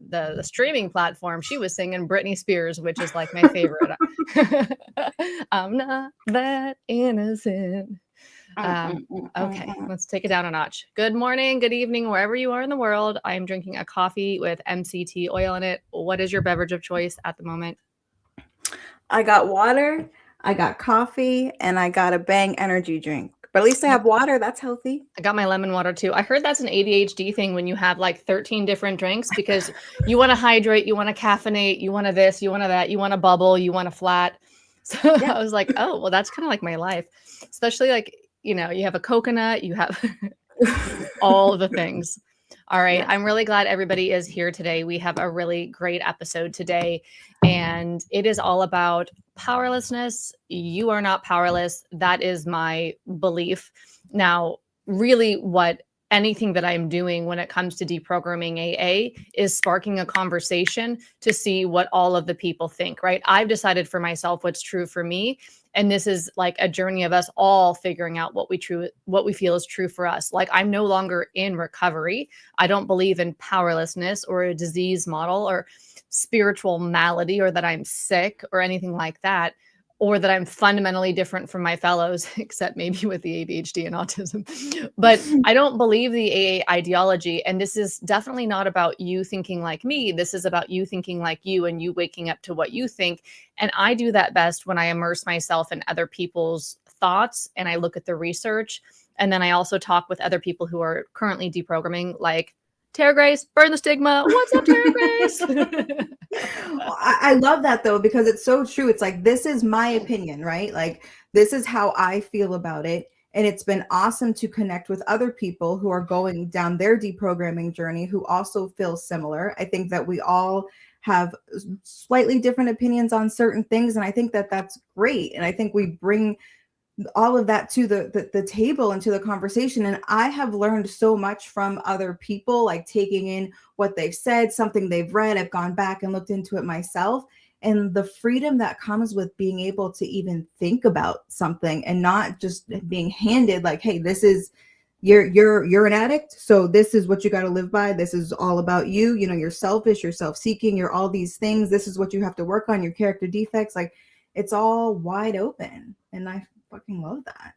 the streaming platform, she was singing Britney Spears, which is like my favorite. I'm not that innocent. Okay, let's take it down a notch. Good morning, good evening, wherever you are in the world. I am drinking a coffee with MCT oil in it. What is your beverage of choice at the moment? I got water, I got coffee, and I got a Bang energy drink. But at least I have water. That's healthy. I got my lemon water too. I heard that's an ADHD thing when you have like 13 different drinks because you want to hydrate, you want to caffeinate, you want to this, you want to that, you want to bubble, you want to flat. So Yeah. I was like, oh, well, that's kind of like my life, especially like, you have a coconut, you have all of the things. All right. Yes. I'm really glad everybody is here today. We have a really great episode today, and it is all about powerlessness. You are not powerless. That is my belief. Now, really, what anything that I'm doing when it comes to deprogramming AA is sparking a conversation to see what all of the people think, right? I've decided for myself what's true for me. And this is like a journey of us all figuring out what we feel is true for us. Like, I'm no longer in recovery. I don't believe in powerlessness or a disease model or spiritual malady or that I'm sick or anything like that, or that I'm fundamentally different from my fellows, except maybe with the ADHD and autism. But I don't believe the AA ideology. And this is definitely not about you thinking like me. This is about you thinking like you and you waking up to what you think. And I do that best when I immerse myself in other people's thoughts and I look at the research. And then I also talk with other people who are currently deprogramming, like Tara Grace, burn the stigma. What's up, Tara Grace? I love that though, because it's so true. It's like, this is my opinion, right? Like, this is how I feel about it. And it's been awesome to connect with other people who are going down their deprogramming journey who also feel similar. I think that we all have slightly different opinions on certain things. And I think that that's great. And I think we bring all of that to the table and to the conversation. And I have learned so much from other people, like taking in what they've said, something they've read. I've gone back and looked into it myself, and the freedom that comes with being able to even think about something and not just being handed like, hey, this is you're an addict, so this is what you got to live by. This is all about you. You're selfish, you're self-seeking, you're all these things. This is what you have to work on, your character defects. Like, it's all wide open, and I fucking love that.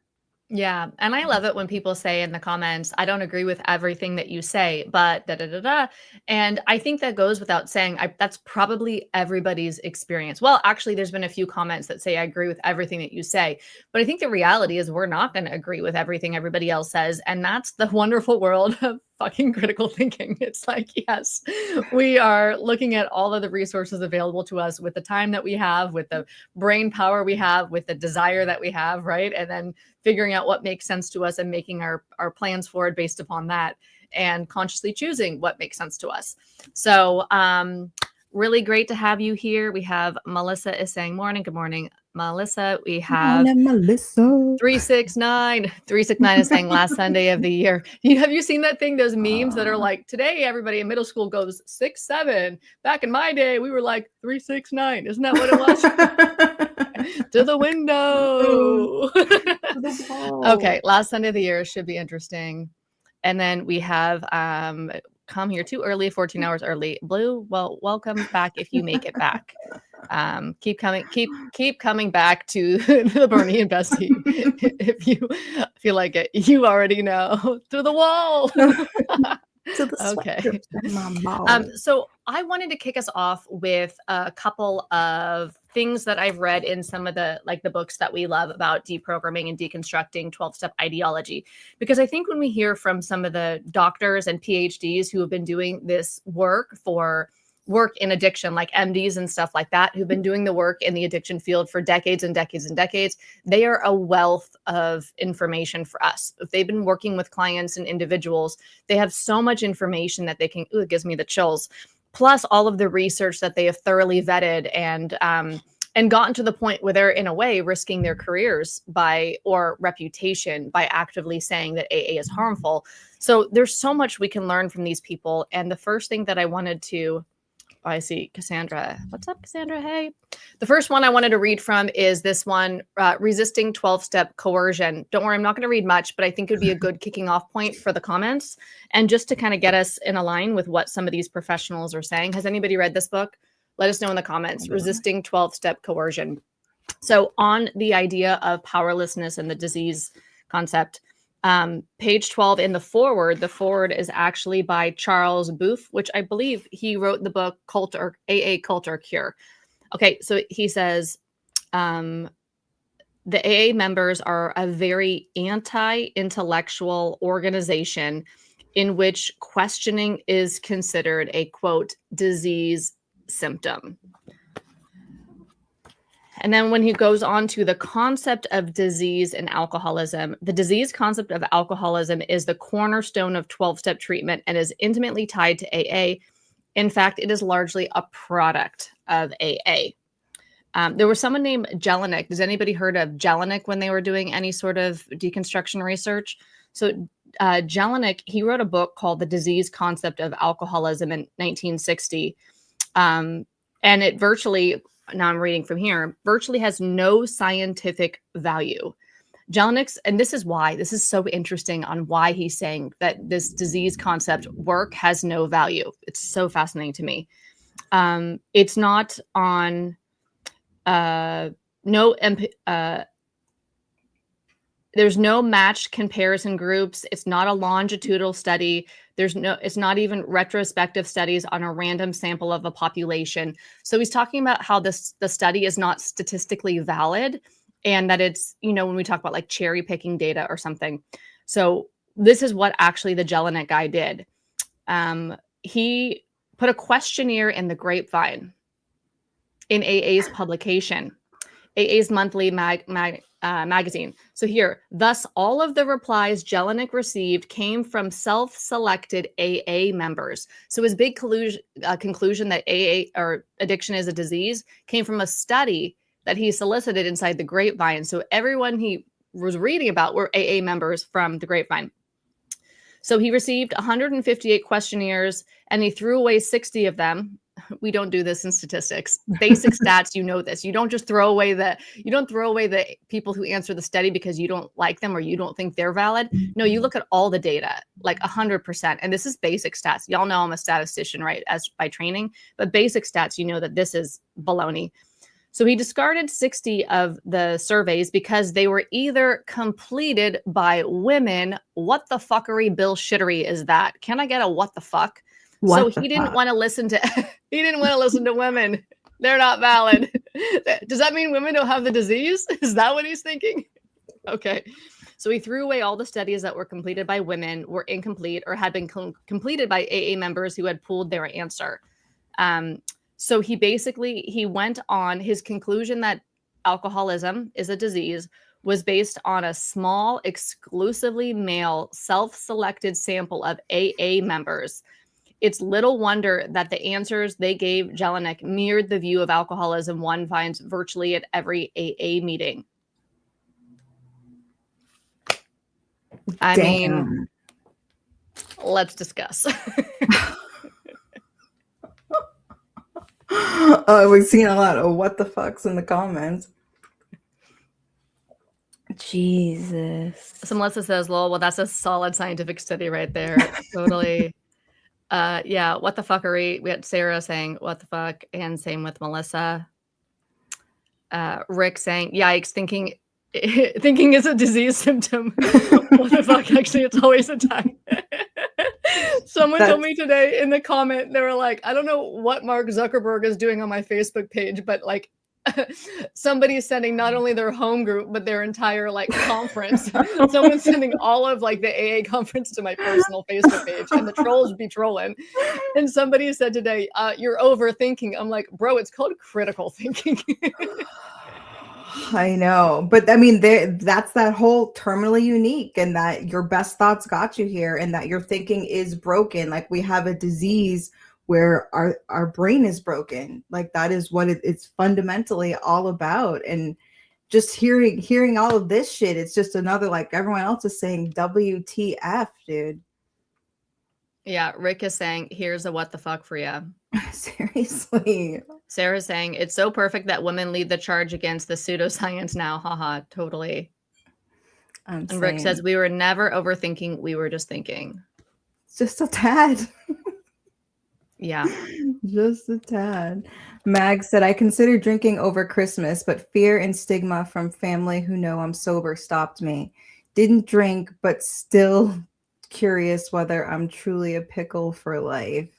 Yeah. And I love it when people say in the comments, I don't agree with everything that you say, but da da da da. And I think that goes without saying. That's probably everybody's experience. Well, actually, there's been a few comments that say I agree with everything that you say. But I think the reality is we're not going to agree with everything everybody else says. And that's the wonderful world of fucking critical thinking. It's like, yes, we are looking at all of the resources available to us with the time that we have, with the brain power we have, with the desire that we have, right? And then figuring out what makes sense to us and making our plans forward based upon that and consciously choosing what makes sense to us. So really great to have you here. We have Melissa is saying morning. Good morning, Melissa. We have Melissa 369. 369 is saying last Sunday of the year. Have you seen that thing? Those memes that are like, today everybody in middle school goes 6-7. Back in my day, we were like 369. Isn't that what it was? To the window. Okay, last Sunday of the year should be interesting. And then we have come here too early, 14 hours early. Blue, well, welcome back if you make it back. Keep coming back to the Bernie and Bessie if you feel like it. You already know. To the wall. Okay. So I wanted to kick us off with a couple of things that I've read in some of the books that we love about deprogramming and deconstructing 12-step ideology, because I think when we hear from some of the doctors and PhDs who have been doing this work in addiction, like MDs and stuff like that, who've been doing the work in the addiction field for decades and decades and decades, they are a wealth of information for us. If they've been working with clients and individuals, they have so much information that they can, it gives me the chills, plus all of the research that they have thoroughly vetted and gotten to the point where they're in a way risking their careers or reputation by actively saying that AA is harmful. So there's so much we can learn from these people. And the first thing that I wanted to I see Cassandra. What's up, Cassandra? Hey. The first one I wanted to read from is this one, resisting 12-step coercion. Don't worry, I'm not going to read much, but I think it would be a good kicking off point for the comments and just to kind of get us in a line with what some of these professionals are saying. Has anybody read this book? Let us know in the comments. Resisting 12-step coercion. So on the idea of powerlessness and the disease concept, page 12 in the forward is actually by Charles Booth, which I believe he wrote the book AA Cult or Cure. Okay, so he says, the AA members are a very anti-intellectual organization in which questioning is considered a, quote, disease symptom. And then when he goes on to the concept of disease and alcoholism, the disease concept of alcoholism is the cornerstone of 12-step treatment and is intimately tied to AA. In fact, it is largely a product of AA. There was someone named Jelinek. Does anybody heard of Jelinek when they were doing any sort of deconstruction research? So Jelinek, he wrote a book called The Disease Concept of Alcoholism in 1960. And it virtually, now I'm reading from here, virtually has no scientific value. Jelinek's, and this is why, this is so interesting on why he's saying that this disease concept work has no value. It's so fascinating to me. It's not on... there's no matched comparison groups. It's not a longitudinal study. It's not even retrospective studies on a random sample of a population. So he's talking about how the study is not statistically valid and that it's, when we talk about like cherry picking data or something. So this is what actually the Jelinek guy did. He put a questionnaire in the Grapevine in AA's publication, AA's monthly magazine. So here, thus all of the replies Jelinek received came from self-selected AA members. So his big conclusion that AA or addiction is a disease came from a study that he solicited inside the Grapevine. So everyone he was reading about were AA members from the Grapevine. So he received 158 questionnaires and he threw away 60 of them. We don't do this in statistics. Basic stats, this. You don't just throw away the people who answer the study because you don't like them or you don't think they're valid. No, you look at all the data, like 100%. And this is basic stats. Y'all know I'm a statistician, right, as by training, but basic stats, that this is baloney. So he discarded 60 of the surveys because they were either completed by women. What the fuckery bullshittery is that? Can I get a what the fuck? So he didn't want to listen to women. They're not valid. Does that mean women don't have the disease? Is that what he's thinking? Okay. So he threw away all the studies that were completed by women, were incomplete, or had been completed by AA members who had pooled their answer. So he went on his conclusion that alcoholism is a disease was based on a small, exclusively male, self-selected sample of AA members. It's little wonder that the answers they gave Jelinek mirrored the view of alcoholism one finds virtually at every AA meeting. I mean, let's discuss. We've seen a lot of what the fucks in the comments. Jesus. So Melissa says, lol, well, that's a solid scientific study right there. Totally. Yeah, what the fuckery. We had Sarah saying what the fuck, and same with Melissa. Rick saying, yikes, thinking is a disease symptom. What the fuck? Actually, it's always a time. Someone told me today in the comment, they were like, I don't know what Mark Zuckerberg is doing on my Facebook page, but like somebody's sending not only their home group, but their entire like conference. Someone's sending all of like the AA conference to my personal Facebook page, and the trolls be trolling. And somebody said today, you're overthinking. I'm like, bro, it's called critical thinking. I know, but I mean, that's that whole terminally unique, and that your best thoughts got you here, and that your thinking is broken. Like we have a disease where our brain is broken. Like that is what it's fundamentally all about. And just hearing all of this shit, it's just another, like everyone else is saying, WTF, dude. Yeah, Rick is saying, here's a what the fuck for you. Seriously. Sarah's saying it's so perfect that women lead the charge against the pseudoscience now. Haha, totally. I'm And Rick says saying we were never overthinking, we were just thinking. just a tad. Yeah. Just a tad. Mag said, I considered drinking over Christmas, but fear and stigma from family who know I'm sober stopped me. Didn't drink, but still curious whether I'm truly a pickle for life.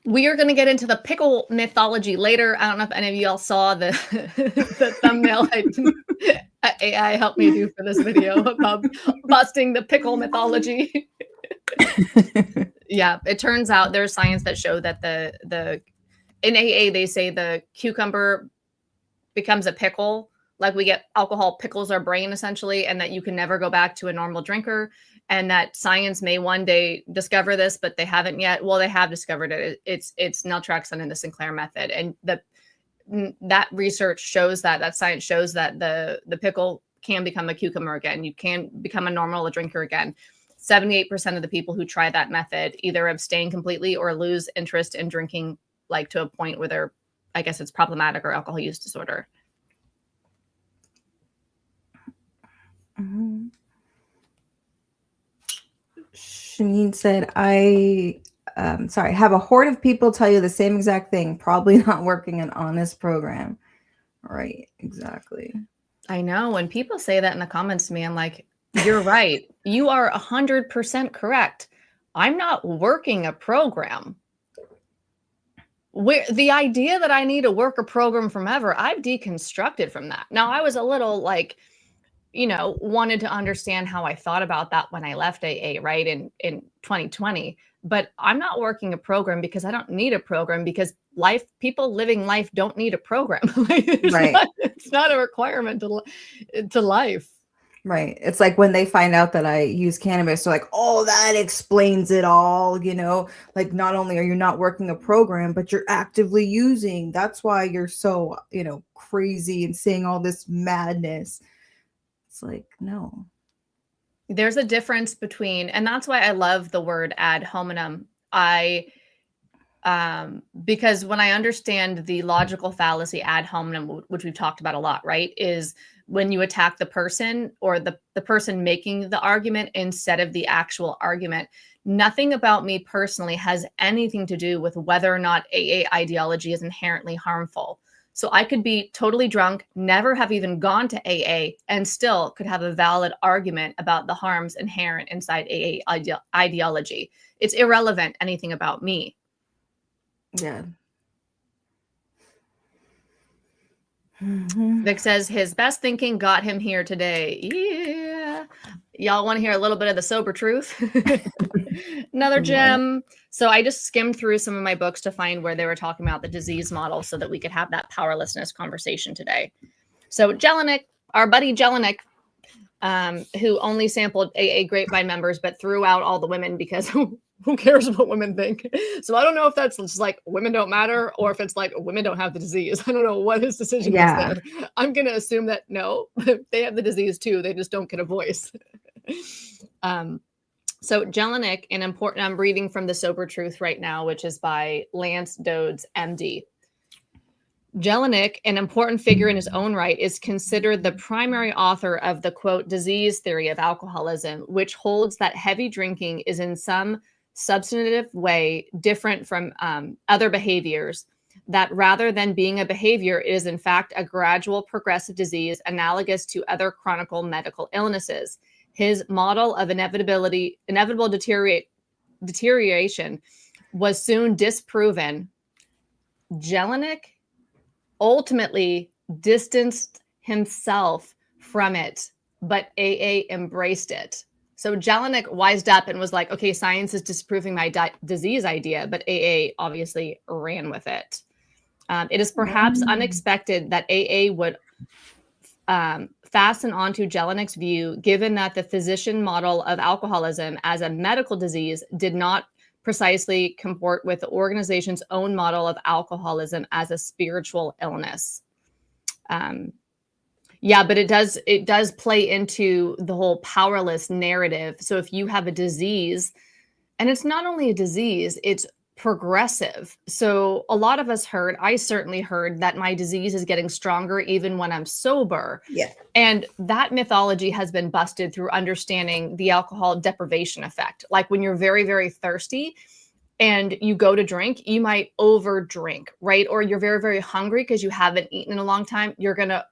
We are going to get into the pickle mythology later. I don't know if any of y'all saw the the thumbnail AI helped me do for this video about busting the pickle mythology. Yeah, it turns out there's science that show that the in AA they say the cucumber becomes a pickle, like we get alcohol pickles our brain essentially, and that you can never go back to a normal drinker, and that science may one day discover this, but they haven't yet. Well, they have discovered it. It's naltrexone in the Sinclair method, and that research shows that science shows that the pickle can become a cucumber again. You can become a normal drinker again. 78% of the people who try that method either abstain completely or lose interest in drinking, like to a point where they're, I guess it's problematic or alcohol use disorder. Mm-hmm. Shanine said, I have a horde of people tell you the same exact thing. Probably not working an honest program. Right, exactly. I know when people say that in the comments to me, I'm like, you're right. You are 100% correct. I'm not working a program. Where the idea that I need to work a program from ever, I've deconstructed from that. Now, I was a little like, wanted to understand how I thought about that when I left AA, right, in 2020. But I'm not working a program because I don't need a program, because people living life don't need a program. It's not a requirement to life. Right. It's like when they find out that I use cannabis, they're like, oh, that explains it all. Like not only are you not working a program, but you're actively using. That's why you're so, crazy and saying all this madness. It's like, no. There's a difference between, and that's why I love the word ad hominem. Because when I understand the logical fallacy ad hominem, which we've talked about a lot, right, is when you attack the person or the person making the argument instead of the actual argument. Nothing about me personally has anything to do with whether or not AA ideology is inherently harmful. So I could be totally drunk, never have even gone to AA, and still could have a valid argument about the harms inherent inside AA ideology. It's irrelevant, anything about me. Yeah. Vic says his best thinking got him here today. Yeah. Y'all want to hear a little bit of the sober truth? Another gem. So I just skimmed through some of my books to find where they were talking about the disease model so that we could have that powerlessness conversation today. So Jelinek, our buddy Jelinek, who only sampled AA Grapevine members, but threw out all the women because who cares what women think? So I don't know if that's just like women don't matter or if it's like women don't have the disease. I don't know what his decision was there. I'm going to assume that no, they have the disease too. They just don't get a voice. So Jelinek, I'm reading from The Sober Truth right now, which is by Lance Dodds, MD. Jelinek, an important figure in his own right, is considered the primary author of the, quote, disease theory of alcoholism, which holds that heavy drinking is in some substantive way different from other behaviors, that rather than being a behavior, it is in fact a gradual progressive disease analogous to other chronic medical illnesses. His model of inevitable deterioration was soon disproven. Jelinek ultimately distanced himself from it, but AA embraced it. So Jelinek wised up and was like, okay, science is disproving my disease idea, but AA obviously ran with it. It is perhaps unexpected that AA would fasten onto Jelinek's view, given that the physician model of alcoholism as a medical disease did not precisely comport with the organization's own model of alcoholism as a spiritual illness. Yeah, but it does play into the whole powerless narrative. So if you have a disease, and it's not only a disease, it's progressive. So a lot of us heard, I certainly heard, that my disease is getting stronger even when I'm sober. Yeah. And that mythology has been busted through understanding the alcohol deprivation effect. Like when you're very, very thirsty and you go to drink, you might over drink, right? Or you're very, very hungry because you haven't eaten in a long time. You're going to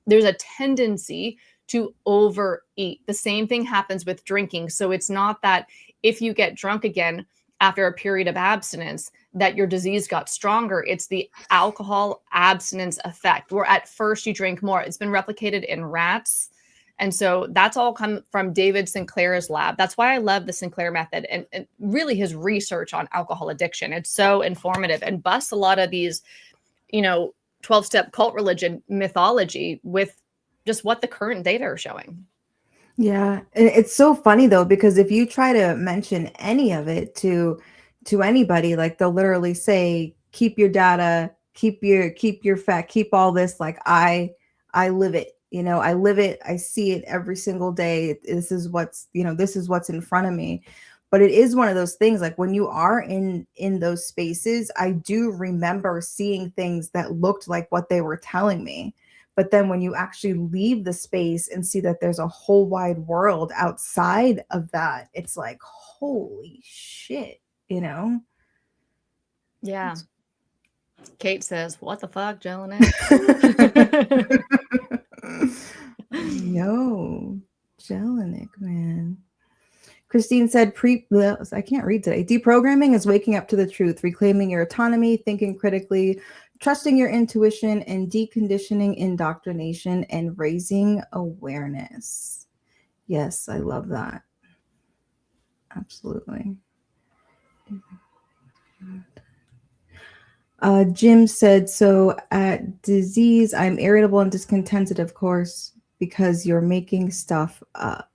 there's a tendency to overeat. The same thing happens with drinking. So it's not that if you get drunk again after a period of abstinence that your disease got stronger. It's the alcohol abstinence effect, where at first you drink more. It's been replicated in rats. And so that's all come from David Sinclair's lab. That's why I love the Sinclair method and really his research on alcohol addiction. It's so informative and busts a lot of these, 12-step cult religion mythology with just what the current data are showing. Yeah, and it's so funny though, because if you try to mention any of it to anybody, like they'll literally say, keep your data, keep your fact, keep all this. Like I live it, I live it. I see it every single day. This is what's in front of me. But it is one of those things, like when you are in those spaces, I do remember seeing things that looked like what they were telling me. But then when you actually leave the space and see that there's a whole wide world outside of that, it's like, holy shit, Yeah. Kate says, what the fuck, Jelinek? No, Jelinek, man. Christine said, I can't read today. Deprogramming is waking up to the truth, reclaiming your autonomy, thinking critically, trusting your intuition, and deconditioning indoctrination and raising awareness. Yes, I love that. Absolutely. Jim said, so at disease, I'm irritable and discontented, of course, because you're making stuff up.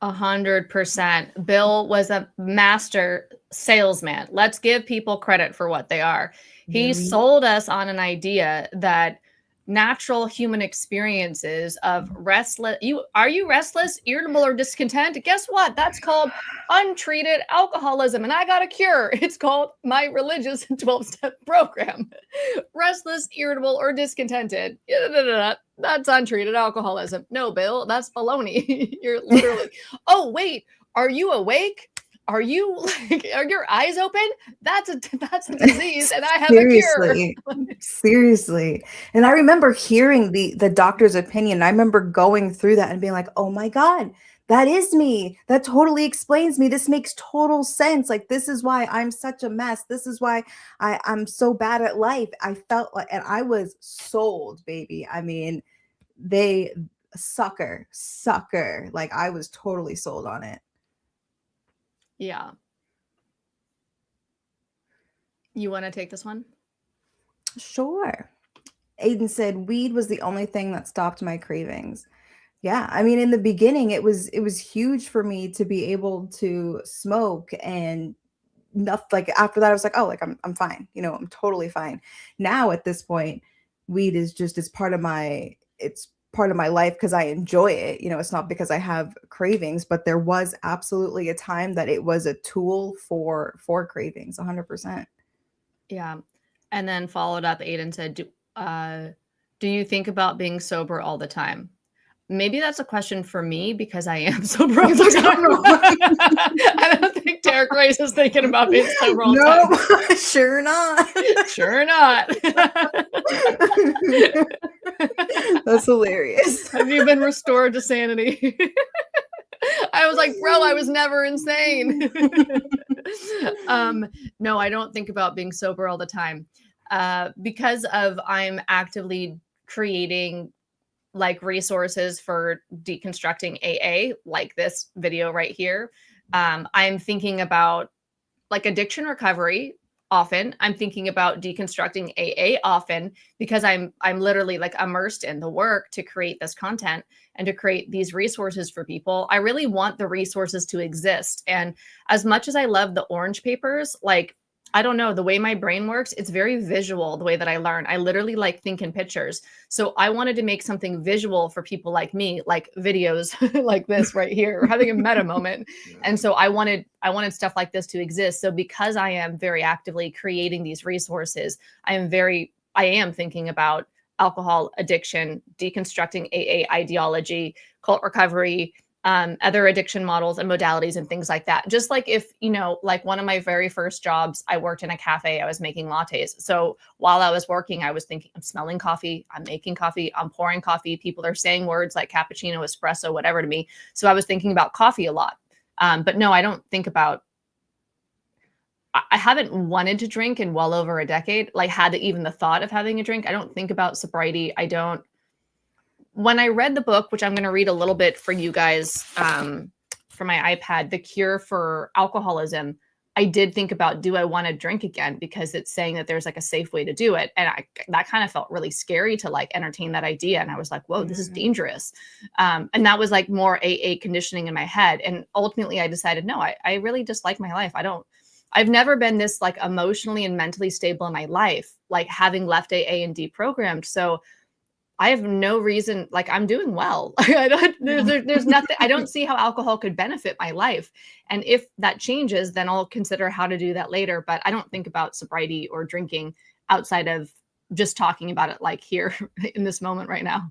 100%. Bill was a master salesman. Let's give people credit for what they are. He sold us on an idea that natural human experiences of restless. Are you restless, irritable, or discontent? Guess what? That's called untreated alcoholism, and I got a cure. It's called my religious 12-step program. Restless, irritable, or discontented. That's untreated alcoholism. No, Bill, that's baloney. You're literally. Oh wait, are you awake? Are you are your eyes open? That's a disease, and I have a cure. Seriously. And I remember hearing the doctor's opinion. I remember going through that and being like, oh my God, that is me. That totally explains me. This makes total sense. Like, this is why I'm such a mess. This is why I'm so bad at life. I felt like, and I was sold, baby. I mean, sucker. Like, I was totally sold on it. Yeah. You want to take this one? Sure. Aiden said, weed was the only thing that stopped my cravings. Yeah, I mean, in the beginning, it was huge for me to be able to smoke, and nothing. Like after that, I was like, oh, like I'm fine. I'm totally fine. Now at this point, weed is just part of my life because I enjoy it. It's not because I have cravings, but there was absolutely a time that it was a tool for cravings, 100%. Yeah, and then followed up, Aiden said, do you think about being sober all the time? Maybe that's a question for me because I am sober all the time. I don't think Derek Rice is thinking about being sober all the time. Sure not. Sure not. That's hilarious. Have you been restored to sanity? I was like, bro, I was never insane. No, I don't think about being sober all the time because I'm actively creating like resources for deconstructing AA, like this video right here. I'm thinking about like addiction recovery often. I'm thinking about deconstructing AA often because I'm literally like immersed in the work to create this content and to create these resources for people. I really want the resources to exist. And as much as I love the orange papers, like I don't know, the way my brain works, it's very visual, the way that I learn. I literally like think in pictures. So I wanted to make something visual for people like me, like videos like this right here, or having a meta moment. And so I wanted stuff like this to exist. So because I am very actively creating these resources, I am thinking about alcohol addiction, deconstructing AA ideology, cult recovery, other addiction models and modalities and things like that. Just like if, like one of my very first jobs, I worked in a cafe, I was making lattes. So while I was working, I was thinking, I'm smelling coffee, I'm making coffee, I'm pouring coffee. People are saying words like cappuccino, espresso, whatever to me. So I was thinking about coffee a lot. But no, I don't think about, I haven't wanted to drink in well over a decade, like had even the thought of having a drink. I don't think about sobriety. When I read the book, which I'm going to read a little bit for you guys from my iPad, The Cure for Alcoholism, I did think about, do I want to drink again? Because it's saying that there's like a safe way to do it. And that kind of felt really scary to like entertain that idea. And I was like, whoa, this is dangerous. And that was like more AA conditioning in my head. And ultimately I decided, no, I really just like my life. I've never been this like emotionally and mentally stable in my life, like having left AA and deprogrammed. So I have no reason, like I'm doing well. There's nothing, I don't see how alcohol could benefit my life. And if that changes, then I'll consider how to do that later. But I don't think about sobriety or drinking outside of just talking about it like here in this moment right now.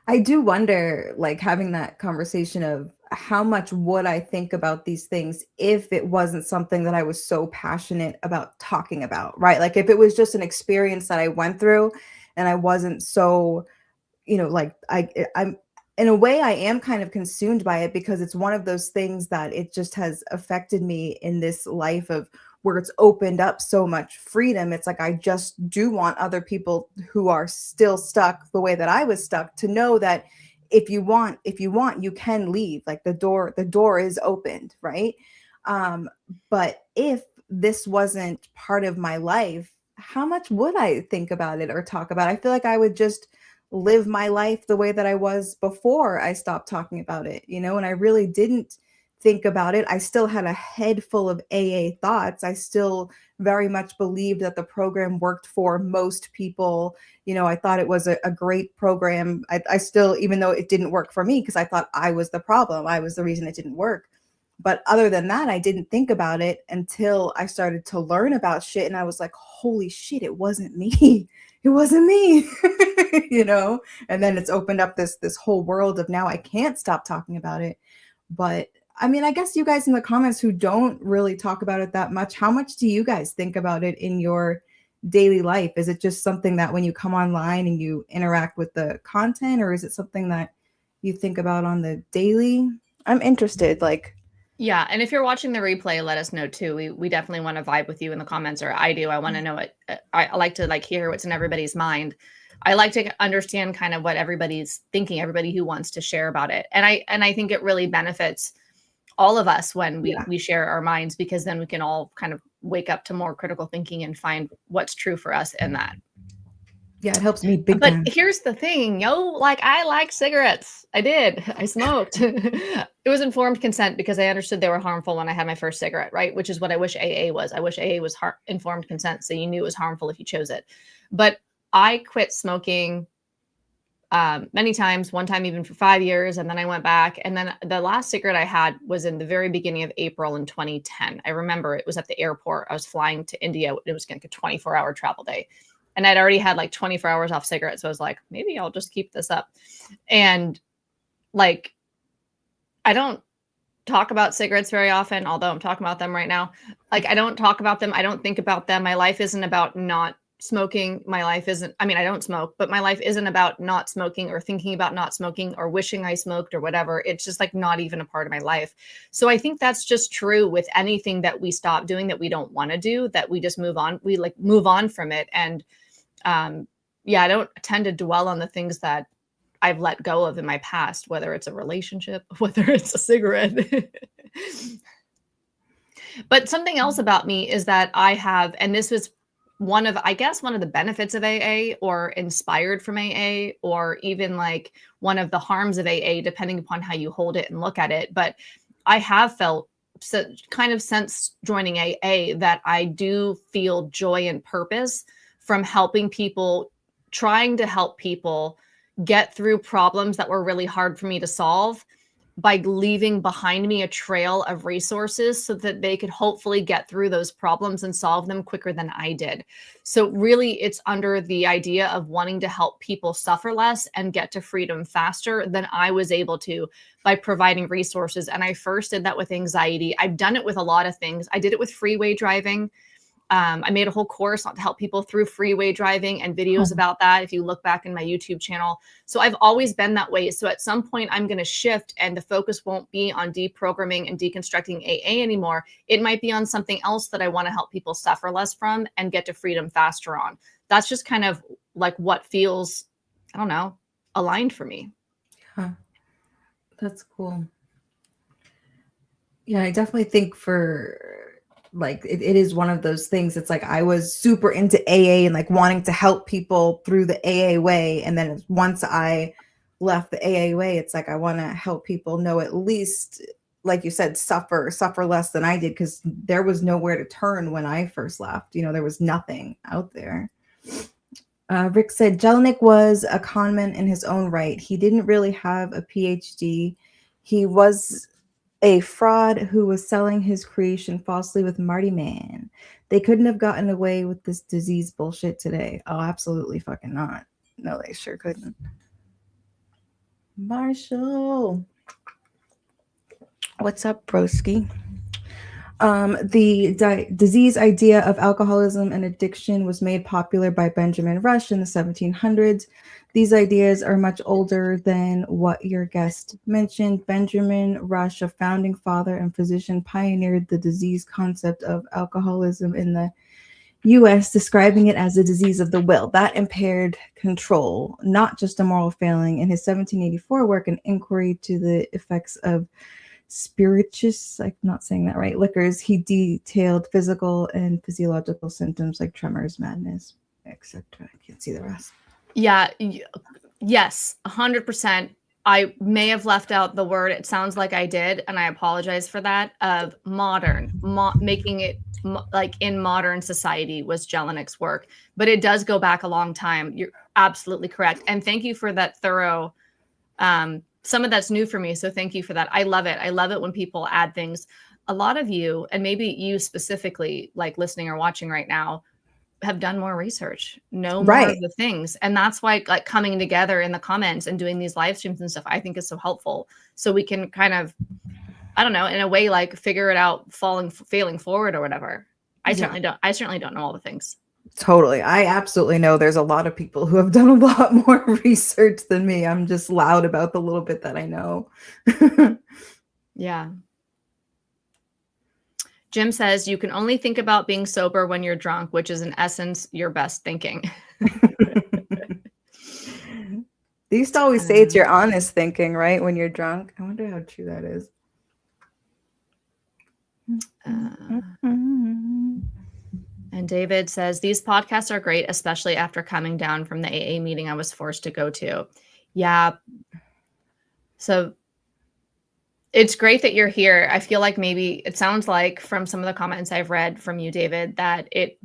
I do wonder, like having that conversation of how much would I think about these things if it wasn't something that I was so passionate about talking about, right? Like if it was just an experience that I went through and I wasn't so, like I'm in a way I am kind of consumed by it because it's one of those things that it just has affected me in this life of where it's opened up so much freedom. It's like I just do want other people who are still stuck the way that I was stuck to know that if you want, you can leave. Like the door is opened, right? But if this wasn't part of my life, how much would I think about it or talk about it? I feel like I would just live my life the way that I was before I stopped talking about it, and I really didn't think about it. I still had a head full of AA thoughts. I still very much believed that the program worked for most people. I thought it was a great program. I still, even though it didn't work for me, because I thought I was the problem, I was the reason it didn't work. But other than that, I didn't think about it until I started to learn about shit. And I was like, holy shit, it wasn't me. It wasn't me, and then it's opened up this whole world of now I can't stop talking about it. But I mean, I guess you guys in the comments who don't really talk about it that much, how much do you guys think about it in your daily life? Is it just something that when you come online and you interact with the content, or is it something that you think about on the daily? I'm interested, like. Yeah, and if you're watching the replay, let us know too. We definitely want to vibe with you in the comments, or I do. I want to know what I like to like hear what's in everybody's mind. I like to understand kind of what everybody's thinking, everybody who wants to share about it. And I think it really benefits all of us when we share our minds, because then we can all kind of wake up to more critical thinking and find what's true for us in that. Yeah, it helps me big But time. here's the thing, like I like cigarettes. I smoked. It was informed consent because I understood they were harmful when I had my first cigarette, right? Which is what I wish AA was. I wish AA was informed consent, so you knew it was harmful if you chose it. But I quit smoking many times, one time even for 5 years, and then I went back. And then the last cigarette I had was in the very beginning of April in 2010. I remember it was at the airport. I was flying to India. It was like a 24-hour travel day. And I'd already had like 24 hours off cigarettes. So I was like, maybe I'll just keep this up. And like, I don't talk about cigarettes very often, although I'm talking about them right now. Like, I don't talk about them. I don't think about them. My life isn't about not smoking. My life isn't, I mean, I don't smoke, but my life isn't about not smoking or thinking about not smoking or wishing I smoked or whatever. It's just like not even a part of my life. So I think that's just true with anything that we stop doing that we don't want to do, that we just move on. We like move on from it. And I don't tend to dwell on the things that I've let go of in my past, whether it's a relationship, whether it's a cigarette. But something else about me is that I have, and this was one of the benefits of AA, or inspired from AA, or even like one of the harms of AA, depending upon how you hold it and look at it. But I have felt kind of since joining AA that I do feel joy and purpose from helping people, trying to help people get through problems that were really hard for me to solve by leaving behind me a trail of resources so that they could hopefully get through those problems and solve them quicker than I did. So really it's under the idea of wanting to help people suffer less and get to freedom faster than I was able to by providing resources. And I first did that with anxiety. I've done it with a lot of things. I did it with freeway driving. I made a whole course on to help people through freeway driving and videos about that. If you look back in my YouTube channel. So I've always been that way. So at some point I'm going to shift and the focus won't be on deprogramming and deconstructing AA anymore. It might be on something else that I want to help people suffer less from and get to freedom faster on. That's just kind of like what feels, I don't know, aligned for me. Huh. That's cool. Yeah, I definitely think like it is one of those things. It's like I was super into AA and like wanting to help people through the AA way. And then once I left the AA way, it's like I want to help people know at least, like you said, suffer less than I did, because there was nowhere to turn when I first left. There was nothing out there. Rick said Jelinek was a conman in his own right. He didn't really have a PhD. He was a fraud who was selling his creation falsely with Marty Man. They couldn't have gotten away with this disease bullshit today. Oh, absolutely fucking not. No, they sure couldn't. Marshall. What's up, broski? The disease idea of alcoholism and addiction was made popular by Benjamin Rush in the 1700s. These ideas are much older than what your guest mentioned. Benjamin Rush, a founding father and physician, pioneered the disease concept of alcoholism in the U.S., describing it as a disease of the will that impaired control, not just a moral failing. In his 1784 work, An Inquiry to the Effects of Spirituous, I'm not saying that right, liquors, he detailed physical and physiological symptoms like tremors, madness, etc. I can't see the rest. Yeah. Yes, 100%. I may have left out the word. It sounds like I did, and I apologize for that. Of modern, making it like in modern society was Jelinek's work, but it does go back a long time. You're absolutely correct, and thank you for that thorough. Some of that's new for me, so thank you for that. I love it. I love it when people add things. A lot of you, and maybe you specifically, like listening or watching right now, have done more research, know more of the things. And that's why like coming together in the comments and doing these live streams and stuff, I think is so helpful. So we can kind of, I don't know, in a way, like figure it out, failing forward or whatever. I certainly don't know all the things. Totally. I absolutely know there's a lot of people who have done a lot more research than me. I'm just loud about the little bit that I know. Yeah. Jim says you can only think about being sober when you're drunk, which is in essence your best thinking. They used to always say it's your honest thinking, right? When you're drunk. I wonder how true that is. And David says, these podcasts are great, especially after coming down from the AA meeting I was forced to go to. Yeah. So it's great that you're here. I feel like maybe it sounds like from some of the comments I've read from you, David, that it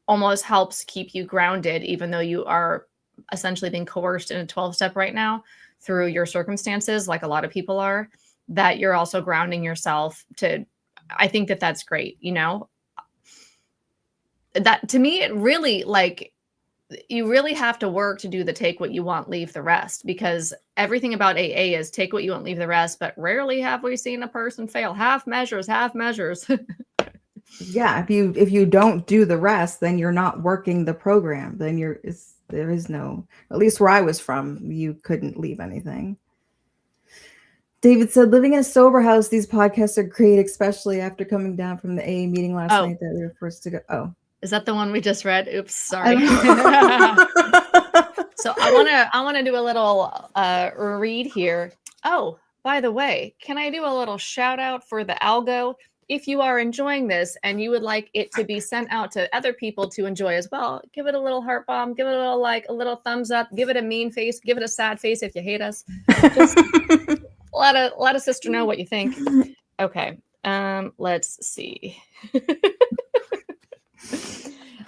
almost helps keep you grounded, even though you are essentially being coerced in a 12-step right now through your circumstances, like a lot of people are, that you're also grounding yourself to, I think that that's great. That to me, it really like, you really have to work to do the take what you want, leave the rest, because everything about AA is take what you want, leave the rest. But rarely have we seen a person fail. Half measures. Yeah. If you don't do the rest, then you're not working the program. Then there is no, at least where I was from, you couldn't leave anything. David said, living in a sober house, these podcasts are great, especially after coming down from the AA meeting last night that we were forced to go. Oh. Is that the one we just read? Oops, sorry. So I want to do a little read here. Oh, by the way, can I do a little shout out for the algo? If you are enjoying this and you would like it to be sent out to other people to enjoy as well, give it a little heart bomb, give it a little like, a little thumbs up, give it a mean face, give it a sad face if you hate us. Just let a sister know what you think. Okay. Let's see.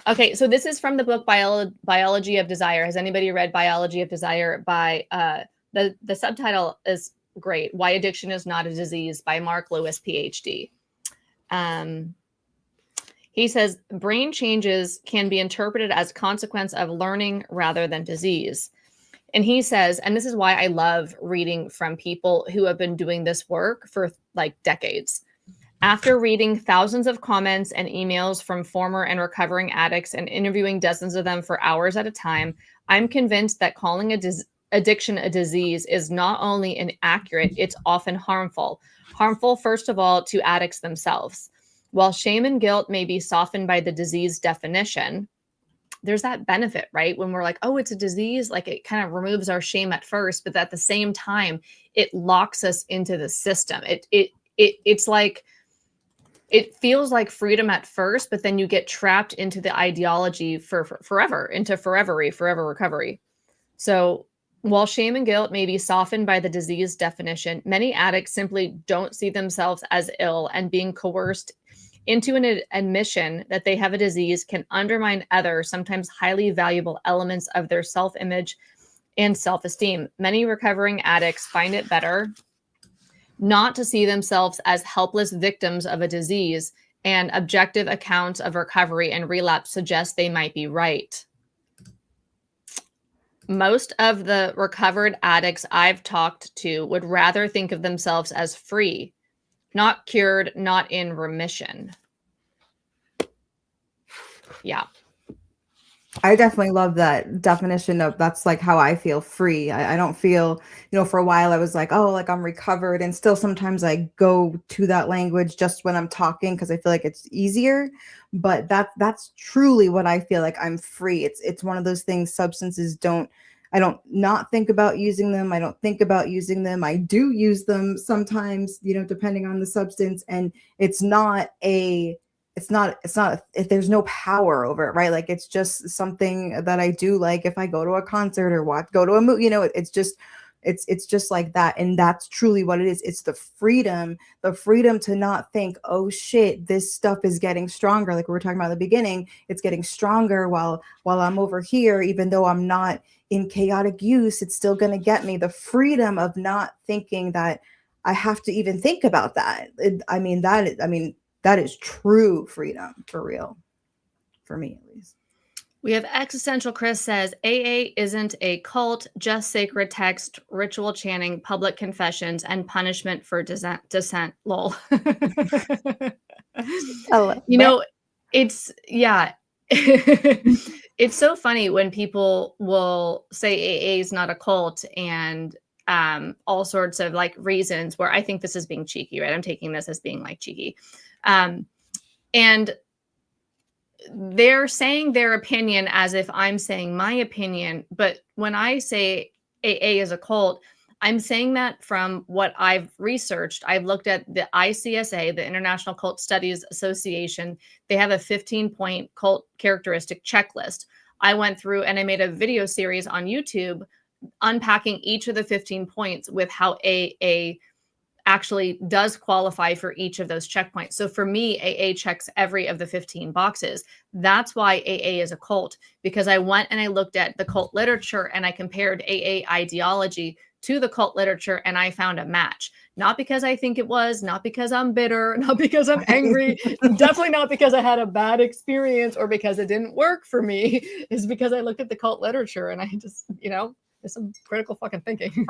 Okay, so this is from the book Biology of Desire. Has anybody read Biology of Desire by the subtitle is great. Why Addiction is Not a Disease by Mark Lewis, PhD. He says brain changes can be interpreted as a consequence of learning rather than disease. And he says, and this is why I love reading from people who have been doing this work for like decades. After reading thousands of comments and emails from former and recovering addicts and interviewing dozens of them for hours at a time, I'm convinced that calling addiction a disease is not only inaccurate, it's often harmful. Harmful, first of all, to addicts themselves. While shame and guilt may be softened by the disease definition, there's that benefit, right? When we're like, oh, it's a disease, like it kind of removes our shame at first, but at the same time, it locks us into the system. It's like, it feels like freedom at first, but then you get trapped into the ideology for forever, into forever recovery. So while shame and guilt may be softened by the disease definition, many addicts simply don't see themselves as ill, and being coerced into an admission that they have a disease can undermine other, sometimes highly valuable elements of their self-image and self-esteem. Many recovering addicts find it better not to see themselves as helpless victims of a disease, and objective accounts of recovery and relapse suggest they might be right. Most of the recovered addicts I've talked to would rather think of themselves as free, not cured, not in remission. Yeah. I definitely love that definition of that's like how I feel free. I don't feel, for a while I was like, oh, like I'm recovered. And still sometimes I go to that language just when I'm talking because I feel like it's easier. But that's truly what I feel like. I'm free. It's one of those things substances I don't not think about using them. I don't think about using them. I do use them sometimes, depending on the substance. And it's not if there's no power over it, right? Like it's just something that I do, like if I go to a concert or go to a movie, it's just like that. And that's truly what it is. It's the freedom to not think, oh shit, this stuff is getting stronger. Like we were talking about at the beginning, it's getting stronger while I'm over here, even though I'm not in chaotic use, it's still going to get me. The freedom of not thinking that I have to even think about that. That is true freedom, for real, for me at least. We have Existential Chris says, AA isn't a cult, just sacred text, ritual chanting, public confessions, and punishment for dissent. Lol. It's so funny when people will say AA is not a cult and all sorts of like reasons where I think this is being cheeky, right? I'm taking this as being like cheeky. And they're saying their opinion as if I'm saying my opinion. But when I say AA is a cult, I'm saying that from what I've researched. I've looked at the ICSA, the International Cult Studies Association. They have a 15-point cult characteristic checklist. I went through and I made a video series on YouTube unpacking each of the 15 points with how AA actually does qualify for each of those checkpoints. So for me, AA checks every of the 15 boxes. That's why AA is a cult, because I went and I looked at the cult literature and I compared AA ideology to the cult literature and I found a match. Not because I think it was, not because I'm bitter, not because I'm angry, definitely not because I had a bad experience or because it didn't work for me. It's because I looked at the cult literature and I just, there's some critical fucking thinking.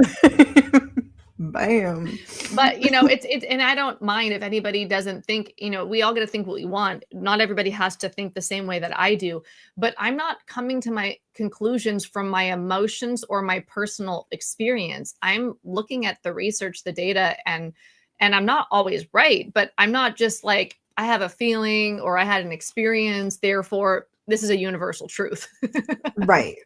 Bam. But it's and I don't mind if anybody doesn't think, we all get to think what we want. Not everybody has to think the same way that I do, but I'm not coming to my conclusions from my emotions or my personal experience. I'm looking at the research, the data, and I'm not always right, but I'm not just like I have a feeling or I had an experience, therefore this is a universal truth. Right.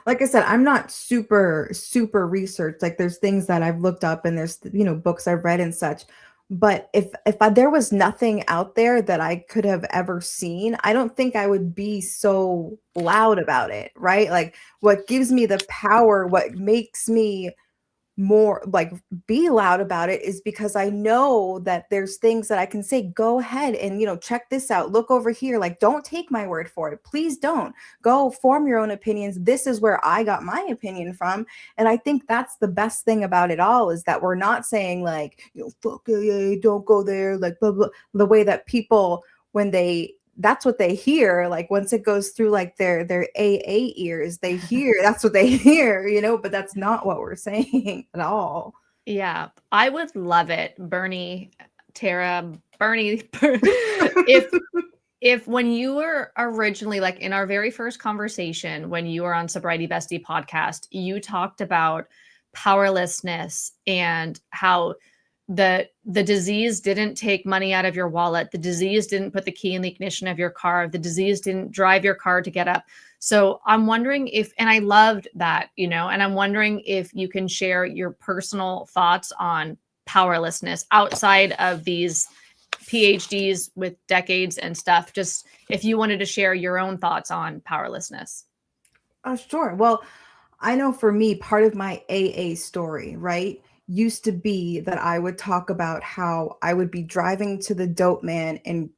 Like I said, I'm not super researched. Like there's things that I've looked up and there's, books I've read and such. But if there was nothing out there that I could have ever seen, I don't think I would be so loud about it. Right. Like what gives me the power, what makes me more like be loud about it is because I know that there's things that I can say, go ahead and, check this out. Look over here. Like, don't take my word for it. Please don't. Go form your own opinions. This is where I got my opinion from. And I think that's the best thing about it all, is that we're not saying like, fuck yeah, don't go there, like blah, blah, the way that people, when that's what they hear. Like once it goes through like their AA ears, they hear, that's what they hear, but that's not what we're saying at all. Yeah, I would love it, Bernie, Tara, Bernie, if when you were originally, like in our very first conversation, when you were on Sobriety Bestie podcast, you talked about powerlessness and how the disease didn't take money out of your wallet. The disease didn't put the key in the ignition of your car. The disease didn't drive your car to get up. So I'm wondering if, and I loved that, and I'm wondering if you can share your personal thoughts on powerlessness outside of these PhDs with decades and stuff. Just if you wanted to share your own thoughts on powerlessness. Sure. Well, I know for me, part of my AA story, right, used to be that I would talk about how I would be driving to the dope man and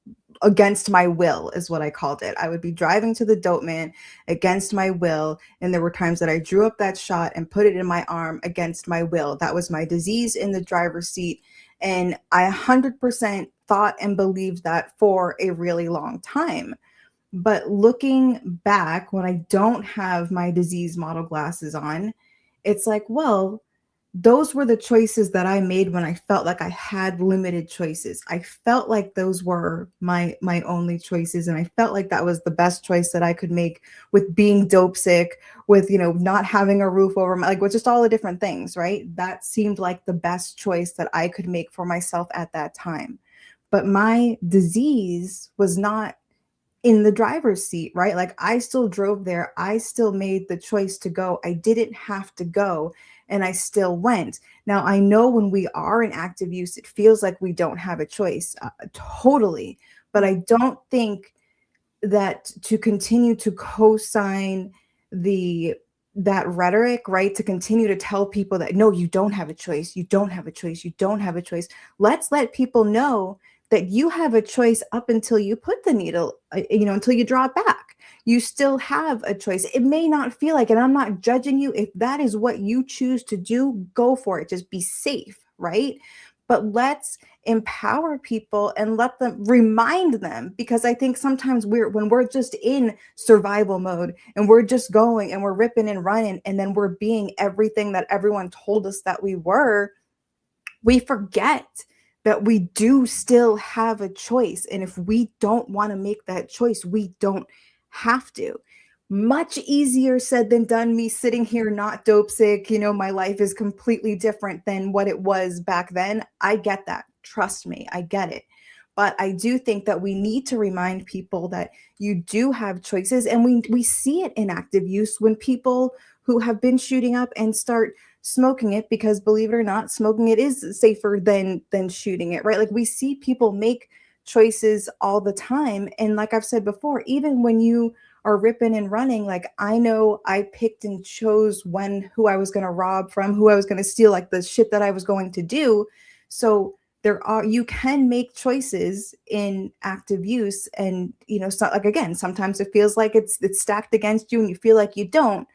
against my will is what I called it. I would be driving to the dope man against my will. And there were times that I drew up that shot and put it in my arm against my will. That was my disease in the driver's seat. And I 100% thought and believed that for a really long time. But looking back, when I don't have my disease model glasses on, it's like, well, those were the choices that I made when I felt like I had limited choices. I felt like those were my only choices. And I felt like that was the best choice that I could make, with being dope sick, with, not having a roof over my, like, with just all the different things, right? That seemed like the best choice that I could make for myself at that time. But my disease was not in the driver's seat, right? Like I still drove there. I still made the choice to go. I didn't have to go, and I still went. Now, I know when we are in active use, it feels like we don't have a choice, totally. But I don't think that to continue to co-sign that rhetoric, right? To continue to tell people that, no, you don't have a choice. You don't have a choice. You don't have a choice. Let's let people know that you have a choice up until you put the needle, until you draw it back. You still have a choice. It may not feel like, and I'm not judging you. If that is what you choose to do, go for it. Just be safe, right? But let's empower people and let them, remind them, because I think sometimes when we're just in survival mode and we're just going and we're ripping and running, and then we're being everything that everyone told us that we were, we forget that we do still have a choice. And if we don't want to make that choice, we don't have to. Much easier said than done, me sitting here not dope sick. My life is completely different than what it was back then. I get that. Trust me, I get it. But I do think that we need to remind people that you do have choices. And we see it in active use when people who have been shooting up and start smoking it, because believe it or not, smoking it is safer than shooting it, right? Like we see people make choices all the time. And like I've said before, even when you are ripping and running, like I know I picked and chose who I was going to rob from, who I was going to steal, like the shit that I was going to do. So you can make choices in active use. And, so, like, again, sometimes it feels like it's stacked against you and you feel like you don't.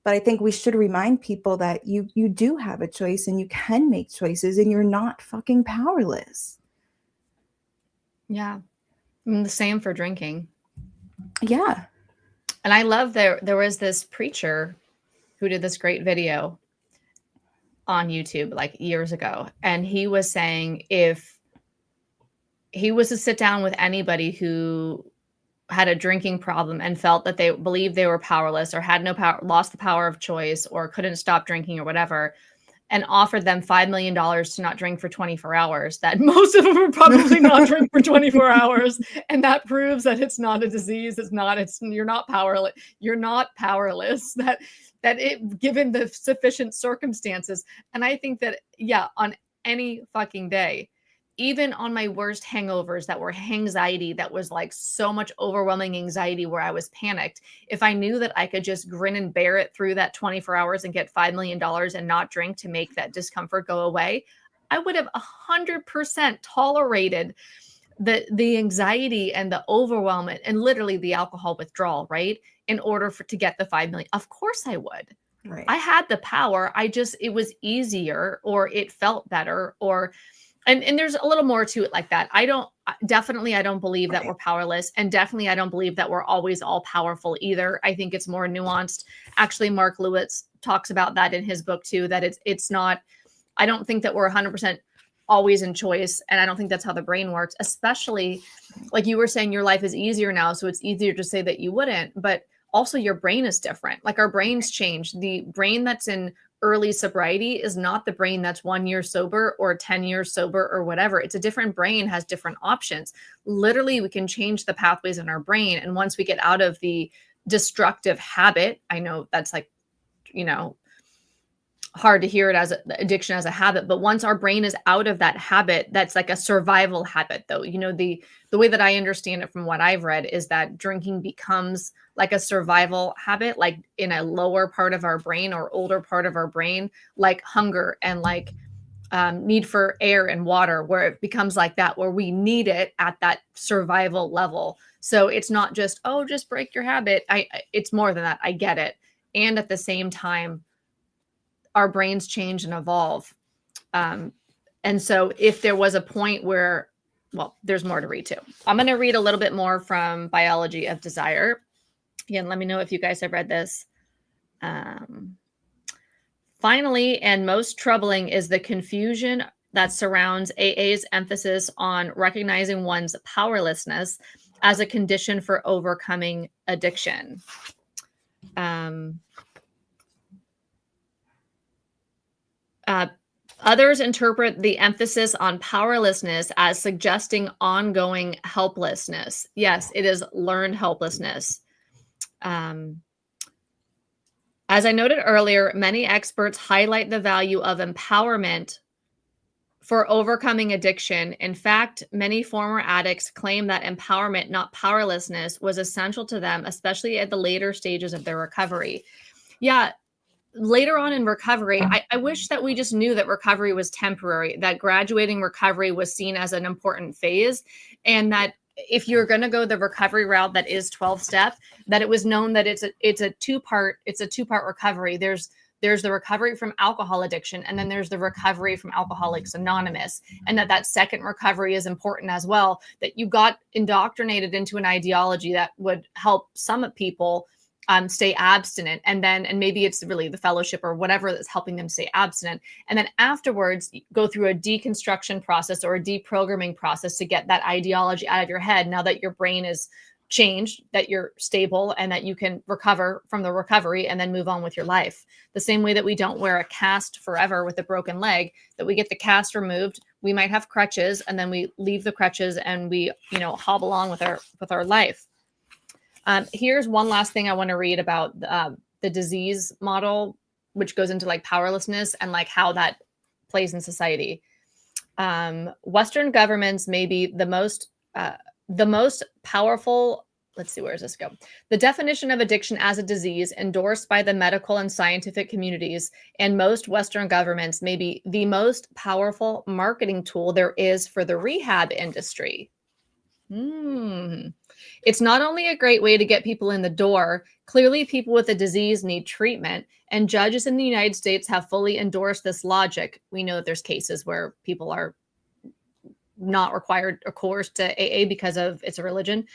But I think we should remind people that you do have a choice and you can make choices and you're not fucking powerless. Yeah. The same for drinking. Yeah. And I love there was this preacher who did this great video on YouTube like years ago. And he was saying if he was to sit down with anybody who had a drinking problem and felt that they believed they were powerless or had no power, lost the power of choice, or couldn't stop drinking or whatever, and offered them $5 million to not drink for 24 hours, that most of them would probably not drink for 24 hours. And that proves that it's not a disease. You're not powerless. You're not powerless, that it, given the sufficient circumstances. And I think that, yeah, on any fucking day, even on my worst hangovers that were anxiety, that was like so much overwhelming anxiety where I was panicked, if I knew that I could just grin and bear it through that 24 hours and get $5 million and not drink to make that discomfort go away, I would have 100% tolerated the anxiety and the overwhelm and literally the alcohol withdrawal, right? In order to get the 5 million. Of course I would. Right. I had the power. It was easier, or it felt better, or and there's a little more to it like that. I don't believe that we're powerless, and definitely I don't believe that we're always all powerful either. I think it's more nuanced. Actually, Mark Lewis talks about that in his book too, that it's not, I don't think that we're 100% always in choice, and I don't think that's how the brain works, especially like you were saying, your life is easier now, so it's easier to say that you wouldn't, but also your brain is different. Like our brains change. The brain that's in early sobriety is not the brain that's 1 year sober or 10 years sober or whatever. It's a different brain, has different options. Literally, we can change the pathways in our brain. And once we get out of the destructive habit, I know that's like, hard to hear it as addiction as a habit, but once our brain is out of that habit, that's like a survival habit though. The way that I understand it from what I've read is that drinking becomes like a survival habit, like in a lower part of our brain or older part of our brain, like hunger and like need for air and water, where it becomes like that, where we need it at that survival level. So it's not just, oh, just break your habit. It's more than that. I get it. And at the same time, our brains change and evolve. And so if there was a point where, well, there's more to read too. I'm going to read a little bit more from Biology of Desire. Again, let me know if you guys have read this. Finally, and most troubling, is the confusion that surrounds AA's emphasis on recognizing one's powerlessness as a condition for overcoming addiction. Others interpret the emphasis on powerlessness as suggesting ongoing helplessness. Yes, it is learned helplessness. As I noted earlier, many experts highlight the value of empowerment for overcoming addiction. In fact, many former addicts claim that empowerment, not powerlessness, was essential to them, especially at the later stages of their recovery. Yeah. Later on in recovery, I wish that we just knew that recovery was temporary, that graduating recovery was seen as an important phase, and that if you're going to go the recovery route that is 12-step, that it was known that it's a two-part recovery. There's the recovery from alcohol addiction, and then there's the recovery from Alcoholics Anonymous, and that second recovery is important as well, that you got indoctrinated into an ideology that would help some people stay abstinent, and maybe it's really the fellowship or whatever that's helping them stay abstinent, and then afterwards go through a deconstruction process or a deprogramming process to get that ideology out of your head. Now that your brain is changed, that you're stable, and that you can recover from the recovery and then move on with your life. The same way that we don't wear a cast forever with a broken leg, that we get the cast removed, we might have crutches, and then we leave the crutches and we hobble on with our life. Here's one last thing I want to read about the disease model, which goes into like powerlessness and like how that plays in society. Western governments may be the most powerful. Let's see, where does this go? The definition of addiction as a disease endorsed by the medical and scientific communities and most Western governments may be the most powerful marketing tool there is for the rehab industry. It's not only a great way to get people in the door. Clearly, people with a disease need treatment, and judges in the United States have fully endorsed this logic. We know that there's cases where people are not required or coerced to AA because of it's a religion,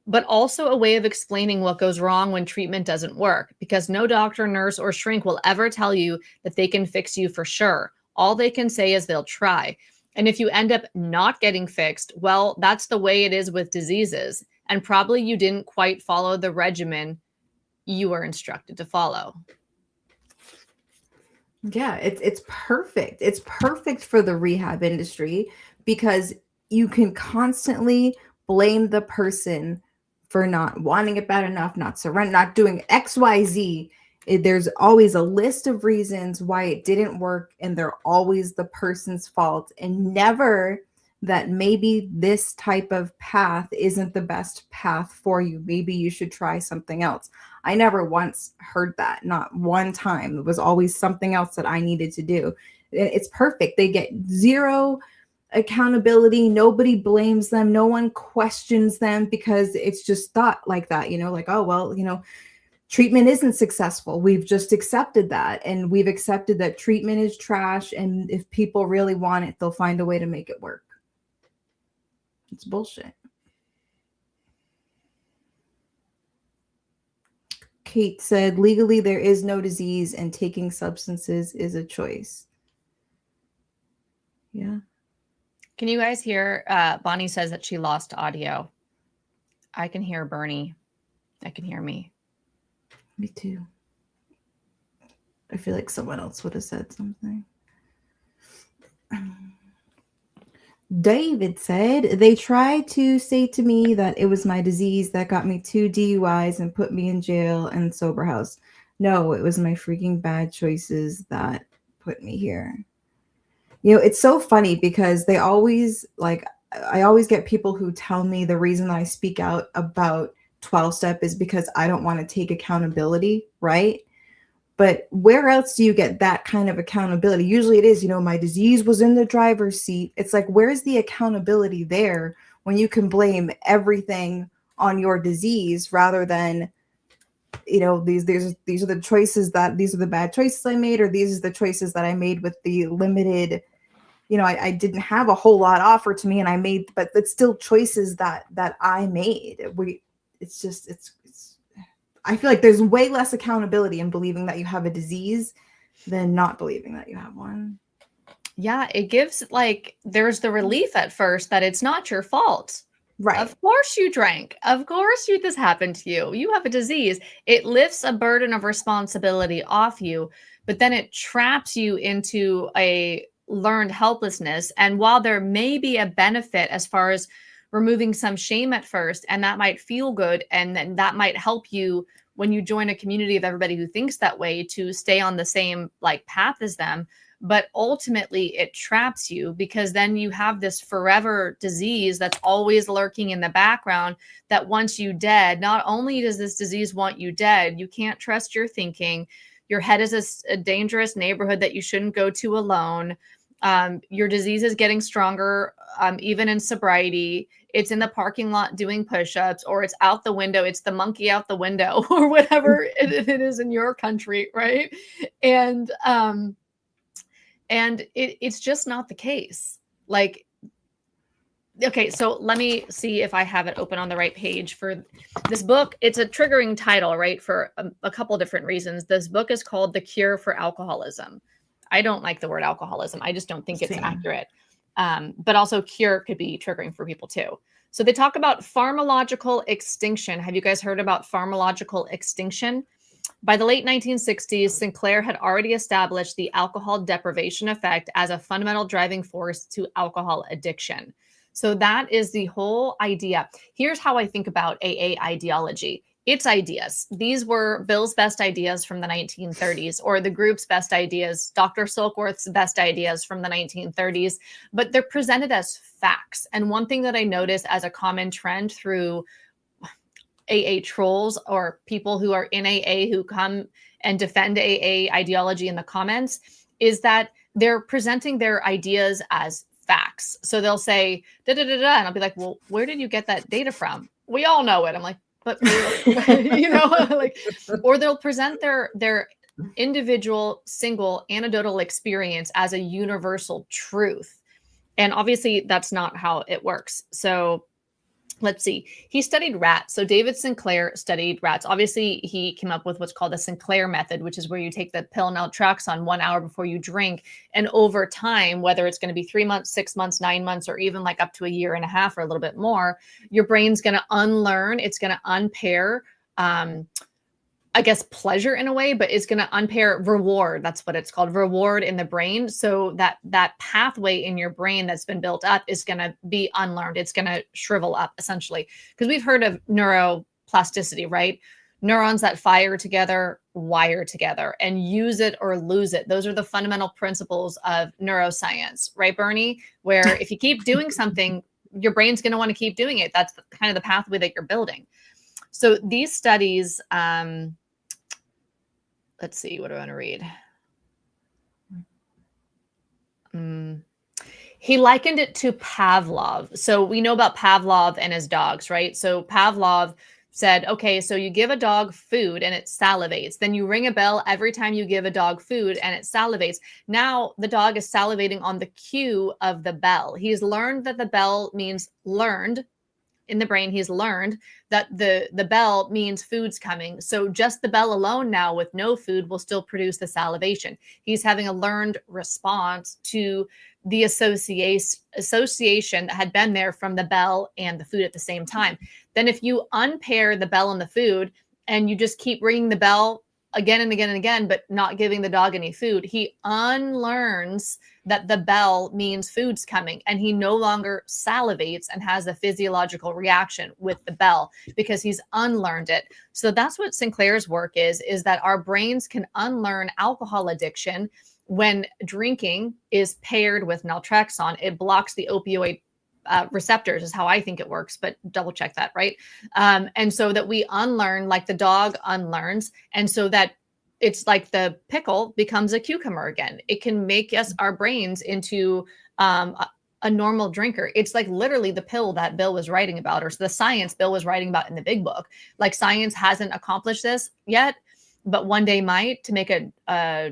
but also a way of explaining what goes wrong when treatment doesn't work, because no doctor, nurse, or shrink will ever tell you that they can fix you for sure. All they can say is they'll try. And if you end up not getting fixed, well, that's the way it is with diseases. And probably you didn't quite follow the regimen you were instructed to follow. Yeah, it's perfect. It's perfect for the rehab industry because you can constantly blame the person for not wanting it bad enough, not surrender, not doing XYZ. There's always a list of reasons why it didn't work, and they're always the person's fault, and never that maybe this type of path isn't the best path for you. Maybe you should try something else. I never once heard that, not one time. It was always something else that I needed to do. It's perfect. They get zero accountability. Nobody blames them. No one questions them because it's just thought like that, like, oh, well, treatment isn't successful. We've just accepted that. And we've accepted that treatment is trash. And if people really want it, they'll find a way to make it work. It's bullshit. Kate said, legally, there is no disease and taking substances is a choice. Yeah. Can you guys hear? Bonnie says that she lost audio. I can hear Bernie. I can hear me. Me too. I feel like someone else would have said something. David said, they tried to say to me that it was my disease that got me 2 DUIs and put me in jail and sober house. No, it was my freaking bad choices that put me here. It's so funny because I always get people who tell me the reason that I speak out about 12-step is because I don't want to take accountability, right? But where else do you get that kind of accountability? Usually it is, my disease was in the driver's seat. It's like, where's the accountability there when you can blame everything on your disease rather than, these are the choices these are the bad choices I made, or these are the choices that I made with the limited, I didn't have a whole lot offered to me and I made, but it's still choices that I made. I feel like there's way less accountability in believing that you have a disease than not believing that you have one. Yeah, it gives there's the relief at first that it's not your fault. Right. Of course you drank. Of course this happened to you. You have a disease. It lifts a burden of responsibility off you, but then it traps you into a learned helplessness. And while there may be a benefit as far as removing some shame at first, and that might feel good, and then that might help you when you join a community of everybody who thinks that way to stay on the same path as them. But ultimately it traps you because then you have this forever disease that's always lurking in the background that wants you dead. Not only does this disease want you dead, you can't trust your thinking. Your head is a dangerous neighborhood that you shouldn't go to alone. Your disease is getting stronger, even in sobriety. It's in the parking lot doing push-ups, or it's out the window. It's the monkey out the window, or whatever it is in your country, right? And it's just not the case. Okay, so let me see if I have it open on the right page for this book. It's a triggering title, right? For a couple different reasons. This book is called The Cure for Alcoholism. I don't like the word alcoholism. I just don't think it's accurate. But also cure could be triggering for people too. So they talk about pharmacological extinction. Have you guys heard about pharmacological extinction? By the late 1960s, Sinclair had already established the alcohol deprivation effect as a fundamental driving force to alcohol addiction. So that is the whole idea. Here's how I think about AA ideology. It's ideas. These were Bill's best ideas from the 1930s, or the group's best ideas, Dr. Silkworth's best ideas from the 1930s, but they're presented as facts. And one thing that I notice as a common trend through AA trolls or people who are in AA who come and defend AA ideology in the comments is that they're presenting their ideas as facts. So they'll say, da, da, da, da, and I'll be like, well, where did you get that data from? We all know it. I'm like, but or they'll present their individual single anecdotal experience as a universal truth. And obviously that's not how it works. So let's see. He studied rats. So David Sinclair studied rats. Obviously, he came up with what's called the Sinclair method, which is where you take the pill naltrexone 1 hour before you drink. And over time, whether it's going to be 3 months, 6 months, 9 months, or even up to a year and a half or a little bit more, your brain's going to unlearn. It's going to unpair, I guess, pleasure in a way, but it's going to unpair reward. That's what it's called, reward in the brain. So that pathway in your brain that's been built up is going to be unlearned. It's going to shrivel up essentially, because we've heard of neuroplasticity, right? Neurons that fire together wire together, and use it or lose it. Those are the fundamental principles of neuroscience, right, Bernie? Where if you keep doing something, your brain's going to want to keep doing it. That's kind of the pathway that you're building. So these studies, let's see, what do I want to read? He likened it to Pavlov. So we know about Pavlov and his dogs, right? So Pavlov said, okay, so you give a dog food and it salivates. Then you ring a bell every time you give a dog food and it salivates. Now the dog is salivating on the cue of the bell. He's learned that the bell means learned. In the brain, he's learned that the bell means food's coming. So just the bell alone now with no food will still produce the salivation. He's having a learned response to the association that had been there from the bell and the food at the same time. Then if you unpair the bell and the food and you just keep ringing the bell again and again and again, but not giving the dog any food, he unlearns that the bell means food's coming, and he no longer salivates and has a physiological reaction with the bell because he's unlearned it. So that's what Sinclair's work is that our brains can unlearn alcohol addiction when drinking is paired with naltrexone. It blocks the opioid receptors is how I think it works, but double check that, right? And so that we unlearn like the dog unlearns. And so that it's like the pickle becomes a cucumber again. It can make us, our brains into a normal drinker. It's like literally the pill that Bill was writing about, or the science Bill was writing about in the big book. Like science hasn't accomplished this yet, but one day might, to make a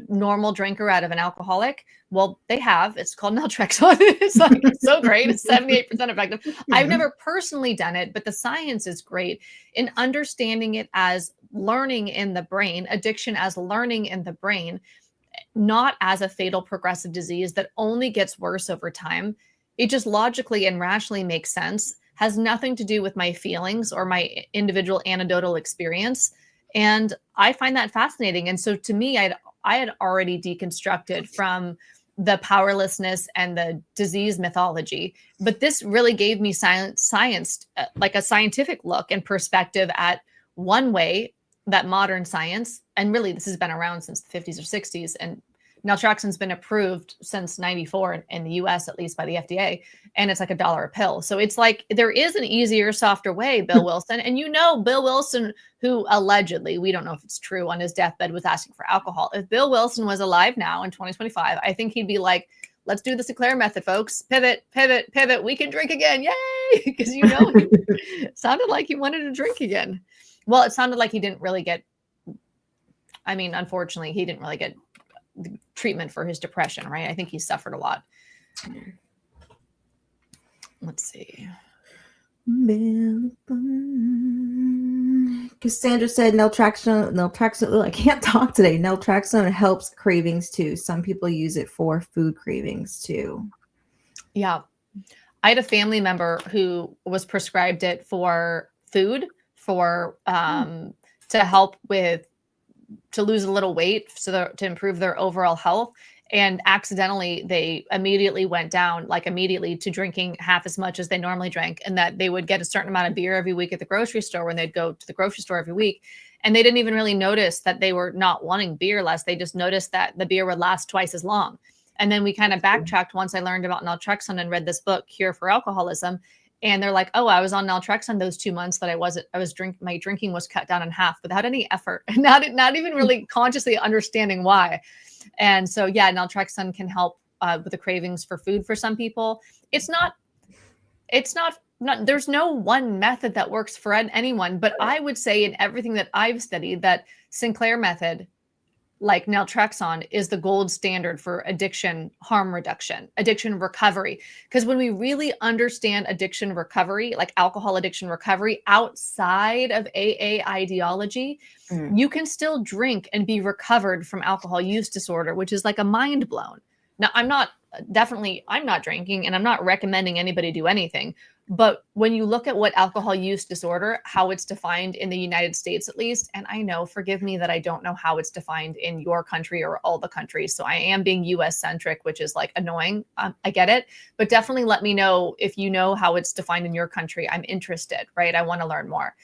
normal drinker out of an alcoholic. Well, they have. It's called naltrexone. It's like, it's so great. It's 78% effective. I've never personally done it, but the science is great in understanding it as learning in the brain, addiction as learning in the brain, not as a fatal progressive disease that only gets worse over time. It just logically and rationally makes sense, has nothing to do with my feelings or my individual anecdotal experience. And I find that fascinating. And so to me, I had already deconstructed from the powerlessness and the disease mythology, but this really gave me science, like a scientific look and perspective at one way that modern science, and really this has been around since the 50s or 60s, and naltrexone's been approved since 94 in the US, at least by the FDA, and it's like $1 a pill. So it's like there is an easier, softer way, Bill Wilson. And you know, Bill Wilson, who allegedly, we don't know if it's true, on his deathbed was asking for alcohol. If Bill Wilson was alive now in 2025, I think he'd be like, let's do the Sinclair method, folks. Pivot, pivot, pivot. We can drink again. Yay! Because you know, it sounded like he wanted to drink again. Well, it sounded like he didn't really get, I mean, unfortunately, he didn't really get treatment for his depression, right? I think he suffered a lot. Let's see. Cassandra said naltrexone, I can't talk today. Naltrexone helps cravings too. Some people use it for food cravings too. Yeah. I had a family member who was prescribed it for food, for to help with, to lose a little weight, so to improve their overall health. And accidentally, they immediately went down, like immediately, to drinking half as much as they normally drank. And that they would get a certain amount of beer every week at the grocery store when they'd go to the grocery store every week. And they didn't even really notice that they were not wanting beer less. They just noticed that the beer would last twice as long. And then we kind of backtracked once I learned about naltrexone and read this book, Cure for Alcoholism. And they're like, oh, I was on naltrexone those 2 months that my drinking was cut down in half without any effort, not even really consciously understanding why. And so, yeah, naltrexone can help with the cravings for food for some people. It's not, there's no one method that works for anyone, but I would say in everything that I've studied that Sinclair method, like naltrexone, is the gold standard for addiction harm reduction, addiction recovery. Because when we really understand addiction recovery, like alcohol addiction recovery outside of AA ideology, you can still drink and be recovered from alcohol use disorder, which is like a mind blown. Now, I'm not drinking, and I'm not recommending anybody do anything. But when you look at what alcohol use disorder, how it's defined in the United States, at least, and I know, forgive me that I don't know how it's defined in your country or all the countries. So I am being US centric, which is like annoying. I get it, but definitely let me know if you know how it's defined in your country. I'm interested, right? I want to learn more.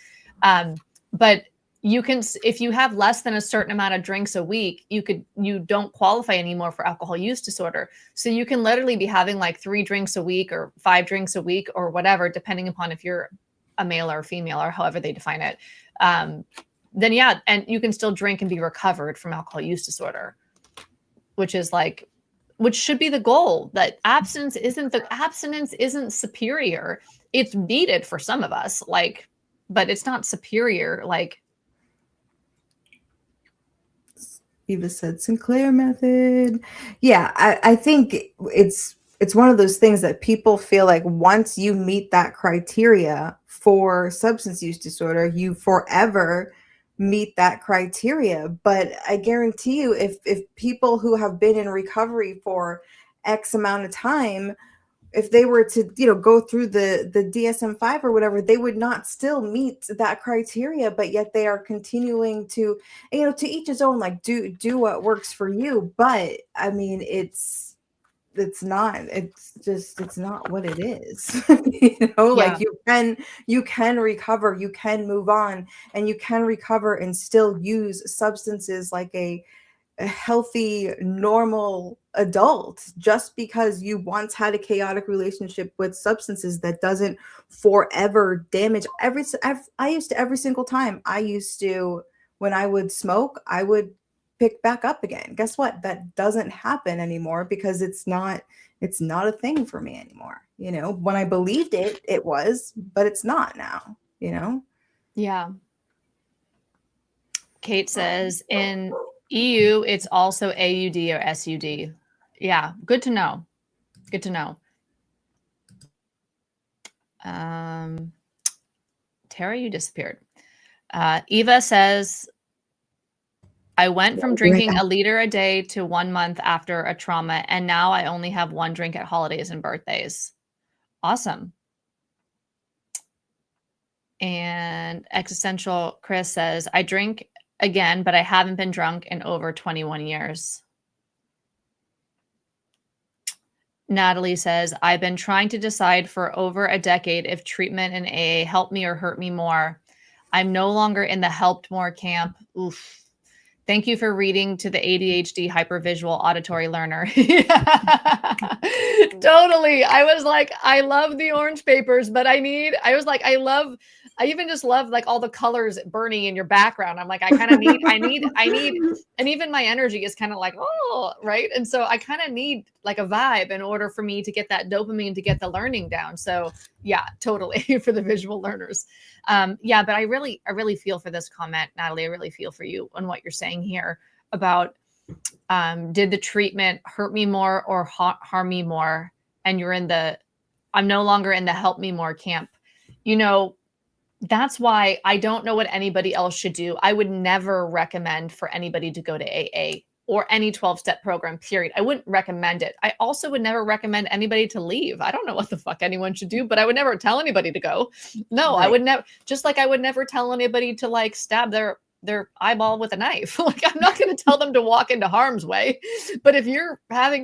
But you can, if you have less than a certain amount of drinks a week, you don't qualify anymore for alcohol use disorder. So you can literally be having like 3 drinks a week or 5 drinks a week or whatever, depending upon if you're a male or female or however they define it. Then yeah, and you can still drink and be recovered from alcohol use disorder, which should be the goal. That abstinence isn't superior. It's needed for some of us, like, but it's not superior. Like, Eva said Sinclair method. Yeah, I think it's one of those things that people feel like once you meet that criteria for substance use disorder, you forever meet that criteria. But I guarantee you, if people who have been in recovery for X amount of time, if they were to, go through the DSM-5 or whatever, they would not still meet that criteria, but yet they are continuing to, to each his own, like do what works for you. But I mean, it's not what it is. Like you can recover, you can move on, and you can recover and still use substances like a healthy, normal adult. Just because you once had a chaotic relationship with substances, that doesn't forever damage I used to, every single time when I would smoke, I would pick back up again. Guess what? That doesn't happen anymore, because it's not a thing for me anymore. When I believed it was, but it's not now. Yeah. Kate says in EU, it's also AUD or SUD. Yeah, good to know. Good to know. Tara, you disappeared. Eva says, I went from drinking a liter a day to 1 month after a trauma, and now I only have 1 drink at holidays and birthdays. Awesome. And Existential Chris says, I drink again, but I haven't been drunk in over 21 years. Natalie says, I've been trying to decide for over a decade if treatment in AA helped me or hurt me more. I'm no longer in the helped more camp. Oof. Thank you for reading to the ADHD hypervisual auditory learner. Totally. I was like, I love the orange papers, but I even just love like all the colors burning in your background. I'm like, I need, and even my energy is kind of like, oh, right. And so I kind of need like a vibe in order for me to get that dopamine, to get the learning down. So yeah, totally for the visual learners. Yeah, but I really feel for this comment, Natalie. I really feel for you on what you're saying here about, did the treatment hurt me more or harm me more? And I'm no longer in the help me more camp. That's why I don't know what anybody else should do. I would never recommend for anybody to go to AA or any 12-step program, period. I wouldn't recommend it. I also would never recommend anybody to leave. I don't know what the fuck anyone should do, but I would never tell anybody to go. No, right. I would never, just like I would never tell anybody to like stab their eyeball with a knife. Like, I'm not going to tell them to walk into harm's way, but if you're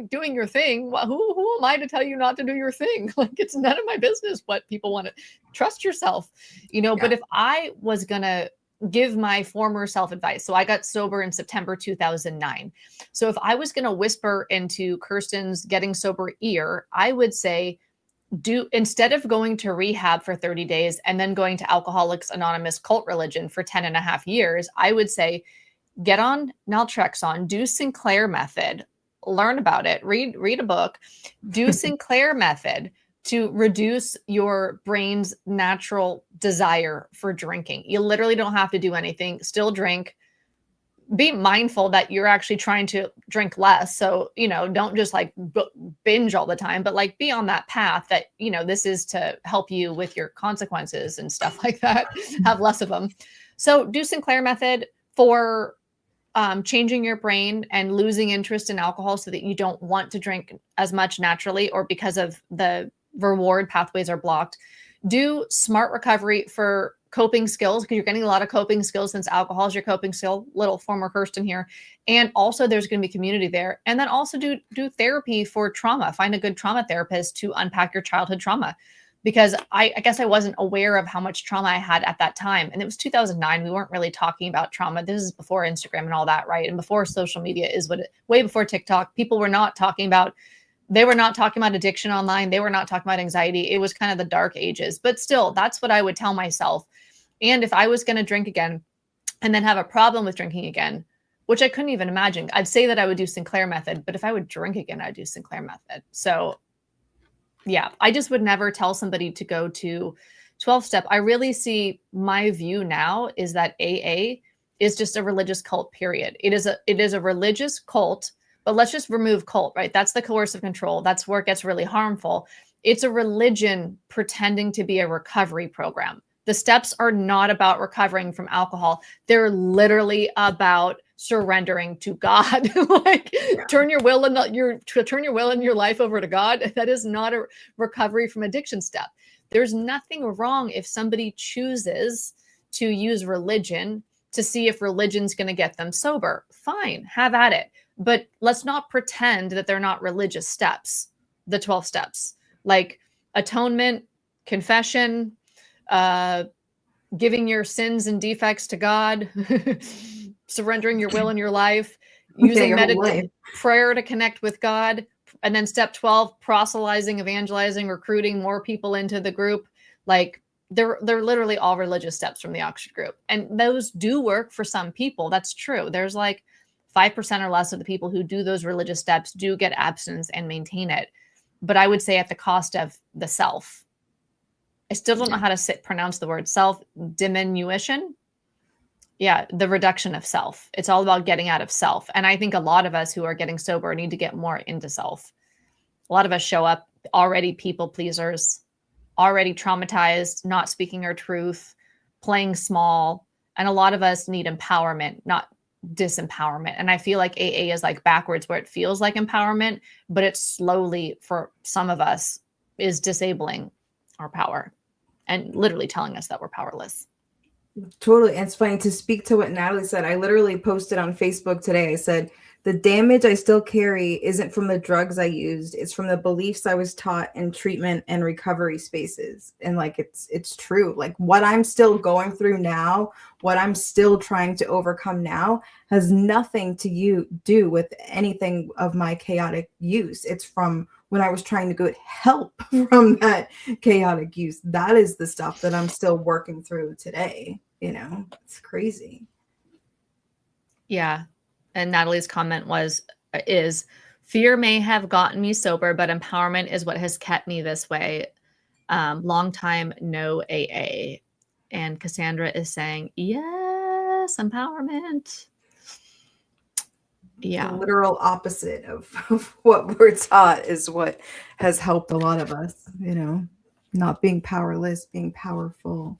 doing your thing, well, who am I to tell you not to do your thing? Like, it's none of my business what people want to. Trust yourself, Yeah. But if I was going to give my former self advice, so I got sober in September 2009. So if I was going to whisper into Kirsten's getting sober ear, I would say, instead of going to rehab for 30 days and then going to Alcoholics Anonymous cult religion for 10 and a half years, I would say, get on naltrexone, do Sinclair method, learn about it, read a book, do Sinclair method to reduce your brain's natural desire for drinking. You literally don't have to do anything, still drink. Be mindful that you're actually trying to drink less. So, don't just like binge all the time, but like be on that path that, this is to help you with your consequences and stuff like that, have less of them. So do Sinclair method for changing your brain and losing interest in alcohol so that you don't want to drink as much naturally, or because of the reward pathways are blocked. Do smart recovery for coping skills, because you're getting a lot of coping skills since alcohol is your coping skill. Little former Kirsten here. And also there's going to be community there. And then also do therapy for trauma. Find a good trauma therapist to unpack your childhood trauma. because I guess I wasn't aware of how much trauma I had at that time. And it was 2009. We weren't really talking about trauma. This is before Instagram and all that, right? And before social media is way before TikTok. People were not talking about, they were not talking about addiction online. They were not talking about anxiety. It was kind of the dark ages. But still, that's what I would tell myself. And if I was going to drink again and then have a problem with drinking again, which I couldn't even imagine, I'd say that I would do Sinclair method. But if I would drink again, I'd do Sinclair method. So yeah, I just would never tell somebody to go to 12-step. I really see, my view now is that AA is just a religious cult, period. It is a religious cult, but let's just remove cult, right? That's the coercive control. That's where it gets really harmful. It's a religion pretending to be a recovery program. The steps are not about recovering from alcohol. They're literally about surrendering to God. Like, turn your will and your life over to God. That is not a recovery from addiction step. There's nothing wrong if somebody chooses to use religion to see if religion's going to get them sober. Fine, have at it. But let's not pretend that they're not religious steps, the 12 steps, like atonement, confession, giving your sins and defects to God, surrendering your will and your life, using prayer to connect with God. And then step 12, proselytizing, evangelizing, recruiting more people into the group. Like, they're literally all religious steps from the Oxford group. And those do work for some people. That's true. There's like 5% or less of the people who do those religious steps do get abstinence and maintain it. But I would say at the cost of the self. I still don't know how to pronounce the word self, diminution. Yeah, the reduction of self. It's all about getting out of self. And I think a lot of us who are getting sober need to get more into self. A lot of us show up already people pleasers, already traumatized, not speaking our truth, playing small. And a lot of us need empowerment, not disempowerment. And I feel like AA is like backwards, where it feels like empowerment, but it's slowly, for some of us, is disabling our power and literally telling us that we're powerless. Totally. And it's funny to speak to what Natalie said. I literally posted on Facebook today. I said, the damage I still carry isn't from the drugs I used. It's from the beliefs I was taught in treatment and recovery spaces. And like, it's true. Like, what I'm still going through now, what I'm still trying to overcome now has nothing to do with anything of my chaotic use. It's from when I was trying to get help from that chaotic use. That is the stuff that I'm still working through today. You know, it's crazy. Yeah. And Natalie's comment is fear may have gotten me sober, but empowerment is what has kept me this way. Long time, no AA. And Cassandra is saying, yes, empowerment. Yeah. The literal opposite of what we're taught is what has helped a lot of us, you know, not being powerless, being powerful.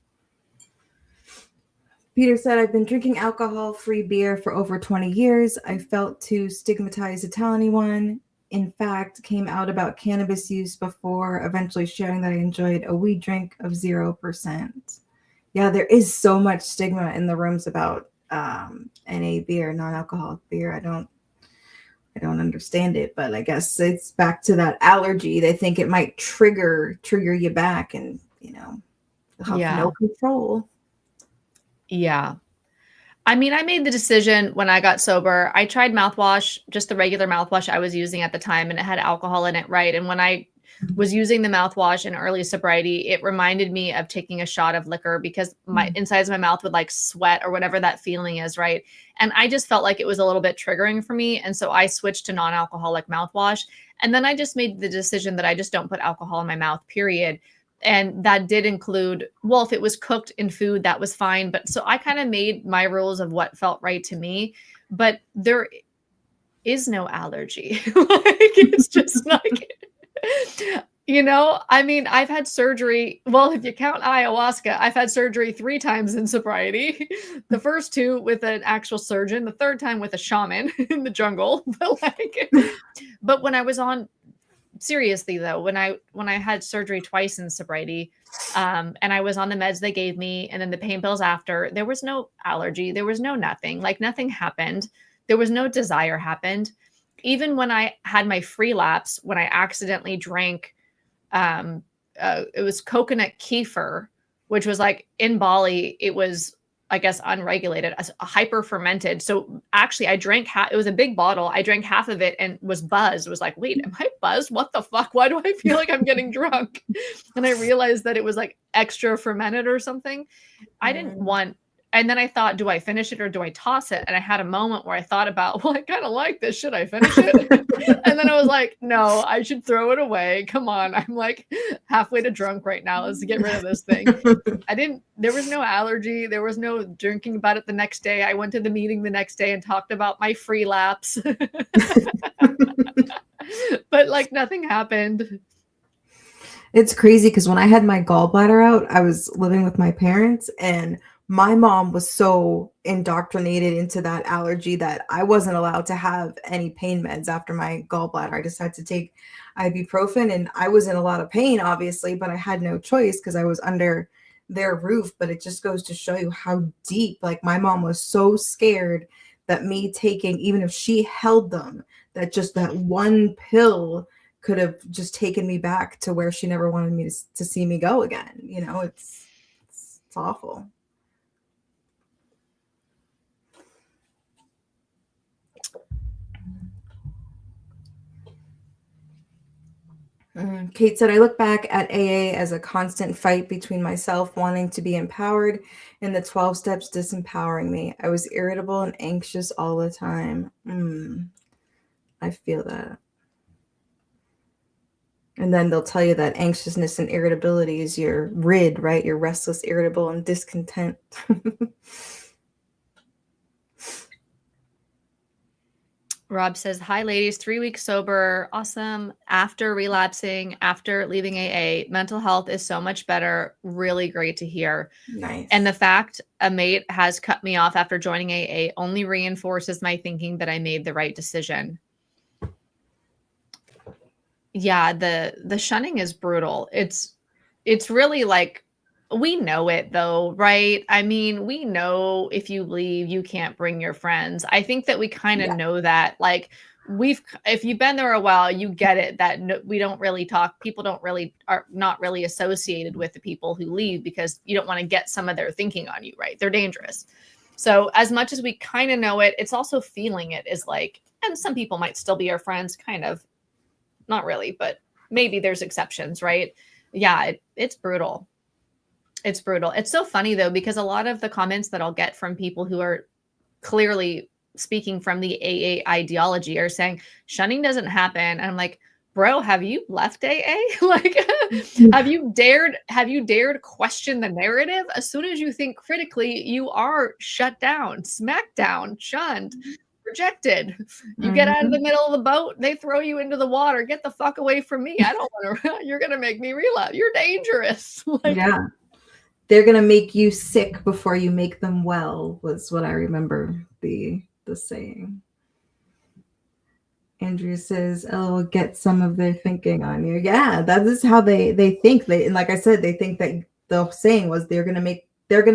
Peter said, I've been drinking alcohol-free beer for over 20 years. I felt too stigmatized to tell anyone. In fact, came out about cannabis use before eventually sharing that I enjoyed a weed drink of 0%. Yeah, there is so much stigma in the rooms about NA beer, non-alcoholic beer. I don't understand it, but I guess it's back to that allergy. They think it might trigger you back, and you know, you'll have no control. Yeah. I mean, I made the decision when I got sober. I tried mouthwash, just the regular mouthwash I was using at the time, and it had alcohol in it, right? And when I was using the mouthwash in early sobriety, it reminded me of taking a shot of liquor, because my insides of my mouth would like sweat or whatever that feeling is, right? And I just felt like it was a little bit triggering for me. And so I switched to non-alcoholic mouthwash. And then I just made the decision that I just don't put alcohol in my mouth, period. And that did include, well, if it was cooked in food, that was fine. But so I kind of made my rules of what felt right to me. But there is no allergy. Like, it's just like, you know, I mean, I've had surgery. Well, if you count ayahuasca, I've had surgery 3 times in sobriety. The first 2 with an actual surgeon, the third time with a shaman in the jungle. But when I was on, seriously though, when I had surgery twice in sobriety, and I was on the meds they gave me, and then the pain pills after, there was no allergy. There was no nothing. Like, nothing happened. There was no desire happened. Even when I had my free lapse, when I accidentally drank it was coconut kefir, which was like in Bali, it was, I guess, unregulated, a hyper fermented. So actually I drank it was a big bottle. I drank half of it and was buzzed. Was like, wait, am I buzzed? What the fuck? Why do I feel like I'm getting drunk? And I realized that it was like extra fermented or something. I didn't want, and then I thought, do I finish it or do I toss it? And I had a moment where I thought about, well, I kind of like this. Should I finish it? And then I was like, no, I should throw it away. Come on. I'm like halfway to drunk right now. Let's get rid of this thing. There was no allergy. There was no drinking about it the next day. I went to the meeting the next day and talked about my free lapse. But like nothing happened. It's crazy because when I had my gallbladder out, I was living with my parents, and my mom was so indoctrinated into that allergy that I wasn't allowed to have any pain meds after my gallbladder. I just had to take ibuprofen, and I was in a lot of pain, obviously, but I had no choice because I was under their roof. But it just goes to show you how deep, like my mom was so scared that me taking, even if she held them, that just that one pill could have just taken me back to where she never wanted me to see me go again. You know, it's awful. Kate said, I look back at AA as a constant fight between myself wanting to be empowered and the 12 steps disempowering me. I was irritable and anxious all the time. I feel that. And then they'll tell you that anxiousness and irritability is your RID, right? You're restless, irritable, and discontent. Rob says, hi, ladies, 3 weeks sober. Awesome. After relapsing, after leaving AA, mental health is so much better. Really great to hear. Nice. And the fact a mate has cut me off after joining AA only reinforces my thinking that I made the right decision. Yeah, the shunning is brutal. It's really like, we know it though, right? I mean, we know if you leave, you can't bring your friends. I think that we kind of know that. Like if you've been there a while, you get it that we don't really talk. People are not really associated with the people who leave because you don't want to get some of their thinking on you, right? They're dangerous. So as much as we kind of know it, it's also feeling it is like, and some people might still be our friends, kind of. Not really, but maybe there's exceptions, right? Yeah, it's brutal. It's brutal. It's so funny though, because a lot of the comments that I'll get from people who are clearly speaking from the AA ideology are saying shunning doesn't happen. And I'm like, bro, have you left AA? Like, have you dared question the narrative? As soon as you think critically, you are shut down, smacked down, shunned, rejected. You get out of the middle of the boat, they throw you into the water. Get the fuck away from me. I don't want to. You're gonna make me relapse. You're dangerous. Like, yeah, they're gonna make you sick before you make them well. Was what I remember the saying. Andrea says, "Oh, get some of their thinking on you." Yeah, that is how they think. And like I said, they think that the saying was they're gonna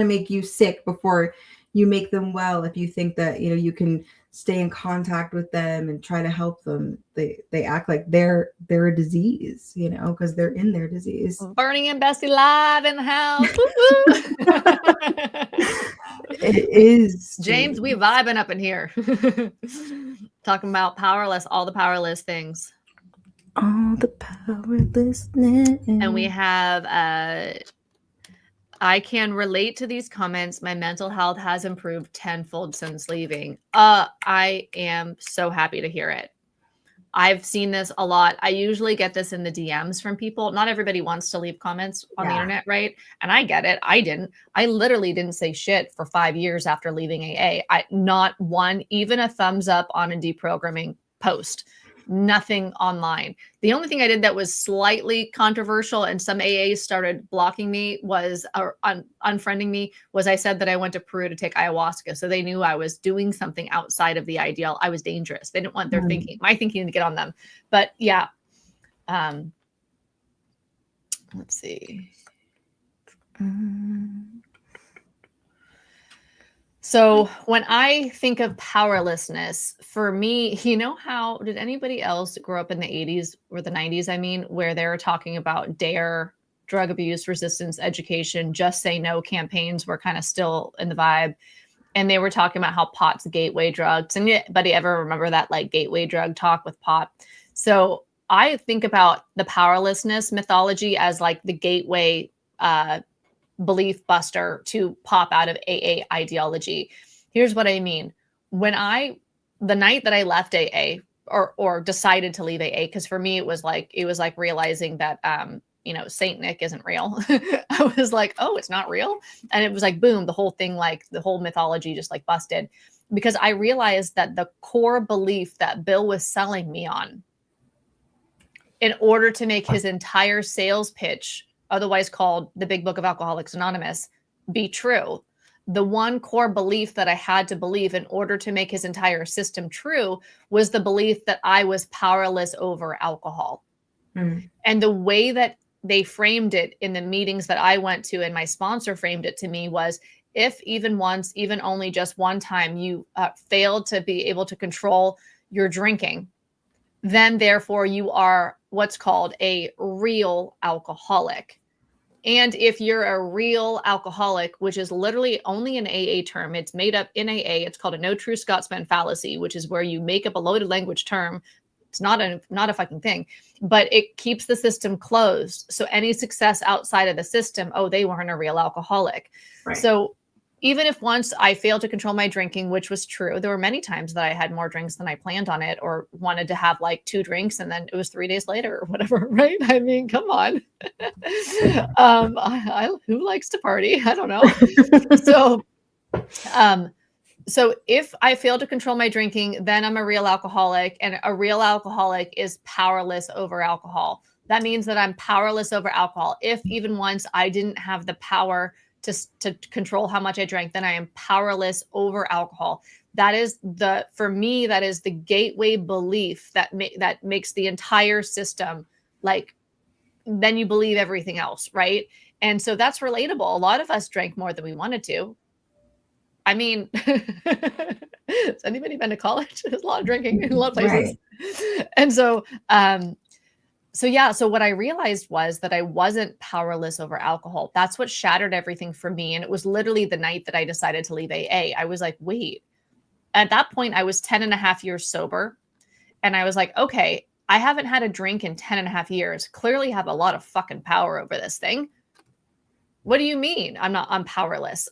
make you sick before you make them well. If you think that you can stay in contact with them and try to help them, they act like they're a disease, because they're in their disease. Bernie and Bessie live in the house. It is, James. We vibing up in here. Talking about powerless, all the powerless things. All the powerlessness. And we have I can relate to these comments. My mental health has improved tenfold since leaving. I am so happy to hear it. I've seen this a lot. I usually get this in the DMs from people. Not everybody wants to leave comments on the internet, right? And I get it. I didn't. I literally didn't say shit for 5 years after leaving AA. Not one, even a thumbs up on a deprogramming post. Nothing online. The only thing I did that was slightly controversial and some AAs started blocking me was, or unfriending me, was I said that I went to Peru to take ayahuasca. So they knew I was doing something outside of the ideal. I was dangerous. They didn't want their thinking, my thinking to get on them. But yeah. Let's see. So when I think of powerlessness, for me, how did anybody else grow up in the 80s or the 90s? I mean, where they were talking about DARE drug abuse resistance education, just say no campaigns were kind of still in the vibe. And they were talking about how pot's a gateway drug. Does anybody ever remember that like gateway drug talk with pot? So I think about the powerlessness mythology as like the gateway belief buster to pop out of AA ideology. Here's what I mean. The night that I left AA or decided to leave AA, because for me it was like realizing that Saint Nick isn't real. I was like, oh, it's not real. And it was like, boom, the whole thing, like the whole mythology just like busted, because I realized that the core belief that Bill was selling me on in order to make his entire sales pitch, otherwise called the Big Book of Alcoholics Anonymous, be true. The one core belief that I had to believe in order to make his entire system true was the belief that I was powerless over alcohol. Mm. And the way that they framed it in the meetings that I went to, and my sponsor framed it to me, was if even once, even only just one time, you failed to be able to control your drinking, then therefore you are what's called a real alcoholic. And if you're a real alcoholic, which is literally only an AA term, it's made up in AA, it's called a no true Scotsman fallacy, which is where you make up a loaded language term. It's not a fucking thing, but it keeps the system closed. So any success outside of the system, oh, they weren't a real alcoholic. Right. So even if once I failed to control my drinking, which was true, there were many times that I had more drinks than I planned on it, or wanted to have like 2 drinks and then it was 3 days later or whatever, right? I mean, come on. Who likes to party? I don't know. So if I fail to control my drinking, then I'm a real alcoholic, and a real alcoholic is powerless over alcohol. That means that I'm powerless over alcohol. If even once I didn't have the power to control how much I drank, then I am powerless over alcohol. That is for me, that is the gateway belief that makes the entire system, like, then you believe everything else, right? And so that's relatable. A lot of us drank more than we wanted to. I mean, has anybody been to college? There's a lot of drinking in a lot of places. Right. And so what I realized was that I wasn't powerless over alcohol. That's what shattered everything for me. And it was literally the night that I decided to leave AA. I was like, wait, at that point I was 10 and a half years sober. And I was like, okay, I haven't had a drink in 10 and a half years. Clearly have a lot of fucking power over this thing. What do you mean I'm powerless?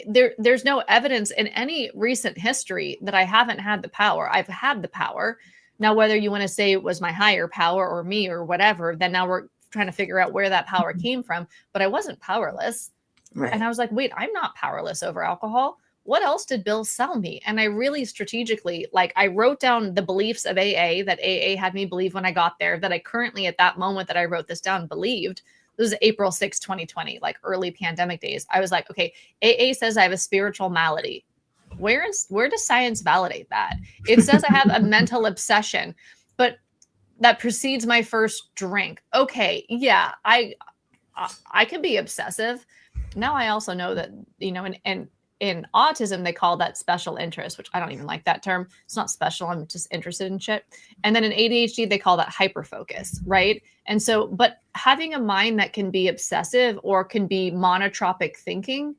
There's no evidence in any recent history that I haven't had the power. I've had the power. Now, whether you want to say it was my higher power or me or whatever, then now we're trying to figure out where that power came from, but I wasn't powerless. Right. And I was like, wait, I'm not powerless over alcohol. What else did Bill sell me? And I really strategically, like, I wrote down the beliefs of AA that AA had me believe when I got there, that I currently at that moment that I wrote this down believed. This is April 6, 2020, like early pandemic days. I was like, okay, AA says I have a spiritual malady. Where does science validate that? It says I have a mental obsession, but that precedes my first drink. Okay, yeah, I can be obsessive. Now I also know that, in autism, they call that special interest, which I don't even like that term. It's not special. I'm just interested in shit. And then in ADHD, they call that hyperfocus, right? And so, but having a mind that can be obsessive or can be monotropic thinking,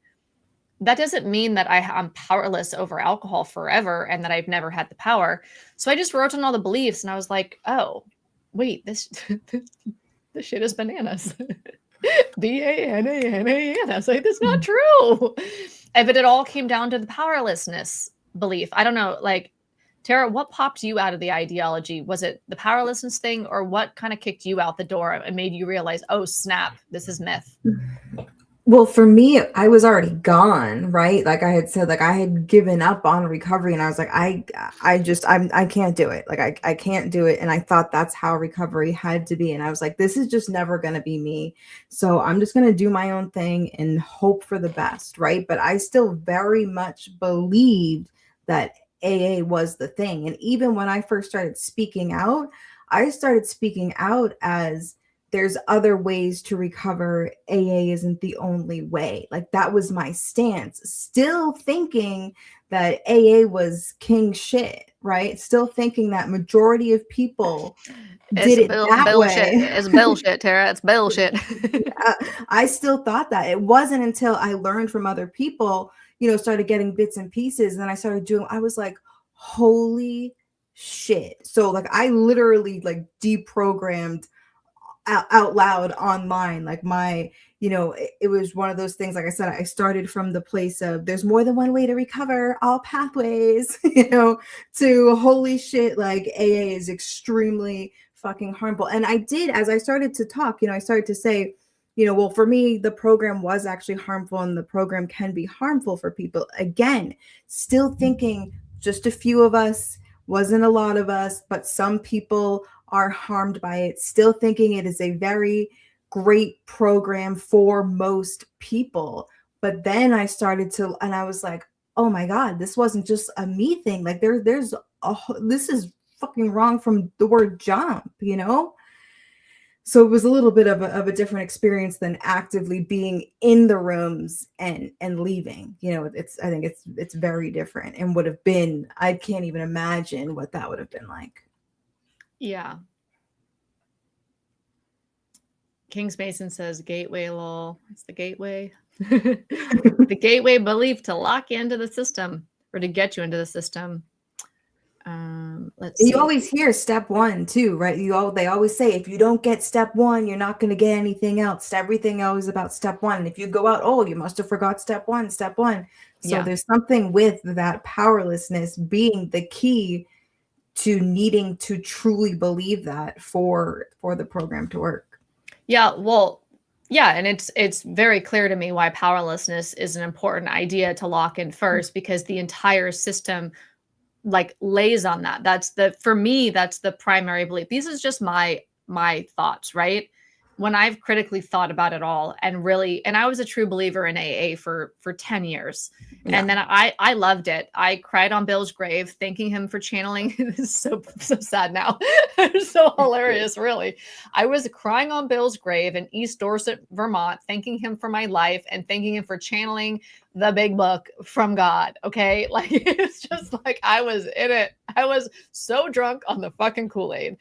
that doesn't mean that I'm powerless over alcohol forever and that I've never had the power. So I just wrote down all the beliefs and I was like, oh, wait, this shit is bananas. B-A-N-A-N-A-N-S. Like, that's not true. But it all came down to the powerlessness belief. I don't know, like, Tara, what popped you out of the ideology? Was it the powerlessness thing, or what kind of kicked you out the door and made you realize, oh, snap, this is myth? Well, for me, I was already gone, right? Like I had said, like I had given up on recovery, and I was like, I can't do it. Like I can't do it. And I thought that's how recovery had to be. And I was like, this is just never going to be me. So I'm just going to do my own thing and hope for the best, right? But I still very much believed that AA was the thing. And even when I first started speaking out, I started speaking out as, there's other ways to recover. AA isn't the only way. Like, that was my stance, still thinking that AA was king shit, right? Still thinking that majority of people did it that bullshit. way. It's bullshit, Tara. It's bullshit. I still thought that. It wasn't until I learned from other people, started getting bits and pieces, and then I started doing, I was like, holy shit. So like I literally like deprogrammed out loud online, like my, it was one of those things. Like I said, I started from the place of there's more than one way to recover, all pathways, to holy shit, like AA is extremely fucking harmful. And I did, as I started to talk, I started to say, well, for me, the program was actually harmful, and the program can be harmful for people. Again, still thinking just a few of us, wasn't a lot of us, but some people are harmed by it, still thinking it is a very great program for most people. But then I started to, and I was like, oh my God, this wasn't just a me thing. Like this is fucking wrong from the word jump, So it was a little bit of a different experience than actively being in the rooms and leaving. I think it's very different, and would have been, I can't even imagine what that would have been like. Yeah. Kings Mason says gateway lol. It's the gateway. The gateway belief to lock you into the system, or to get you into the system. Let's see. You always hear step one too, right? They always say, if you don't get step one, you're not going to get anything else. Everything always about step one. And if you go out, oh, you must have forgot step one. So yeah. There's something with that powerlessness being the key to needing to truly believe that for the program to work. Yeah, well, yeah, and it's very clear to me why powerlessness is an important idea to lock in first, because the entire system like lays on that. For me, that's the primary belief. This is just my thoughts, right? When I've critically thought about it all, and I was a true believer in AA for 10 years. Yeah. And then I loved it. I cried on Bill's grave, thanking him for channeling. This is so sad now. It's so hilarious, really. I was crying on Bill's grave in East Dorset, Vermont, thanking him for my life and thanking him for channeling the big book from God. Okay. Like, it's just like, I was in it. I was so drunk on the fucking Kool-Aid.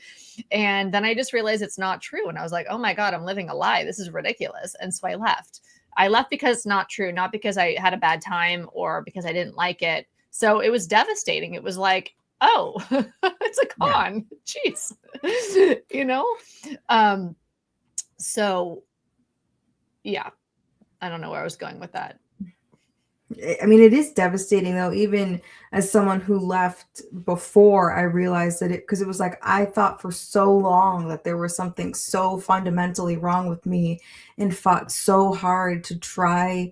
And then I just realized it's not true. And I was like, oh my God, I'm living a lie. This is ridiculous. And so I left. I left because it's not true, not because I had a bad time or because I didn't like it. So it was devastating. It was like, oh, it's a con. Yeah. Jeez. So yeah, I don't know where I was going with that. I mean, it is devastating though, even as someone who left before I realized that because it was like, I thought for so long that there was something so fundamentally wrong with me, and fought so hard to try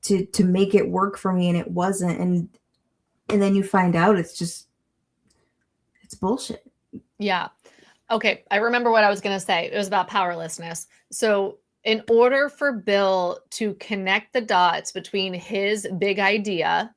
to make it work for me, and it wasn't. And then you find out it's bullshit. Yeah. Okay. I remember what I was going to say. It was about powerlessness. So in order for Bill to connect the dots between his big idea,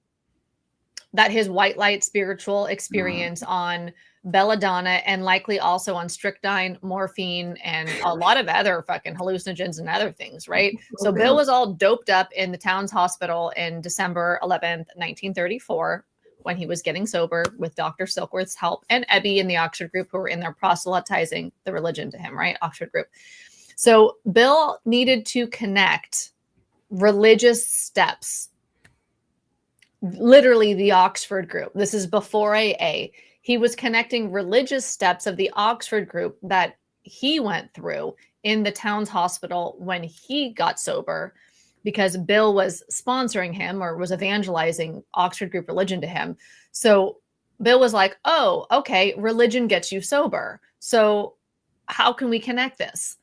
that his white light spiritual experience on belladonna, and likely also on strychnine, morphine, and a lot of other fucking hallucinogens and other things, right? So Bill was all doped up in the town's hospital in December 11th, 1934, when he was getting sober with Dr. Silkworth's help and Ebby and the Oxford group, who were in there proselytizing the religion to him, right? Oxford group. So Bill needed to connect religious steps, literally the Oxford group. This is before AA. He was connecting religious steps of the Oxford group that he went through in the town's hospital when he got sober, because Bill was sponsoring him or was evangelizing Oxford group religion to him. So Bill was like, oh, okay, religion gets you sober. So how can we connect this?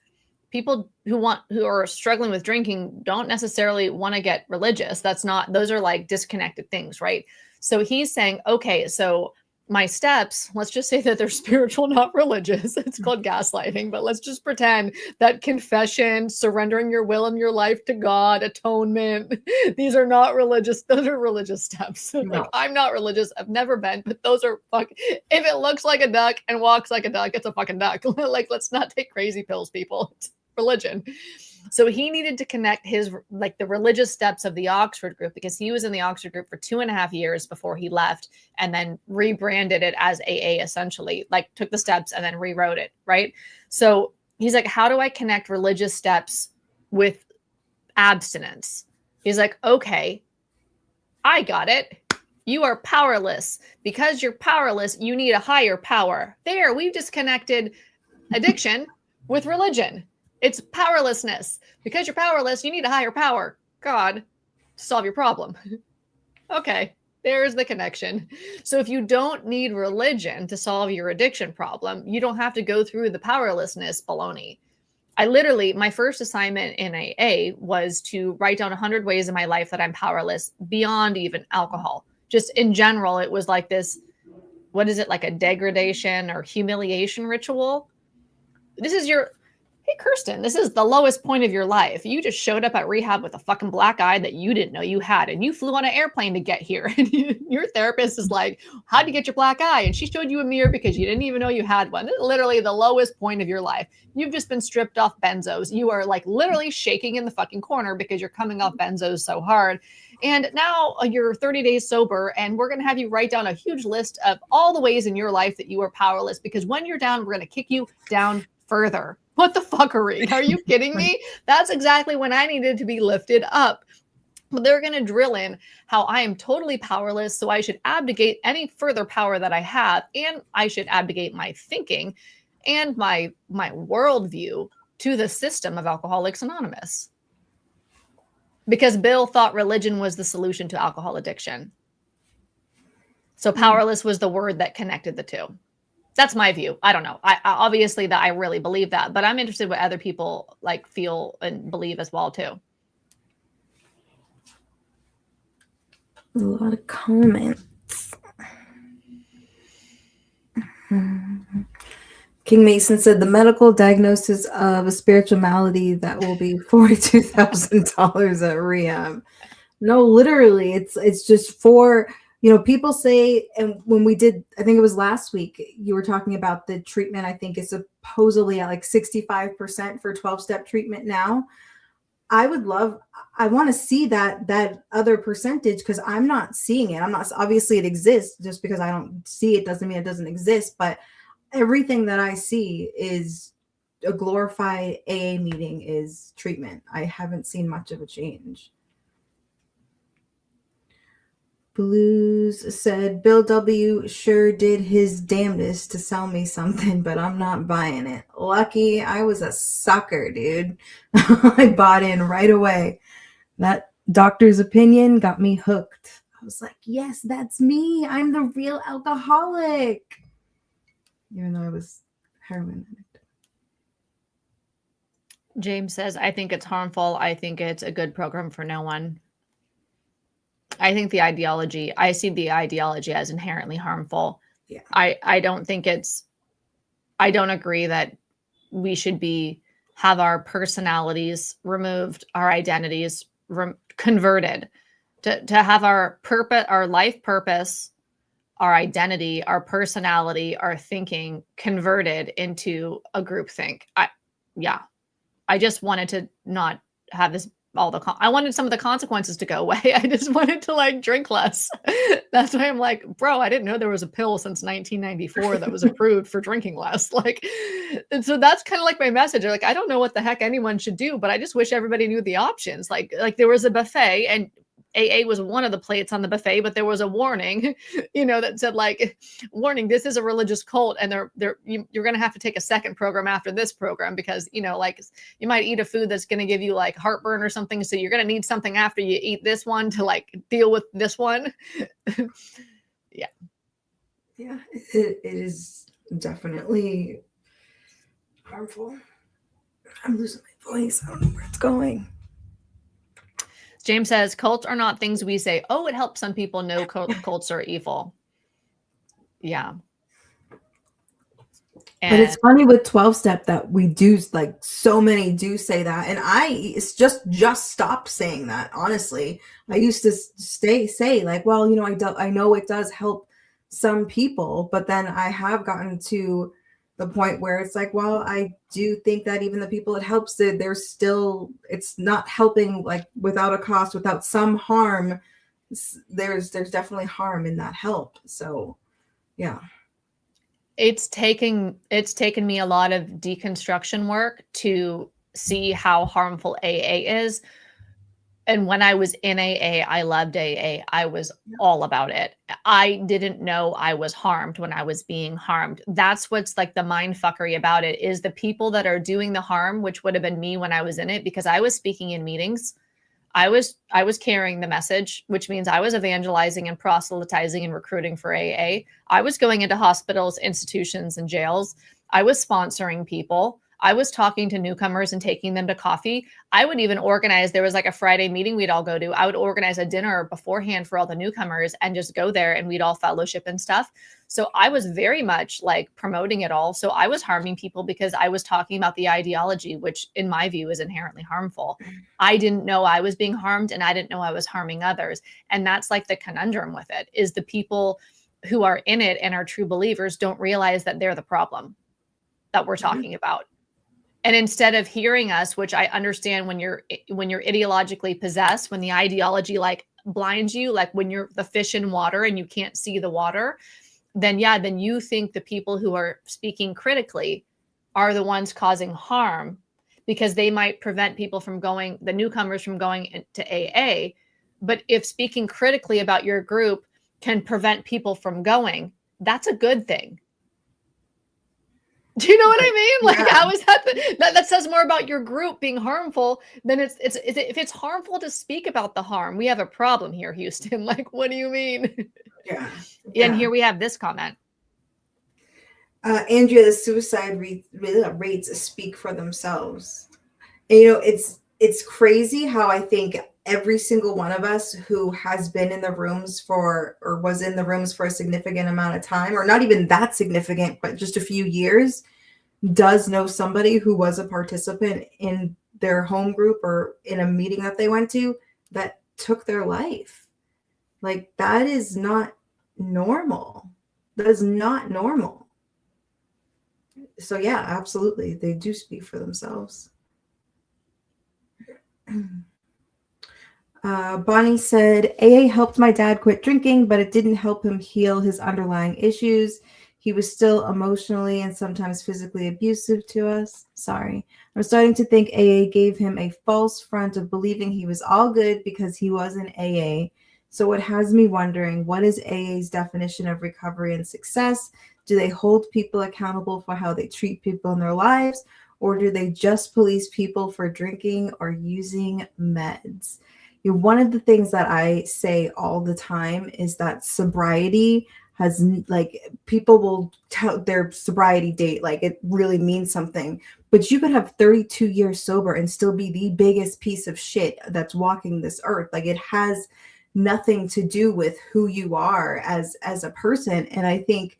People who are struggling with drinking don't necessarily want to get religious. Those are like disconnected things, right? So he's saying, okay, so my steps, let's just say that they're spiritual, not religious. It's called gaslighting, but let's just pretend that confession, surrendering your will and your life to God, atonement, these are not religious. Those are religious steps. No. Like, I'm not religious. I've never been, but those are if it looks like a duck and walks like a duck, it's a fucking duck. Like, let's not take crazy pills, people. religion. So he needed to connect his, like, the religious steps of the Oxford group, because he was in the Oxford group for 2.5 years before he left, and then rebranded it as AA, essentially, like took the steps and then rewrote it. Right. So he's like, how do I connect religious steps with abstinence? He's like, okay, I got it. You are powerless. Because you're powerless, you need a higher power. There, we've just connected addiction with religion. It's powerlessness. Because you're powerless, you need a higher power, God, to solve your problem. Okay, there's the connection. So if you don't need religion to solve your addiction problem, you don't have to go through the powerlessness baloney. My first assignment in AA was to write down 100 ways in my life that I'm powerless beyond even alcohol. Just in general, it was like this, what is it, like a degradation or humiliation ritual? Hey, Kirsten, this is the lowest point of your life. You just showed up at rehab with a fucking black eye that you didn't know you had, and you flew on an airplane to get here. And your therapist is like, how'd you get your black eye? And she showed you a mirror because you didn't even know you had one. This is literally the lowest point of your life. You've just been stripped off benzos. You are like literally shaking in the fucking corner because you're coming off benzos so hard. And now you're 30 days sober, and we're going to have you write down a huge list of all the ways in your life that you are powerless, because when you're down, we're going to kick you down further. What the fuckery? Are you kidding me? That's exactly when I needed to be lifted up. But they're going to drill in how I am totally powerless, so I should abdicate any further power that I have, and I should abdicate my thinking and my worldview to the system of Alcoholics Anonymous. Because Bill thought religion was the solution to alcohol addiction. So powerless was the word that connected the two. That's my view. I don't know. I obviously that I really believe that, but I'm interested what other people like feel and believe as well too. A lot of comments. King Mason said the medical diagnosis of a spiritual malady that will be $42,000 at rehab. No, literally, it's just for, people say, and when we did, I think it was last week, you were talking about the treatment. I think is supposedly at like 65% for 12-step treatment now. I want to see that other percentage, because I'm not seeing it. Obviously it exists. Just because I don't see it doesn't mean it doesn't exist. But everything that I see is a glorified AA meeting is treatment. I haven't seen much of a change. Blues said, Bill W. sure did his damnedest to sell me something, but I'm not buying it. Lucky I was a sucker, dude. I bought in right away. That doctor's opinion got me hooked. I was like, yes, that's me. I'm the real alcoholic. Even though I was heroin addict. James says, I think it's harmful. I think it's a good program for no one. I think I see the ideology as inherently harmful. Yeah. I don't agree that we should have our personalities removed, our identities converted, to have our purpose, our life purpose, our identity, our personality, our thinking converted into a group think. I just wanted to not have this. I wanted some of the consequences to go away. I just wanted to like drink less. That's why I'm like, bro, I didn't know there was a pill since 1994 that was approved for drinking less. And so that's kind of like my message. Like, I don't know what the heck anyone should do, but I just wish everybody knew the options. Like there was a buffet, and AA was one of the plates on the buffet, but there was a warning, that said like, warning, this is a religious cult, and you're going to have to take a second program after this program, because, like you might eat a food that's going to give you like heartburn or something. So you're going to need something after you eat this one to like deal with this one. Yeah. Yeah, it is definitely harmful. I'm losing my voice. I don't know where it's going. James says, cults are not things we say, oh, it helps some people. No, cults are evil. Yeah. But it's funny with 12-step that we do, like so many do say that. And it's just stopped saying that. Honestly, I used to say like, well, I know it does help some people, but then I have gotten to the point where it's like, well, I do think that even the people it helps, there's still, it's not helping like without a cost, without some harm. There's definitely harm in that help. So yeah. It's taken me a lot of deconstruction work to see how harmful AA is. And when I was in AA, I loved AA. I was all about it. I didn't know I was harmed when I was being harmed. That's what's like the mind fuckery about it, is the people that are doing the harm, which would have been me when I was in it, because I was speaking in meetings. I was carrying the message, which means I was evangelizing and proselytizing and recruiting for AA. I was going into hospitals, institutions, and jails. I was sponsoring people. I was talking to newcomers and taking them to coffee. I would even organize, there was like a Friday meeting we'd all go to. I would organize a dinner beforehand for all the newcomers and just go there and we'd all fellowship and stuff. So I was very much like promoting it all. So I was harming people because I was talking about the ideology, which in my view is inherently harmful. I didn't know I was being harmed and I didn't know I was harming others. And that's like the conundrum with it, is the people who are in it and are true believers don't realize that they're the problem that we're talking about. And instead of hearing us, which I understand when you're ideologically possessed, when the ideology like blinds you, like when you're the fish in water and you can't see the water, then you think the people who are speaking critically are the ones causing harm because they might prevent people from going, the newcomers from going to AA. But if speaking critically about your group can prevent people from going, that's a good thing. Do you know what I mean? Like, how is that? That says more about your group being harmful than if it's harmful to speak about the harm. We have a problem here, Houston. Like, what do you mean? Yeah. And here we have this comment. Andrea, the suicide rates speak for themselves. And, you know, it's crazy how I think every single one of us who has been in the rooms for, or was in the rooms for a significant amount of time, or not even that significant, but just a few years, does know somebody who was a participant in their home group or in a meeting that they went to that took their life. Like, that is not normal. That is not normal. So yeah, absolutely. They do speak for themselves. Bonnie said, AA helped my dad quit drinking, but it didn't help him heal his underlying issues. He was still emotionally and sometimes physically abusive to us. Sorry. I'm starting to think AA gave him a false front of believing he was all good because he was in AA. So it has me wondering, what is AA's definition of recovery and success? Do they hold people accountable for how they treat people in their lives? Or do they just police people for drinking or using meds? One of the things that I say all the time is that sobriety has, like, people will tell their sobriety date like it really means something, but you could have 32 years sober and still be the biggest piece of shit that's walking this earth. Like, it has nothing to do with who you are as a person. And I think,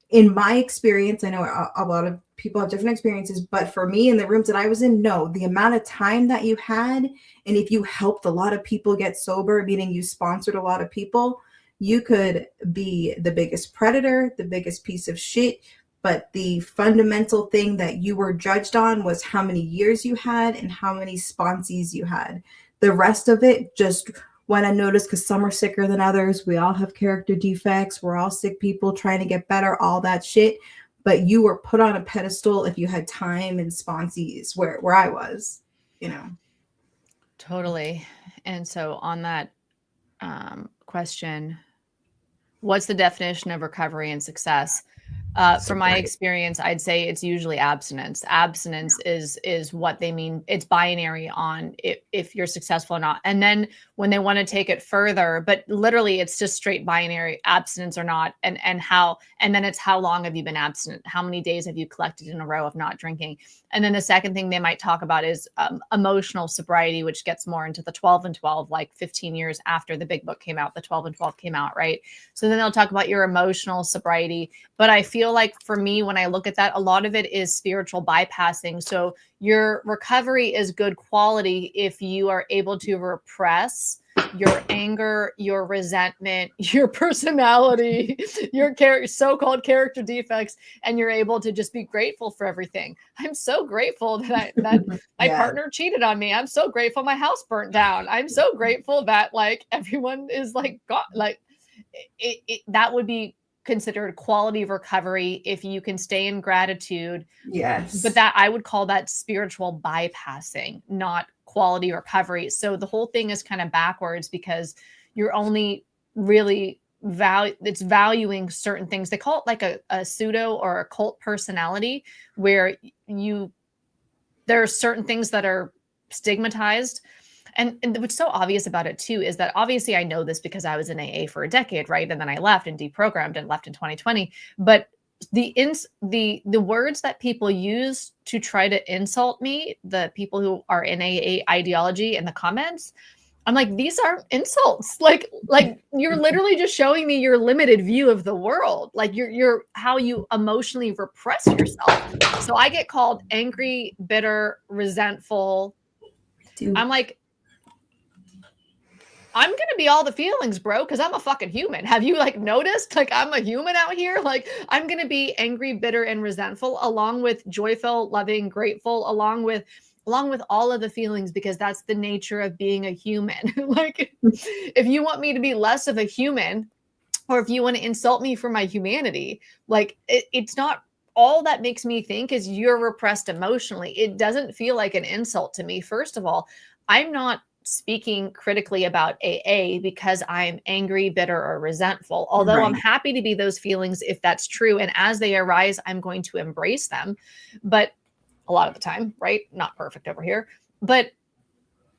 in my experience, I know a lot of people have different experiences, but for me, in the rooms that I was in, no, the amount of time that you had, and if you helped a lot of people get sober, meaning you sponsored a lot of people, you could be the biggest predator, the biggest piece of shit. But the fundamental thing that you were judged on was how many years you had and how many sponsees you had. The rest of it just went unnoticed because some are sicker than others. We all have character defects. We're all sick people trying to get better, all that shit. But you were put on a pedestal if you had time and sponsees, where I was, you know. Totally. And so on that question, what's the definition of recovery and success? From my experience, I'd say it's usually abstinence. Abstinence is what they mean. It's binary on if you're successful or not. And then when they want to take it further, but literally it's just straight binary, abstinence or not, and then it's how long have you been abstinent? How many days have you collected in a row of not drinking? And then the second thing they might talk about is emotional sobriety, which gets more into the 12 and 12, like 15 years after the big book came out, the 12 and 12 came out, right? So then they'll talk about your emotional sobriety. But I feel like for me, when I look at that, a lot of it is spiritual bypassing. So your recovery is good quality if you are able to repress your anger, your resentment, your personality, your so-called character defects, and you're able to just be grateful for everything. I'm so grateful that my partner cheated on me. I'm so grateful my house burnt down. I'm so grateful that like everyone is like God, like that would be considered quality of recovery if you can stay in gratitude. Yes. But that I would call that spiritual bypassing, not quality recovery. So the whole thing is kind of backwards because you're only really it's valuing certain things. They call it like a pseudo or a cult personality where there are certain things that are stigmatized. And what's so obvious about it too is that obviously I know this because I was in AA for a decade, right? And then I left and deprogrammed and left in 2020. But the words that people use to try to insult me, the people who are in AA ideology in the comments, I'm like, these aren't insults. Like you're literally just showing me your limited view of the world. Like you're how you emotionally repress yourself. So I get called angry, bitter, resentful. Dude. I'm like, I'm going to be all the feelings, bro, because I'm a fucking human. Have you like noticed? Like I'm a human out here. Like I'm going to be angry, bitter, and resentful along with joyful, loving, grateful, along with all of the feelings, because that's the nature of being a human. Like if you want me to be less of a human, or if you want to insult me for my humanity, like it's not all that makes me think is you're repressed emotionally. It doesn't feel like an insult to me. First of all, I'm not speaking critically about AA because I'm angry, bitter, or resentful. Although I'm happy to be those feelings if that's true. And as they arise, I'm going to embrace them. But a lot of the time, right? Not perfect over here. But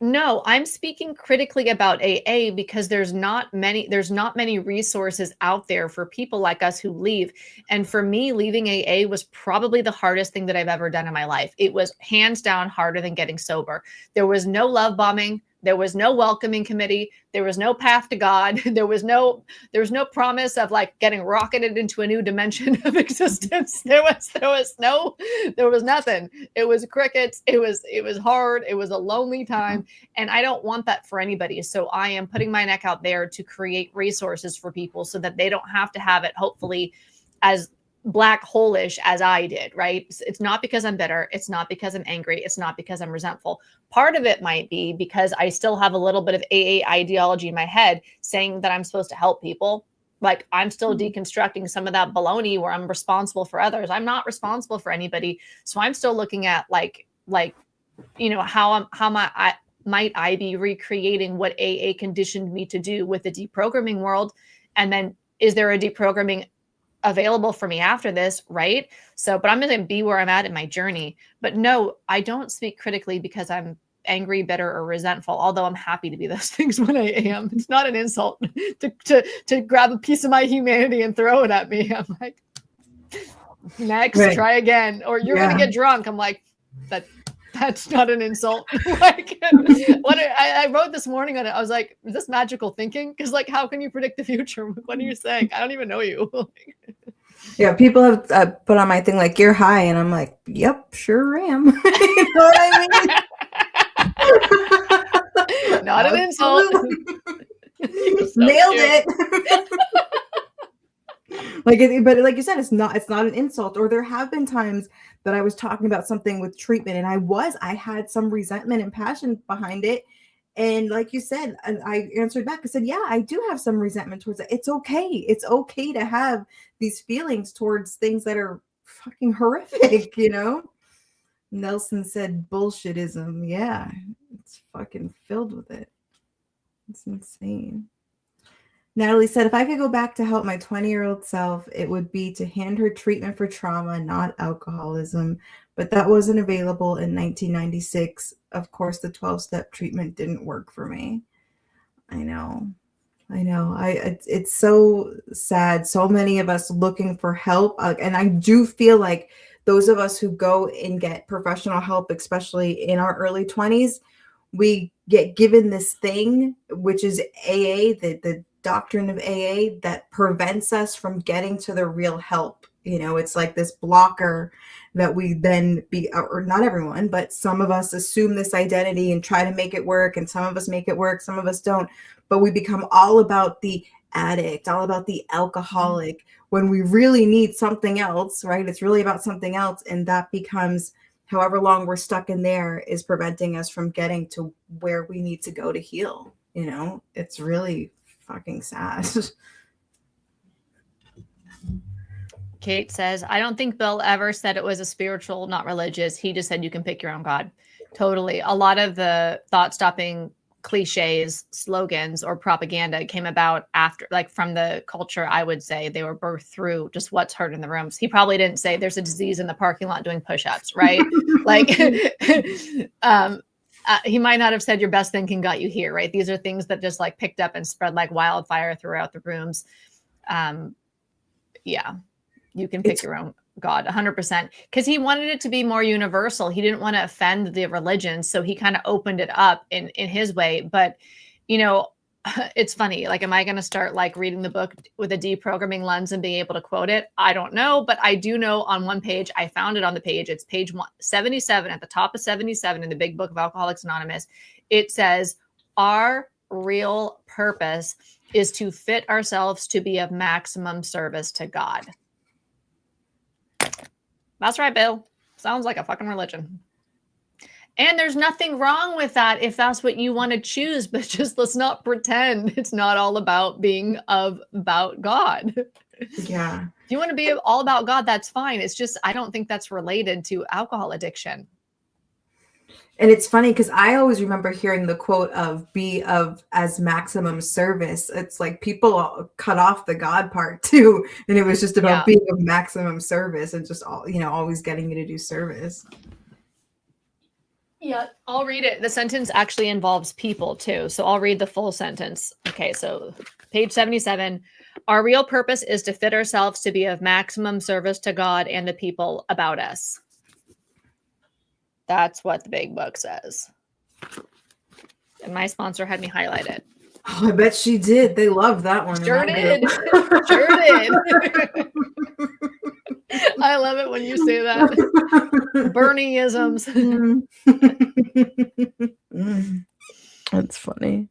no, I'm speaking critically about AA because there's not many resources out there for people like us who leave. And for me, leaving AA was probably the hardest thing that I've ever done in my life. It was hands down harder than getting sober. There was no love bombing. There was no welcoming committee. There was no path to God. There was no promise of like getting rocketed into a new dimension of existence. There was nothing. It was crickets. It was hard. It was a lonely time. And I don't want that for anybody. So I am putting my neck out there to create resources for people so that they don't have to have it, hopefully, as black hole-ish as I did, right? It's not because I'm bitter. It's not because I'm angry. It's not because I'm resentful. Part of it might be because I still have a little bit of AA ideology in my head saying that I'm supposed to help people. Like I'm still deconstructing some of that baloney where I'm responsible for others. I'm not responsible for anybody. So I'm still looking at like, you know, how might I be recreating what AA conditioned me to do with the deprogramming world? And then is there a deprogramming available for me after this, right? So, but I'm going to be where I'm at in my journey. But no, I don't speak critically because I'm angry, bitter, or resentful, although I'm happy to be those things when I am. It's not an insult to grab a piece of my humanity and throw it at me. I'm like, next, try again. Or you're going to get drunk. I'm like, that's not an insult. Like what I wrote this morning on it, I was like, is this magical thinking? Because like, how can you predict the future? What are you saying? I don't even know you. Yeah, people have put on my thing like, you're high. And I'm like, yep, sure am. You know what I mean? Not an insult. Nailed it. But like you said, it's not an insult. Or there have been times that I was talking about something with treatment and I had some resentment and passion behind it. And like you said, and I answered back, I said, yeah, I do have some resentment towards it. It's okay. It's okay to have these feelings towards things that are fucking horrific, you know? Nelson said bullshitism. Yeah, it's fucking filled with it. It's insane. Natalie said, if I could go back to help my 20-year-old self, it would be to hand her treatment for trauma, not alcoholism. But that wasn't available in 1996. Of course, the 12-step treatment didn't work for me. I know. It's so sad. So many of us looking for help. And I do feel like those of us who go and get professional help, especially in our early 20s, we get given this thing, which is AA, the doctrine of AA, that prevents us from getting to the real help You know, it's like this blocker that we then be, or not everyone, but some of us assume this identity and try to make it work. And some of us make it work, some of us don't. But we become all about the addict, all about the alcoholic, when we really need something else, right? It's really about something else. And that becomes, however long we're stuck in there, is preventing us from getting to where we need to go to heal. You know, it's really fucking sad. Kate says, I don't think Bill ever said it was a spiritual, not religious. He just said you can pick your own God. Totally. A lot of the thought-stopping cliches, slogans, or propaganda came about after, like from the culture, I would say they were birthed through just what's heard in the rooms. He probably didn't say there's a disease in the parking lot doing push-ups, right? Like, he might not have said your best thinking got you here, right? These are things that just like picked up and spread like wildfire throughout the rooms. Yeah. You can pick your own God 100%, because he wanted it to be more universal. He didn't want to offend the religions. So he kind of opened it up in his way. But, you know, it's funny. Like, am I going to start like reading the book with a deprogramming lens and being able to quote it? I don't know. But I do know on one page, I found it on the page. It's page 77 at the top of 77 in the big book of Alcoholics Anonymous. It says, our real purpose is to fit ourselves to be of maximum service to God. That's right, Bill. Sounds like a fucking religion. And there's nothing wrong with that if that's what you want to choose, but just let's not pretend it's not all about being about God. Yeah. If you want to be all about God, that's fine. It's just, I don't think that's related to alcohol addiction. And it's funny because I always remember hearing the quote of be of as maximum service. It's like people cut off the God part too. And it was just about being of maximum service and just all, you know, always getting you to do service. Yeah, I'll read it. The sentence actually involves people too. So I'll read the full sentence. Okay, so page 77. Our real purpose is to fit ourselves to be of maximum service to God and the people about us. That's what the big book says. And my sponsor had me highlight it. Oh, I bet she did. They love that one. Sure did. Sure did. I love it when you say that. Bernie-isms. That's funny.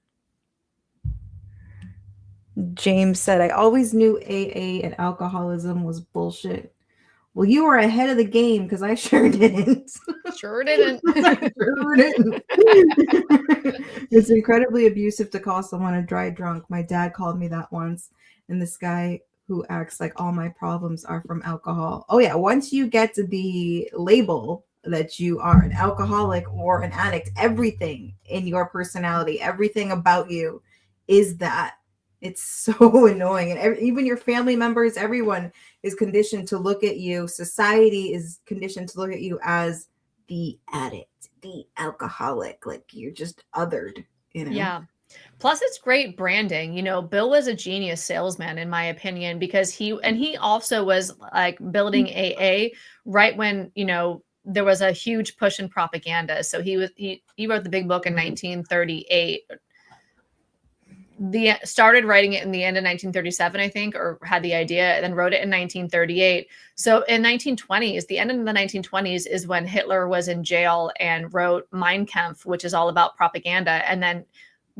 James said, I always knew AA and alcoholism was bullshit. Well, you were ahead of the game because I sure didn't. Sure didn't. Sure didn't. It's incredibly abusive to call someone a dry drunk. My dad called me that once. And this guy who acts like all my problems are from alcohol. Oh, yeah. Once you get to the label that you are an alcoholic or an addict, everything in your personality, everything about you is that. It's so annoying. And even your family members, everyone is conditioned to look at you. Society is conditioned to look at you as the addict, the alcoholic. Like you're just othered, you know? Yeah. Plus, it's great branding. You know, Bill was a genius salesman, in my opinion, because he also was like building AA right when, you know, there was a huge push in propaganda. So he wrote the big book in 1938. Started writing it in the end of 1937, I think, or had the idea, and then wrote it in 1938. So in 1920s, the end of the 1920s is when Hitler was in jail and wrote Mein Kampf, which is all about propaganda, and then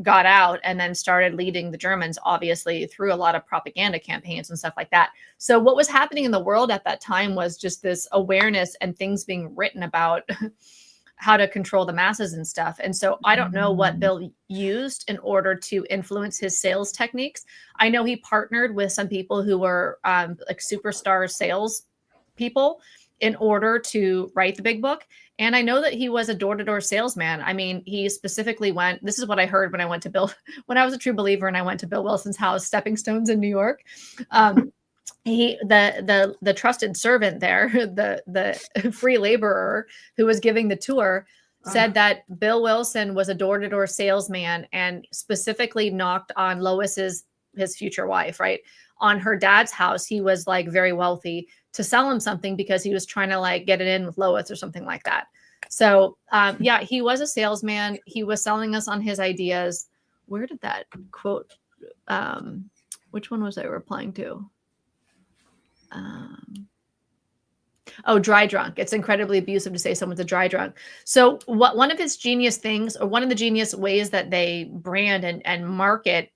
got out and then started leading the Germans, obviously, through a lot of propaganda campaigns and stuff like that. So what was happening in the world at that time was just this awareness and things being written about how to control the masses and stuff. And so I don't know what Bill used in order to influence his sales techniques. I know he partnered with some people who were like superstar sales people in order to write the big book. And I know that he was a door-to-door salesman. I mean, he specifically went, this is what I heard when I went to Bill, when I was a true believer and I went to Bill Wilson's house, Stepping Stones in New York. The trusted servant there, the free laborer who was giving the tour, said that Bill Wilson was a door-to-door salesman and specifically knocked on Lois's, his future wife, right? On her dad's house. He was like very wealthy, to sell him something because he was trying to like get it in with Lois or something like that. So yeah, he was a salesman. He was selling us on his ideas. Where did that quote, which one was I replying to? Oh, dry drunk. It's incredibly abusive to say someone's a dry drunk. So one of his genius things, or one of the genius ways that they brand and market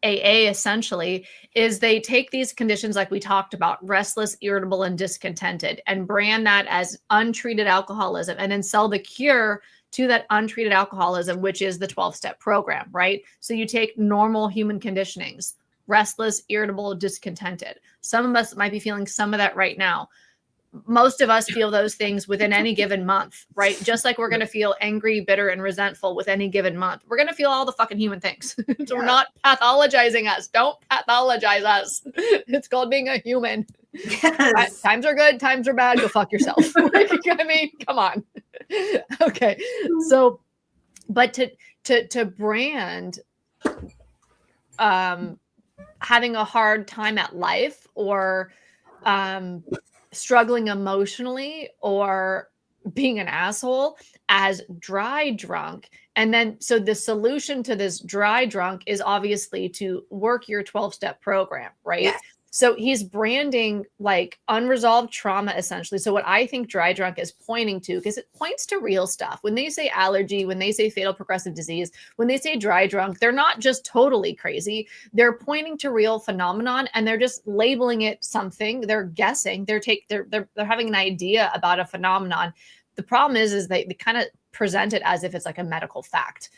AA essentially, is they take these conditions like we talked about, restless, irritable, and discontented, and brand that as untreated alcoholism, and then sell the cure to that untreated alcoholism, which is the 12-step program, right? So you take normal human conditionings, restless, irritable, discontented. Some of us might be feeling some of that right now. Most of us feel those things within any given month, right? Just like we're going to feel angry, bitter, and resentful with any given month. We're going to feel all the fucking human things. So we're not pathologizing us. Don't pathologize us. It's called being a human. Yes. Times are good, times are bad. Go fuck yourself. I mean, come on. Okay. So, but to brand having a hard time at life, or struggling emotionally, or being an asshole as dry drunk. And then, so the solution to this dry drunk is obviously to work your 12-step program, right? Yes. So he's branding like unresolved trauma, essentially. So what I think dry drunk is pointing to, because it points to real stuff. When they say allergy, when they say fatal progressive disease, when they say dry drunk, they're not just totally crazy. They're pointing to real phenomenon, and they're just labeling it something. They're guessing. They're having an idea about a phenomenon. The problem is they kind of present it as if it's like a medical fact,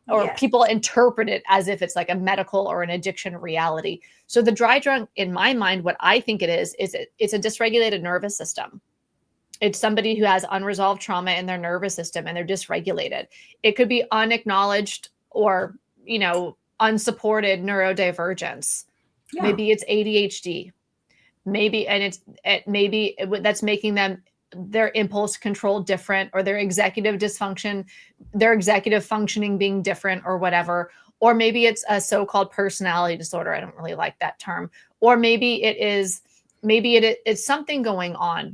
or people interpret it as if it's like a medical or an addiction reality. So the dry drunk, in my mind, what I think it is it's a dysregulated nervous system. It's somebody who has unresolved trauma in their nervous system and they're dysregulated. It could be unacknowledged or, unsupported neurodivergence. Yeah. Maybe it's ADHD. Maybe that's making them their impulse control different, or their executive dysfunction, their executive functioning being different, or whatever. Or maybe it's a so-called personality disorder. I don't really like that term. Or maybe it's something going on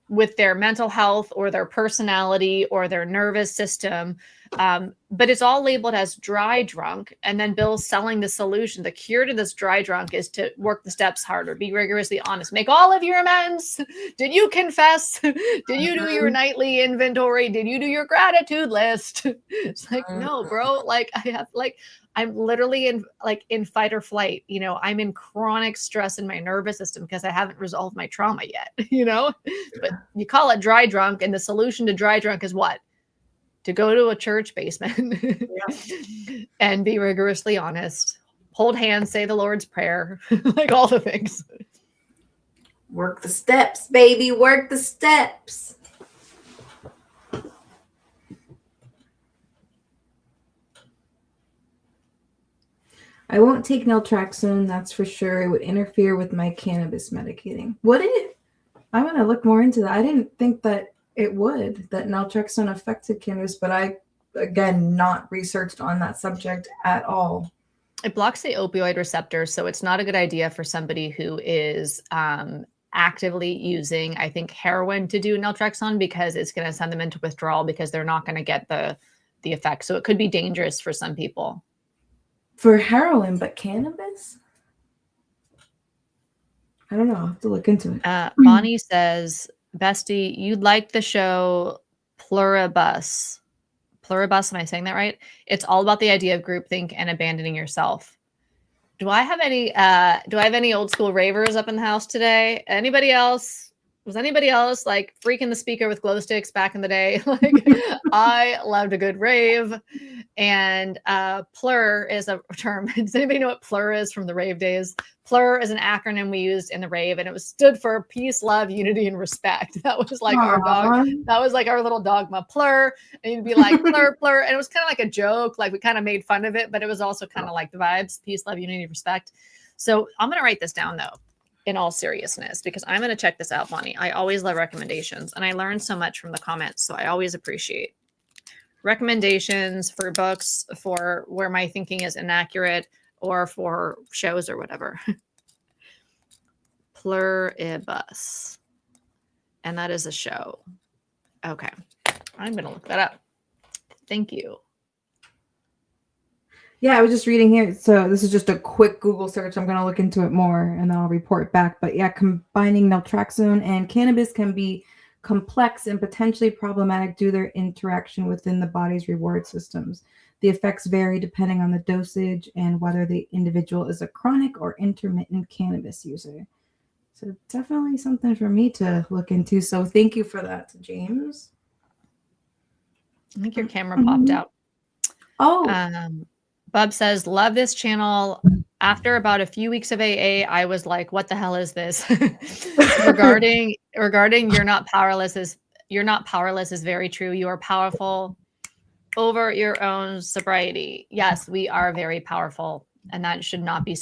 with their mental health or their personality or their nervous system. But it's all labeled as dry drunk. And then Bill's selling the solution. The cure to this dry drunk is to work the steps harder, be rigorously honest, make all of your amends. Did you confess? Did you do your nightly inventory? Did you do your gratitude list? It's like, no, bro. Like I'm literally in fight or flight. I'm in chronic stress in my nervous system because I haven't resolved my trauma yet, but you call it dry drunk. And the solution to dry drunk is what? To go to a church basement and be rigorously honest, hold hands, say the Lord's Prayer, like all the things. Work the steps, baby. Work the steps. I won't take naltrexone, that's for sure. It would interfere with my cannabis medicating. Would it? I'm going to look more into that. I didn't think that it would, that naltrexone affected cannabis, but I, again, not researched on that subject at all. It blocks the opioid receptor, so it's not a good idea for somebody who is actively using, I think, heroin to do naltrexone, because it's going to send them into withdrawal because they're not going to get the effect. So it could be dangerous for some people. For heroin, but cannabis? I don't know. I'll have to look into it. Bonnie says, Bestie, you like the show Pluribus. Pluribus, am I saying that right? It's all about the idea of groupthink and abandoning yourself. Do I have any old school ravers up in the house today? Anybody else? Was anybody else like freaking the speaker with glow sticks back in the day? Like, I loved a good rave. And plur is a term. Does anybody know what plur is from the rave days? Plur is an acronym we used in the rave, and it stood for peace, love, unity, and respect. That was like our dog. That was like our little dogma, plur. And you'd be like, plur, plur. And it was kind of like a joke. Like, we kind of made fun of it, but it was also kind of like the vibes, peace, love, unity, respect. So I'm going to write this down, though, in all seriousness, because I'm going to check this out, Bonnie. I always love recommendations, and I learned so much from the comments, so I always appreciate recommendations for books, for where my thinking is inaccurate, or for shows or whatever. Pluribus. And that is a show. Okay. I'm going to look that up. Thank you. Yeah, I was just reading here. So this is just a quick Google search. I'm going to look into it more and then I'll report back. But yeah, combining naltrexone and cannabis can be complex and potentially problematic due to their interaction within the body's reward systems. The effects vary depending on the dosage and whether the individual is a chronic or intermittent cannabis user. So definitely something for me to look into. So thank you for that, James. I think your camera popped out. Oh, Bub says, love this channel. After about a few weeks of AA, I was like, what the hell is this? regarding you're not powerless is very true. You are powerful over your own sobriety. Yes, we are very powerful, and that should not be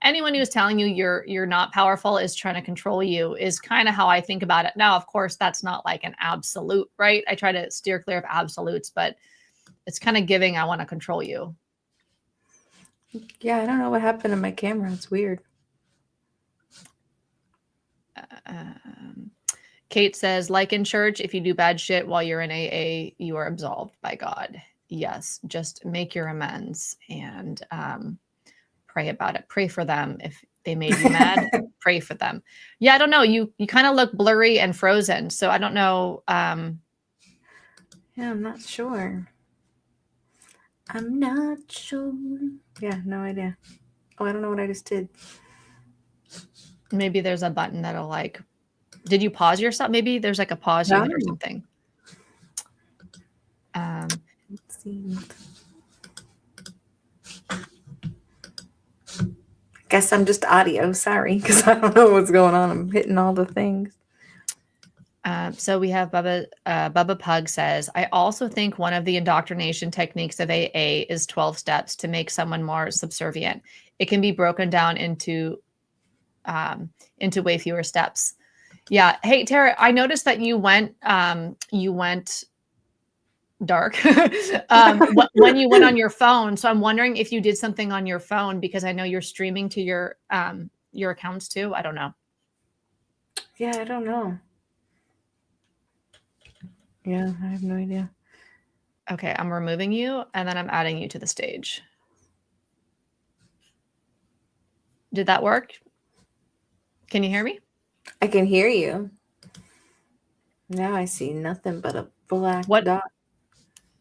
anyone who's telling you you're not powerful is trying to control you, is kind of how I think about it. Now, of course, that's not like an absolute, right? I try to steer clear of absolutes, but it's kind of giving I want to control you. Yeah, I don't know what happened to my camera. It's weird. Kate says, like in church, if you do bad shit while you're in AA, you are absolved by God. Yes, just make your amends and pray about it. Pray for them. If they made you mad, pray for them. Yeah, I don't know. You kind of look blurry and frozen. So I don't know. Yeah, I'm not sure. I'm not sure. Yeah, no idea. Oh, I don't know what I just did. Maybe there's a button that'll like, did you pause yourself? Maybe there's like a pause unit or something. Let's see. Guess I'm just audio. Sorry, because I don't know what's going on. I'm hitting all the things. So we have Bubba Pug says, I also think one of the indoctrination techniques of AA is 12 steps to make someone more subservient. It can be broken down into way fewer steps. Yeah. Hey, Tara, I noticed that you went dark when you went on your phone. So I'm wondering if you did something on your phone, because I know you're streaming to your accounts too. I don't know. Yeah, I don't know. Yeah, I have no idea. Okay, I'm removing you and then I'm adding you to the stage. Did that work? Can you hear me? I can hear you. Now I see nothing but a black dot.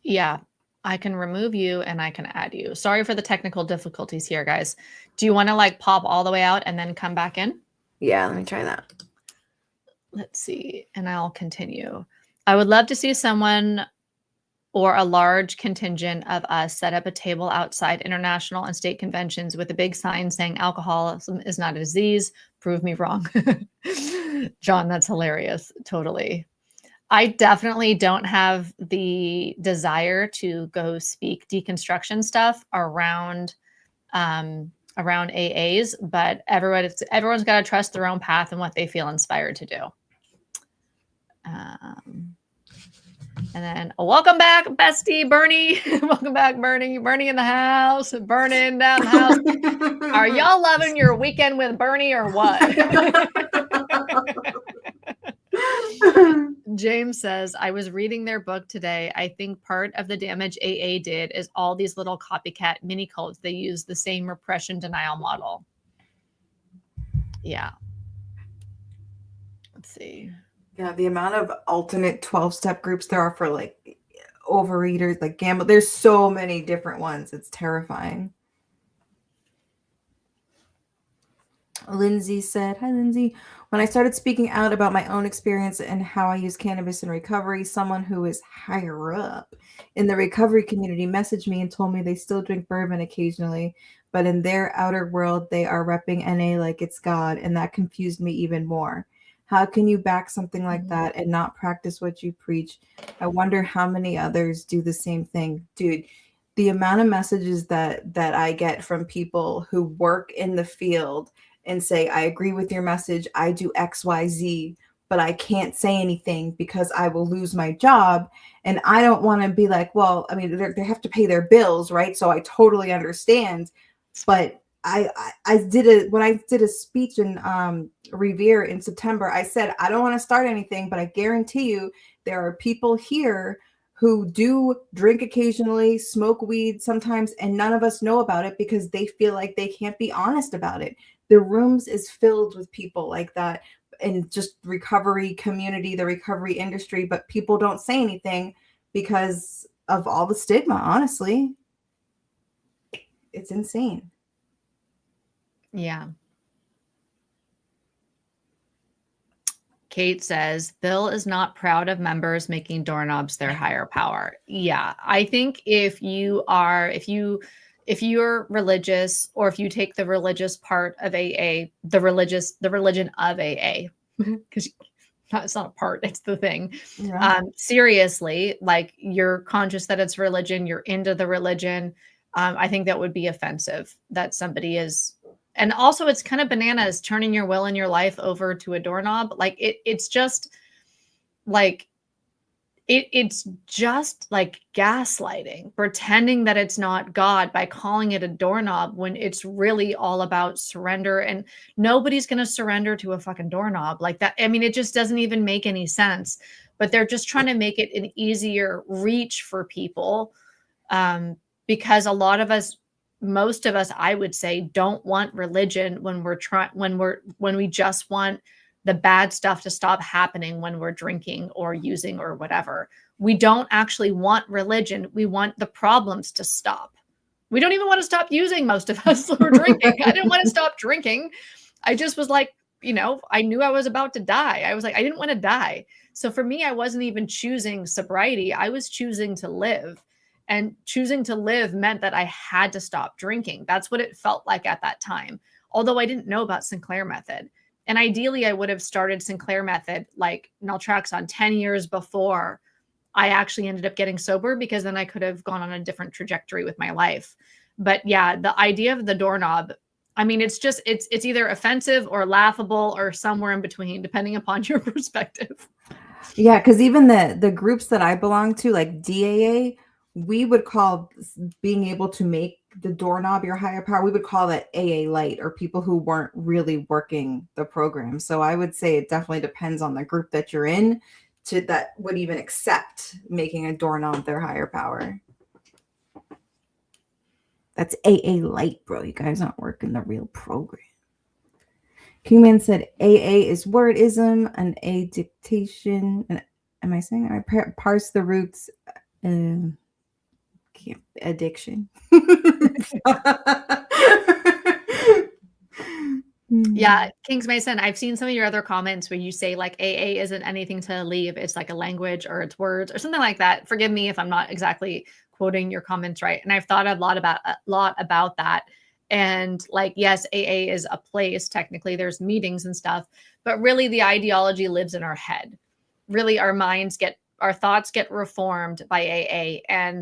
Yeah, I can remove you and I can add you. Sorry for the technical difficulties here, guys. Do you want to like pop all the way out and then come back in? Yeah, let me try that. Let's see, and I'll continue. I would love to see someone or a large contingent of us set up a table outside international and state conventions with a big sign saying alcoholism is not a disease. Prove me wrong. John, that's hilarious. Totally. I definitely don't have the desire to go speak deconstruction stuff around AAs, but everyone's got to trust their own path and what they feel inspired to do. And then welcome back, bestie Bernie. Welcome back, Bernie. Bernie in the house, burning down the house. Are y'all loving your weekend with Bernie or what? James says, I was reading their book today. I think part of the damage AA did is all these little copycat mini cults. They use the same repression denial model. Yeah. Let's see. Yeah, the amount of alternate 12-step groups there are for like overeaters, like gamble. There's so many different ones. It's terrifying. Lindsay said, hi, Lindsay. When I started speaking out about my own experience and how I use cannabis in recovery, someone who is higher up in the recovery community messaged me and told me they still drink bourbon occasionally, but in their outer world, they are repping NA like it's God, and that confused me even more. How can you back something like that and not practice what you preach? I wonder how many others do the same thing. Dude, the amount of messages that I get from people who work in the field and say, I agree with your message, I do XYZ, but I can't say anything because I will lose my job. And I don't want to be like, well, I mean, they have to pay their bills, right? So I totally understand. But when I did a speech in Revere in September, I said, I don't want to start anything, but I guarantee you there are people here who do drink occasionally, smoke weed sometimes, and none of us know about it because they feel like they can't be honest about it. The rooms is filled with people like that. in just recovery community, the recovery industry, but people don't say anything because of all the stigma. Honestly, it's insane. Yeah. Kate says, Bill is not proud of members making doorknobs their higher power. Yeah. I think if you're religious, or if you take the religious part of AA, the religion of AA, because it's not a part, it's the thing. Yeah. Seriously, like, you're conscious that it's religion, you're into the religion. I think that would be offensive that somebody is. And also, it's kind of bananas turning your will and your life over to a doorknob. Like, it's just like, it's just like gaslighting, pretending that it's not God by calling it a doorknob when it's really all about surrender. And nobody's going to surrender to a fucking doorknob like that. I mean, it just doesn't even make any sense. But they're just trying to make it an easier reach for people, because a lot of us, most of us, I would say, don't want religion when we just want the bad stuff to stop happening when we're drinking or using or whatever. We don't actually want religion. We want the problems to stop. We don't even want to stop using, most of us, who are drinking. I didn't want to stop drinking. I just was like, I knew I was about to die. I was like, I didn't want to die. So for me, I wasn't even choosing sobriety. I was choosing to live. And choosing to live meant that I had to stop drinking. That's what it felt like at that time. Although I didn't know about Sinclair Method. And ideally, I would have started Sinclair Method, like naltrexone, 10 years before I actually ended up getting sober, because then I could have gone on a different trajectory with my life. But yeah, the idea of the doorknob, I mean, it's either offensive or laughable or somewhere in between, depending upon your perspective. Yeah, because even the groups that I belong to, like DAA, we would call being able to make the doorknob your higher power, we would call that AA light, or people who weren't really working the program. So I would say it definitely depends on the group that you're in that would even accept making a doorknob their higher power. That's AA light, bro. You guys aren't working the real program. Kingman said AA is wordism, an A dictation. And am I saying I parse the roots? Addiction. Yeah, Kings Mason, I've seen some of your other comments where you say like AA isn't anything to leave. It's like a language, or it's words, or something like that. Forgive me if I'm not exactly quoting your comments right. And I've thought a lot about that. And like, yes, AA is a place. Technically, there's meetings and stuff, but really the ideology lives in our head. Really, our thoughts get reformed by AA.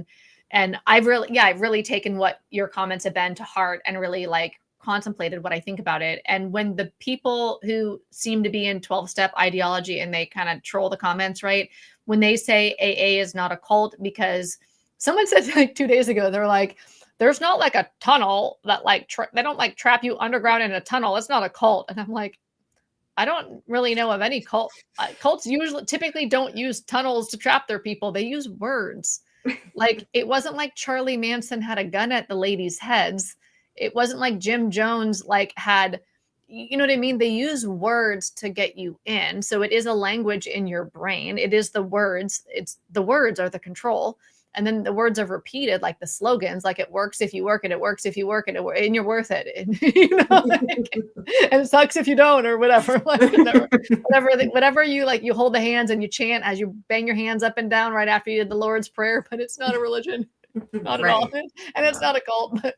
And I've really taken what your comments have been to heart, and really like contemplated what I think about it. And when the people who seem to be in 12-step ideology, and they kind of troll the comments, right? When they say AA is not a cult, because someone said like 2 days ago, they're like, there's not like a tunnel that like, they don't like trap you underground in a tunnel. It's not a cult. And I'm like, I don't really know of any cult. Cults typically don't use tunnels to trap their people. They use words. Like, it wasn't like Charlie Manson had a gun at the ladies' heads. It wasn't like Jim Jones had, you know what I mean? They use words to get you in. So it is a language in your brain. It is the words. The words are the control. And then the words are repeated, like the slogans, like it works if you work it, it works if you work it, and you're worth it. And, and it sucks if you don't, or whatever. Like, whatever you like, you hold the hands and you chant as you bang your hands up and down right after you did the Lord's Prayer. But it's not a religion, not at all, and it's not a cult. But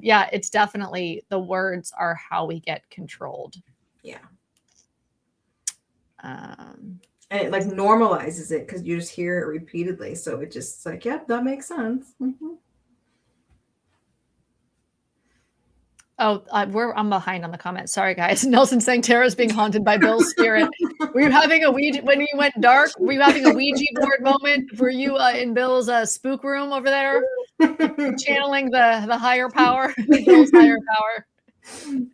yeah, it's definitely, the words are how we get controlled. Yeah. And it like normalizes it because you just hear it repeatedly. So it just like, yep, that makes sense. Mm-hmm. Oh, I'm behind on the comments. Sorry, guys. Nelson saying Tara's being haunted by Bill's spirit. Were you having a Ouija when you went dark? Were you having a Ouija board moment? Were you in Bill's spook room over there, channeling the higher power, Bill's higher power?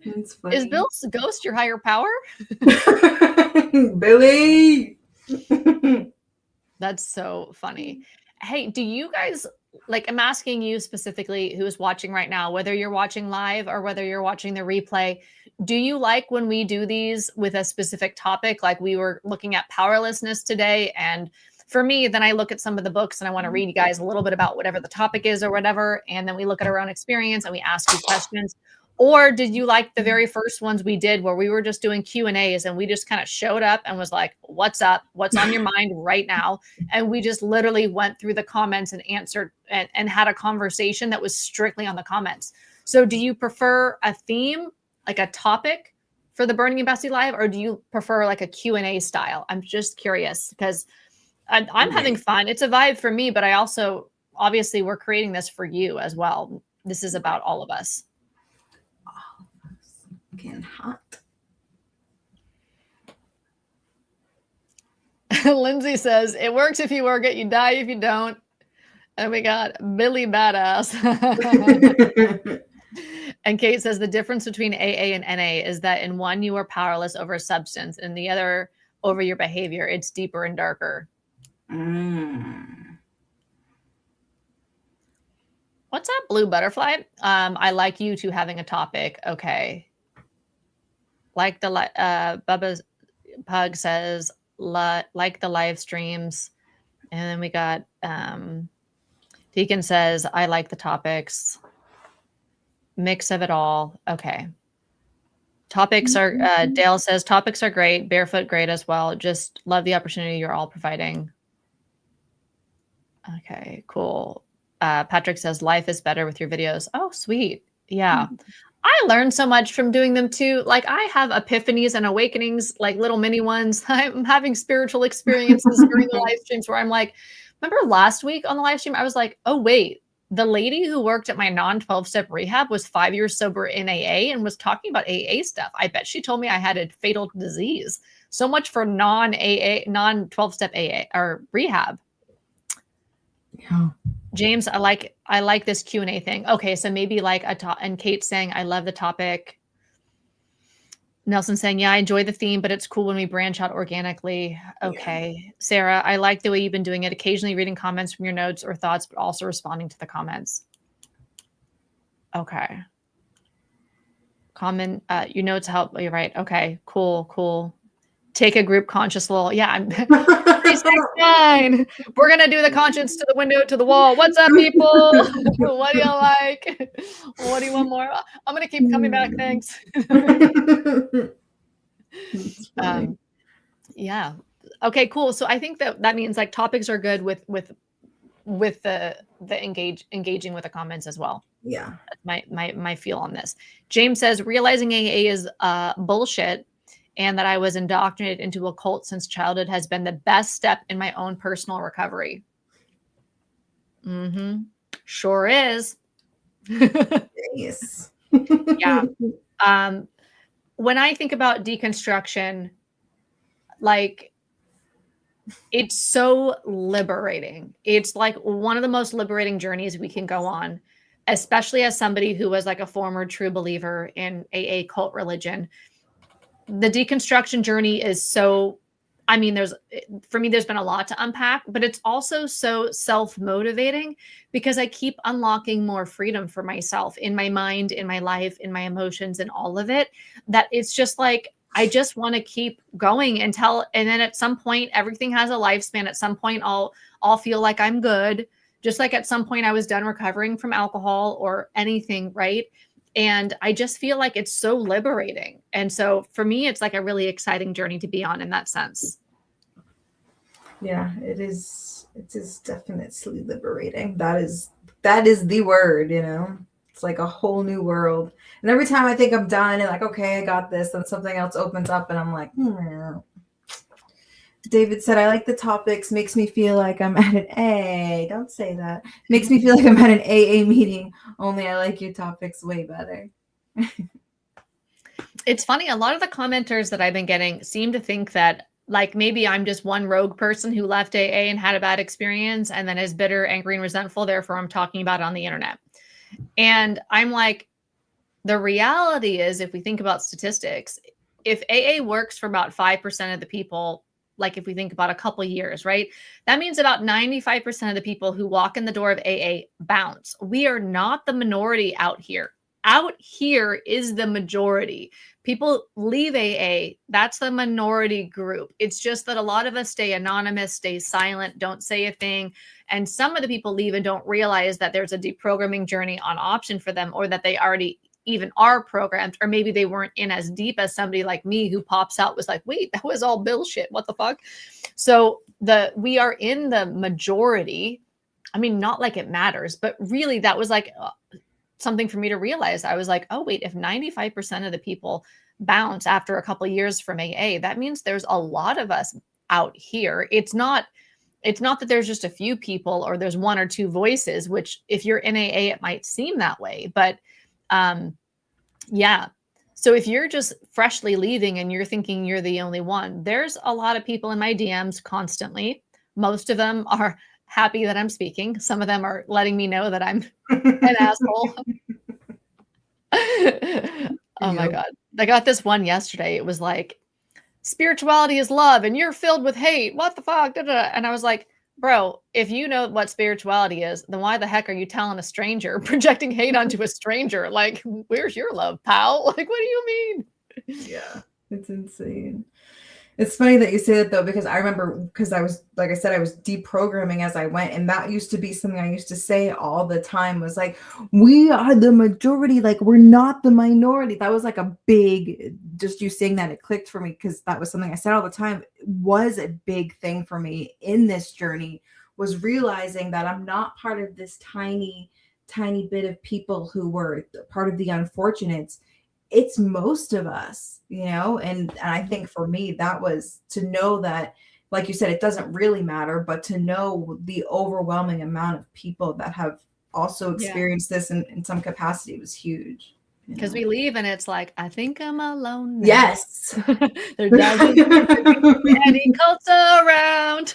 That's funny. Is Bill's ghost your higher power? Billy. That's so funny. Hey, do you guys like I'm asking you specifically who's watching right now, whether you're watching live or whether you're watching the replay, do you like when we do these with a specific topic? Like we were looking at powerlessness today. And for me, then I look at some of the books and I want to read you guys a little bit about whatever the topic is or whatever. And then we look at our own experience and we ask you questions. Or did you like the very first ones we did where we were just doing Q&As and we just kind of showed up and was like, what's up? What's on your mind right now? And we just literally went through the comments and answered and had a conversation that was strictly on the comments. So do you prefer a theme, like a topic for the Burning and Bestie Live, or do you prefer like a Q&A style? I'm just curious because I'm having fun. It's a vibe for me, but I also, obviously we're creating this for you as well. This is about all of us. Getting hot. Lindsay says, it works if you work it, you die if you don't. And we got Billy Badass. And Kate says, the difference between AA and NA is that in one, you are powerless over a substance, and the other over your behavior. It's deeper and darker. What's up, Blue Butterfly? I like you two having a topic. Okay. Like the Bubba's Pug says, like the live streams. And then we got Deacon says, I like the topics. Mix of it all. Okay. Topics are, Dale says, topics are great. Barefoot, great as well. Just love the opportunity you're all providing. Okay, cool. Patrick says, life is better with your videos. Oh, sweet. Yeah. I learned so much from doing them too. Like I have epiphanies and awakenings, like little mini ones. I'm having spiritual experiences during the live streams where I'm like, remember last week on the live stream, I was like, oh, wait, the lady who worked at my non-12-step rehab was 5 years sober in AA and was talking about AA stuff. I bet she told me I had a fatal disease. So much for non-AA, non-12-step AA or rehab. Yeah. James, I like this Q&A thing. Okay, so maybe like and Kate's saying, I love the topic. Nelson saying, yeah, I enjoy the theme, but it's cool when we branch out organically. Okay. Yeah. Sarah, I like the way you've been doing it, occasionally reading comments from your notes or thoughts, but also responding to the comments. Okay. Comment, your notes help. You're right. Okay, cool. Take a group conscious lol. Yeah, I'm 369. We're gonna do the conscience to the window to the wall. What's up, people? What do you like? What do you want more? I'm gonna keep coming back. Thanks. Yeah. Okay, cool. So I think that means like topics are good with the engaging with the comments as well. Yeah. That's my feel on this. James says realizing AA is bullshit, and that I was indoctrinated into a cult since childhood has been the best step in my own personal recovery. Sure is. Yes. Yeah. When I think about deconstruction, like it's so liberating. It's like one of the most liberating journeys we can go on, especially as somebody who was like a former true believer in AA cult religion. The deconstruction journey is so, I mean, for me, there's been a lot to unpack, but it's also so self-motivating because I keep unlocking more freedom for myself in my mind, in my life, in my emotions, and all of it, that it's just like, I just want to keep going and then at some point, everything has a lifespan. At some point, I'll feel like I'm good. Just like at some point I was done recovering from alcohol or anything, right? And I just feel like it's so liberating. And so for me, it's like a really exciting journey to be on in that sense. Yeah, it is. It is definitely liberating. That is the word, you know. It's like a whole new world. And every time I think I'm done and like, okay, I got this, then something else opens up and I'm like, David said, I like the topics, makes me feel like I'm at an A. Don't say that. Makes me feel like I'm at an AA meeting. Only I like your topics way better. It's funny. A lot of the commenters that I've been getting seem to think that like maybe I'm just one rogue person who left AA and had a bad experience and then is bitter, angry, and resentful. Therefore, I'm talking about it on the internet. And I'm like, the reality is, if we think about statistics, if AA works for about 5% of the people, like if we think about a couple years, right? That means about 95% of the people who walk in the door of AA bounce. We are not the minority out here. Out here is the majority. People leave AA. That's the minority group. It's just that a lot of us stay anonymous, stay silent, don't say a thing. And some of the people leave and don't realize that there's a deprogramming journey on option for them, or that they already even are programmed, or maybe they weren't in as deep as somebody like me who pops out was like, wait, that was all bullshit. What the fuck? So we are in the majority. I mean, not like it matters, but really that was like something for me to realize. I was like, oh, wait, if 95% of the people bounce after a couple of years from AA, that means there's a lot of us out here. It's not that there's just a few people or there's one or two voices, which if you're in AA, it might seem that way. But yeah. So if you're just freshly leaving and you're thinking you're the only one, there's a lot of people in my DMs constantly. Most of them are happy that I'm speaking. Some of them are letting me know that I'm an asshole. Oh my God. I got this one yesterday. It was like, spirituality is love and you're filled with hate. What the fuck? And I was like, bro, if you know what spirituality is, then why the heck are you telling a stranger, projecting hate onto a stranger? Like, where's your love, pal? Like, what do you mean? Yeah, it's insane. It's funny that you say that though, because I remember, because I was, like I said, I was deprogramming as I went. And that used to be something I used to say all the time, was like, we are the majority, like we're not the minority. That was like a big, just you saying that, it clicked for me, because that was something I said all the time. It was a big thing for me in this journey, was realizing that I'm not part of this tiny bit of people who were part of the unfortunates. It's most of us, you know, and I think for me, that was to know that, like you said, it doesn't really matter, but to know the overwhelming amount of people that have also experienced this in some capacity was huge. Because we leave and it's like, I think I'm alone now. Yes. There doesn't be any cults around.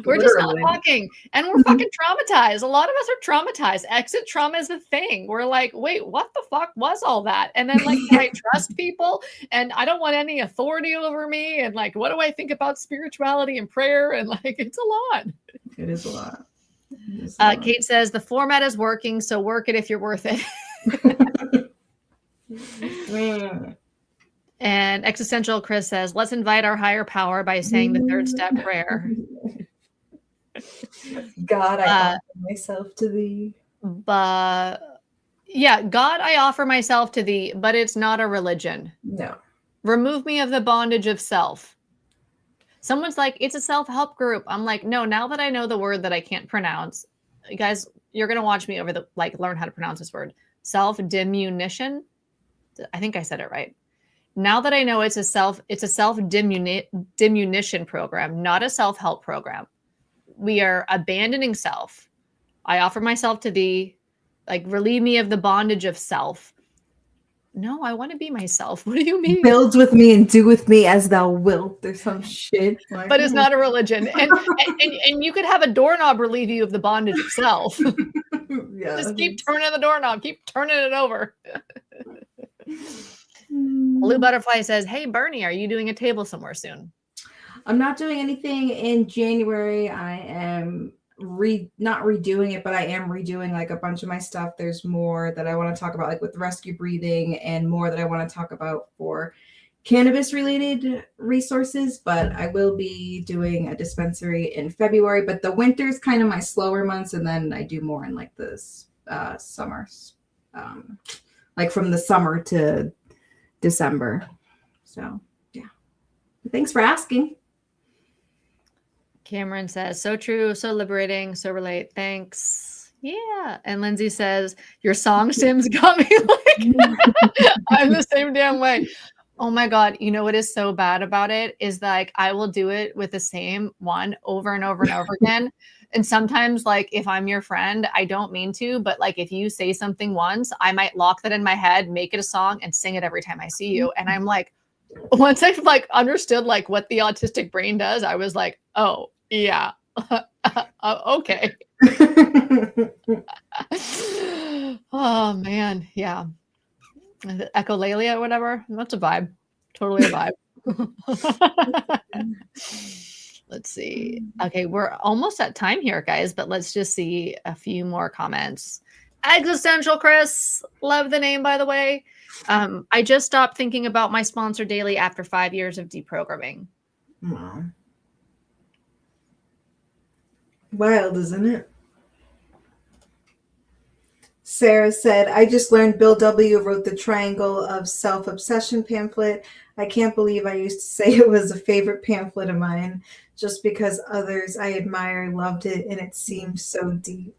We're just not talking, and we're fucking traumatized. A lot of us are traumatized. Exit trauma is a thing. We're like, wait, what the fuck was all that? And then like, can I trust people? And I don't want any authority over me. And like, what do I think about spirituality and prayer? And like, it's a lot. It is a lot. Kate says the format is working, so work it if you're worth it. And Existential Chris says, let's invite our higher power by saying the third step prayer. God, I offer myself to thee. But yeah, God, I offer myself to thee, but it's not a religion. No. Remove me of the bondage of self. Someone's like, it's a self-help group. I'm like, no, now that I know the word that I can't pronounce, you guys, you're going to watch me learn how to pronounce this word. Self-diminution. I think I said it right. Now that I know it's a self-diminution program, not a self-help program. We are abandoning self. I offer myself to thee, like relieve me of the bondage of self. No, I want to be myself. What do you mean? Build with me and do with me as thou wilt. There's some shit. Like, but it's not a religion. And you could have a doorknob relieve you of the bondage of self. Yeah, just keep turning the doorknob. Keep turning it over. Blue Butterfly says, hey, Bernie, are you doing a table somewhere soon? I'm not doing anything in January. I am not redoing it, but I am redoing like a bunch of my stuff. There's more that I want to talk about, like with rescue breathing, and more that I want to talk about for cannabis related resources. But I will be doing a dispensary in February, but the winter is kind of my slower months. And then I do more in like the summers, like from the summer to December. So yeah, thanks for asking. Cameron says, so true, so liberating, so relate. Thanks. Yeah. And Lindsay says, your song sims got me like, I'm the same damn way. Oh my God. You know what is so bad about it is like, I will do it with the same one over and over and over again. And sometimes like, if I'm your friend, I don't mean to, but like, if you say something once, I might lock that in my head, make it a song and sing it every time I see you. And I'm like, once I've like understood like what the autistic brain does, I was like, oh yeah. Okay. Oh man. Yeah. Echolalia or whatever. That's a vibe. Totally a vibe. Let's see. Okay, we're almost at time here, guys, but let's just see a few more comments. Existential Chris, love the name, by the way. I just stopped thinking about my sponsor daily after 5 years of deprogramming. Wow. Wild, isn't it? Sarah said, I just learned Bill W. wrote the Triangle of Self-Obsession pamphlet. I can't believe I used to say it was a favorite pamphlet of mine just because others I admire loved it and it seemed so deep.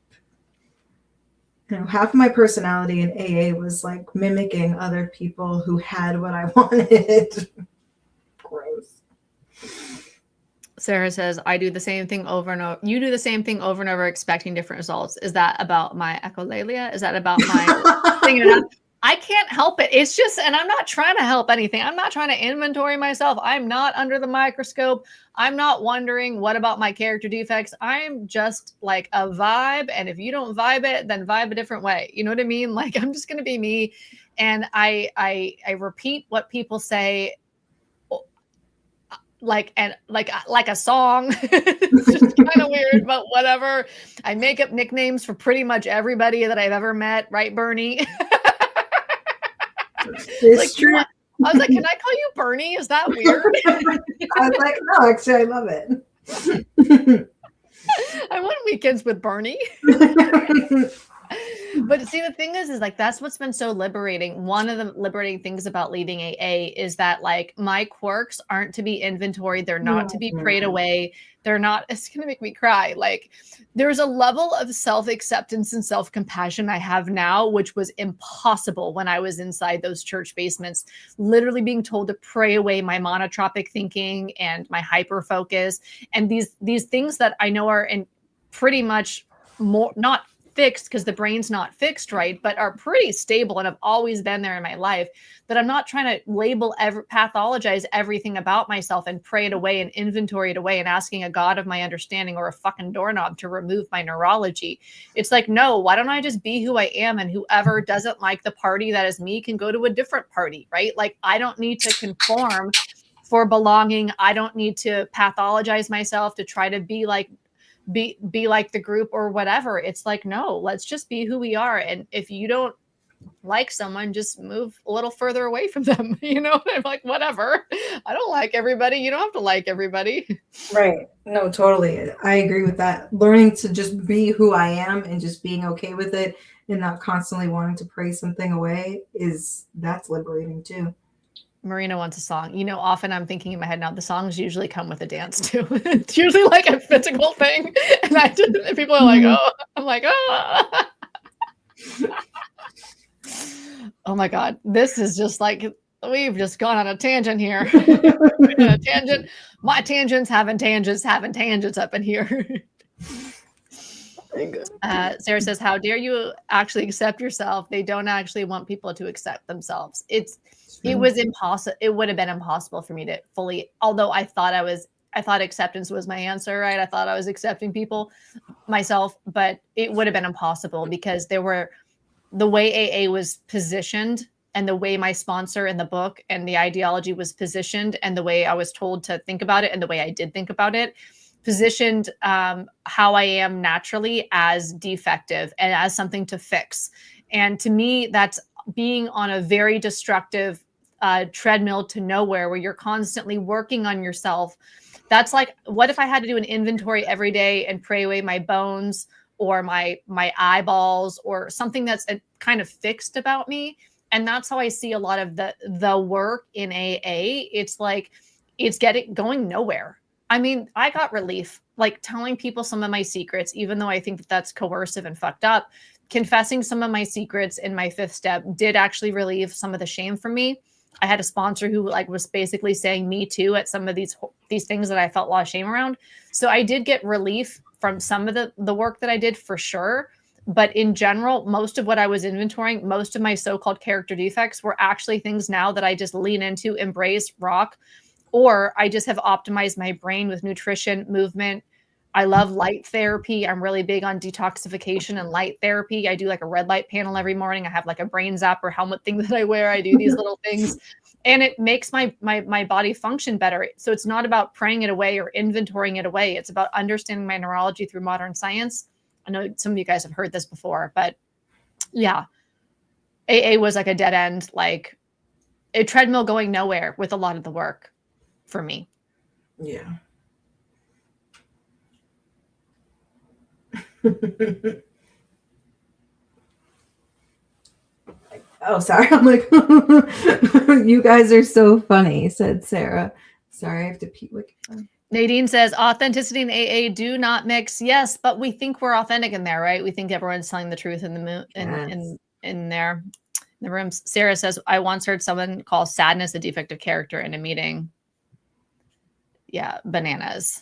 You know, half of my personality in AA was like mimicking other people who had what I wanted. Gross. Sarah says, I do the same thing over and over. You do the same thing over and over, expecting different results. Is that about my echolalia? Is that about my singing it up? I can't help it. It's just, and I'm not trying to help anything. I'm not trying to inventory myself. I'm not under the microscope. I'm not wondering what about my character defects. I'm just like a vibe. And if you don't vibe it, then vibe a different way. You know what I mean? Like, I'm just going to be me. And I repeat what people say like a song. It's just kind of weird, but whatever. I make up nicknames for pretty much everybody that I've ever met, right, Bernie? It's like, true. I was like, can I call you Bernie? Is that weird? I was like, no, actually, I love it. I went weekends with Bernie. But see, the thing is like, that's what's been so liberating. One of the liberating things about leaving AA is that like my quirks aren't to be inventoried. They're not to be prayed away. They're not, it's going to make me cry. Like there's a level of self-acceptance and self-compassion I have now, which was impossible when I was inside those church basements, literally being told to pray away my monotropic thinking and my hyper focus. And these things that I know are in pretty much more, not fixed because the brain's not fixed right, but are pretty stable and have always been there in my life, that I'm not trying to pathologize everything about myself and pray it away and inventory it away and asking a God of my understanding or a fucking doorknob to remove my neurology. It's like, no, why don't I just be who I am, and whoever doesn't like the party that is me can go to a different party, right? Like I don't need to conform for belonging. I don't need to pathologize myself to try to be like the group or whatever. It's like, no, let's just be who we are. And if you don't like someone, just move a little further away from them. You know, I'm like, whatever. I don't like everybody. You don't have to like everybody. Right. No, totally. I agree with that. Learning to just be who I am and just being okay with it and not constantly wanting to pray something away that's liberating too. Marina wants a song. You know, often I'm thinking in my head now, the songs usually come with a dance too. It's usually like a physical thing. And people are like, oh, I'm like, oh. Oh my God. This is just like, we've just gone on a tangent here. A tangent. My tangents having tangents up in here. Sarah says, how dare you actually accept yourself? They don't actually want people to accept themselves. It was impossible. It would have been impossible for me to fully, although I thought acceptance was my answer, right? I thought I was accepting people, myself, but it would have been impossible because the way AA was positioned and the way my sponsor in the book and the ideology was positioned and the way I was told to think about it and the way I did think about it, positioned how I am naturally as defective and as something to fix. And to me, that's being on a very destructive treadmill to nowhere where you're constantly working on yourself. That's like, what if I had to do an inventory every day and pray away my bones or my eyeballs or something that's kind of fixed about me? And that's how I see a lot of the work in AA. It's like, it's going nowhere. I mean, I got relief, like telling people some of my secrets, even though I think that that's coercive and fucked up. Confessing some of my secrets in my 5th step did actually relieve some of the shame from me. I had a sponsor who like was basically saying me too at some of these things that I felt a lot of shame around. So I did get relief from some of the work that I did for sure. But in general, most of what I was inventorying, most of my so-called character defects were actually things now that I just lean into, embrace, rock, or I just have optimized my brain with nutrition, movement. I love light therapy. I'm really big on detoxification and light therapy. I do like a red light panel every morning. I have like a brain zapper helmet thing that I wear. I do these little things. and it makes my body function better. So it's not about praying it away or inventorying it away. It's about understanding my neurology through modern science. I know some of you guys have heard this before, but yeah, AA was like a dead end, like a treadmill going nowhere with a lot of the work for me. Yeah. Oh, sorry. I'm like, you guys are so funny, said Sarah. Sorry, I have to pee. Nadine says authenticity and AA do not mix. Yes, but we think we're authentic in there, right? We think everyone's telling the truth in the in there. In the rooms. Sarah says, I once heard someone call sadness a defect of character in a meeting. Yeah, bananas.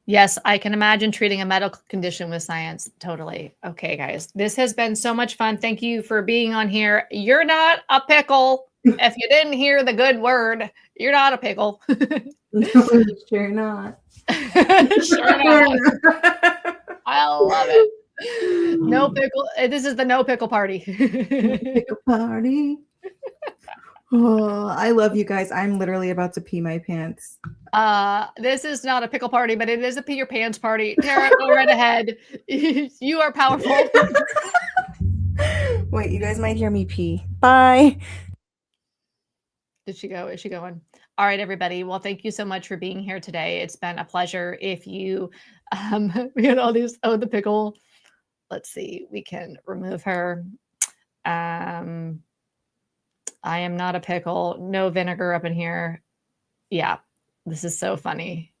Yes, I can imagine treating a medical condition with science. Totally. Okay, guys. This has been so much fun. Thank you for being on here. You're not a pickle. If you didn't hear the good word, you're not a pickle. No, sure not. Sure not. I love it. No pickle. This is the no pickle party. Pickle party. Oh, I love you guys. I'm literally about to pee my pants. This is not a pickle party, but it is a pee your pants party. Tara, go right ahead. You are powerful. Wait, you guys might hear me pee. Bye. Did she go? Is she going? All right, everybody. Well, thank you so much for being here today. It's been a pleasure. If you, we had all these, oh, the pickle. Let's see. We can remove her. I am not a pickle. No vinegar up in here. Yeah, this is so funny.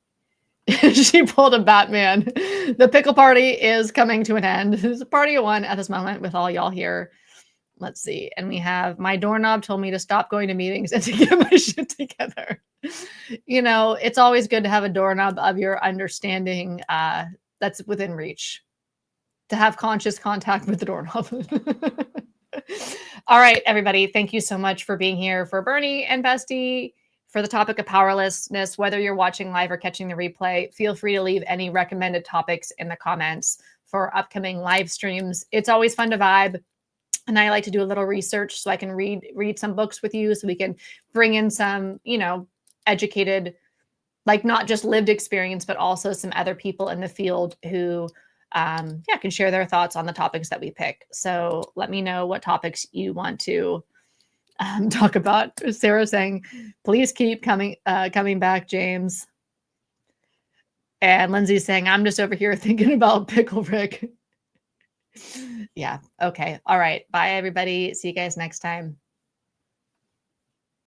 She pulled a Batman. The pickle party is coming to an end. It's a party of one at this moment with all y'all here. Let's see. And we have my doorknob told me to stop going to meetings and to get my shit together. You know, it's always good to have a doorknob of your understanding that's within reach, to have conscious contact with the doorknob. All right, everybody. Thank you so much for being here for Bernie and Bestie for the topic of powerlessness. Whether you're watching live or catching the replay, feel free to leave any recommended topics in the comments for upcoming live streams. It's always fun to vibe. And I like to do a little research so I can read some books with you so we can bring in some, you know, educated, like not just lived experience, but also some other people in the field who can share their thoughts on the topics that we pick. So let me know what topics you want to talk about. Sarah saying, please keep coming back, James. And Lindsay's saying, I'm just over here thinking about Pickle Rick. Yeah. Okay. All right. Bye, everybody. See you guys next time.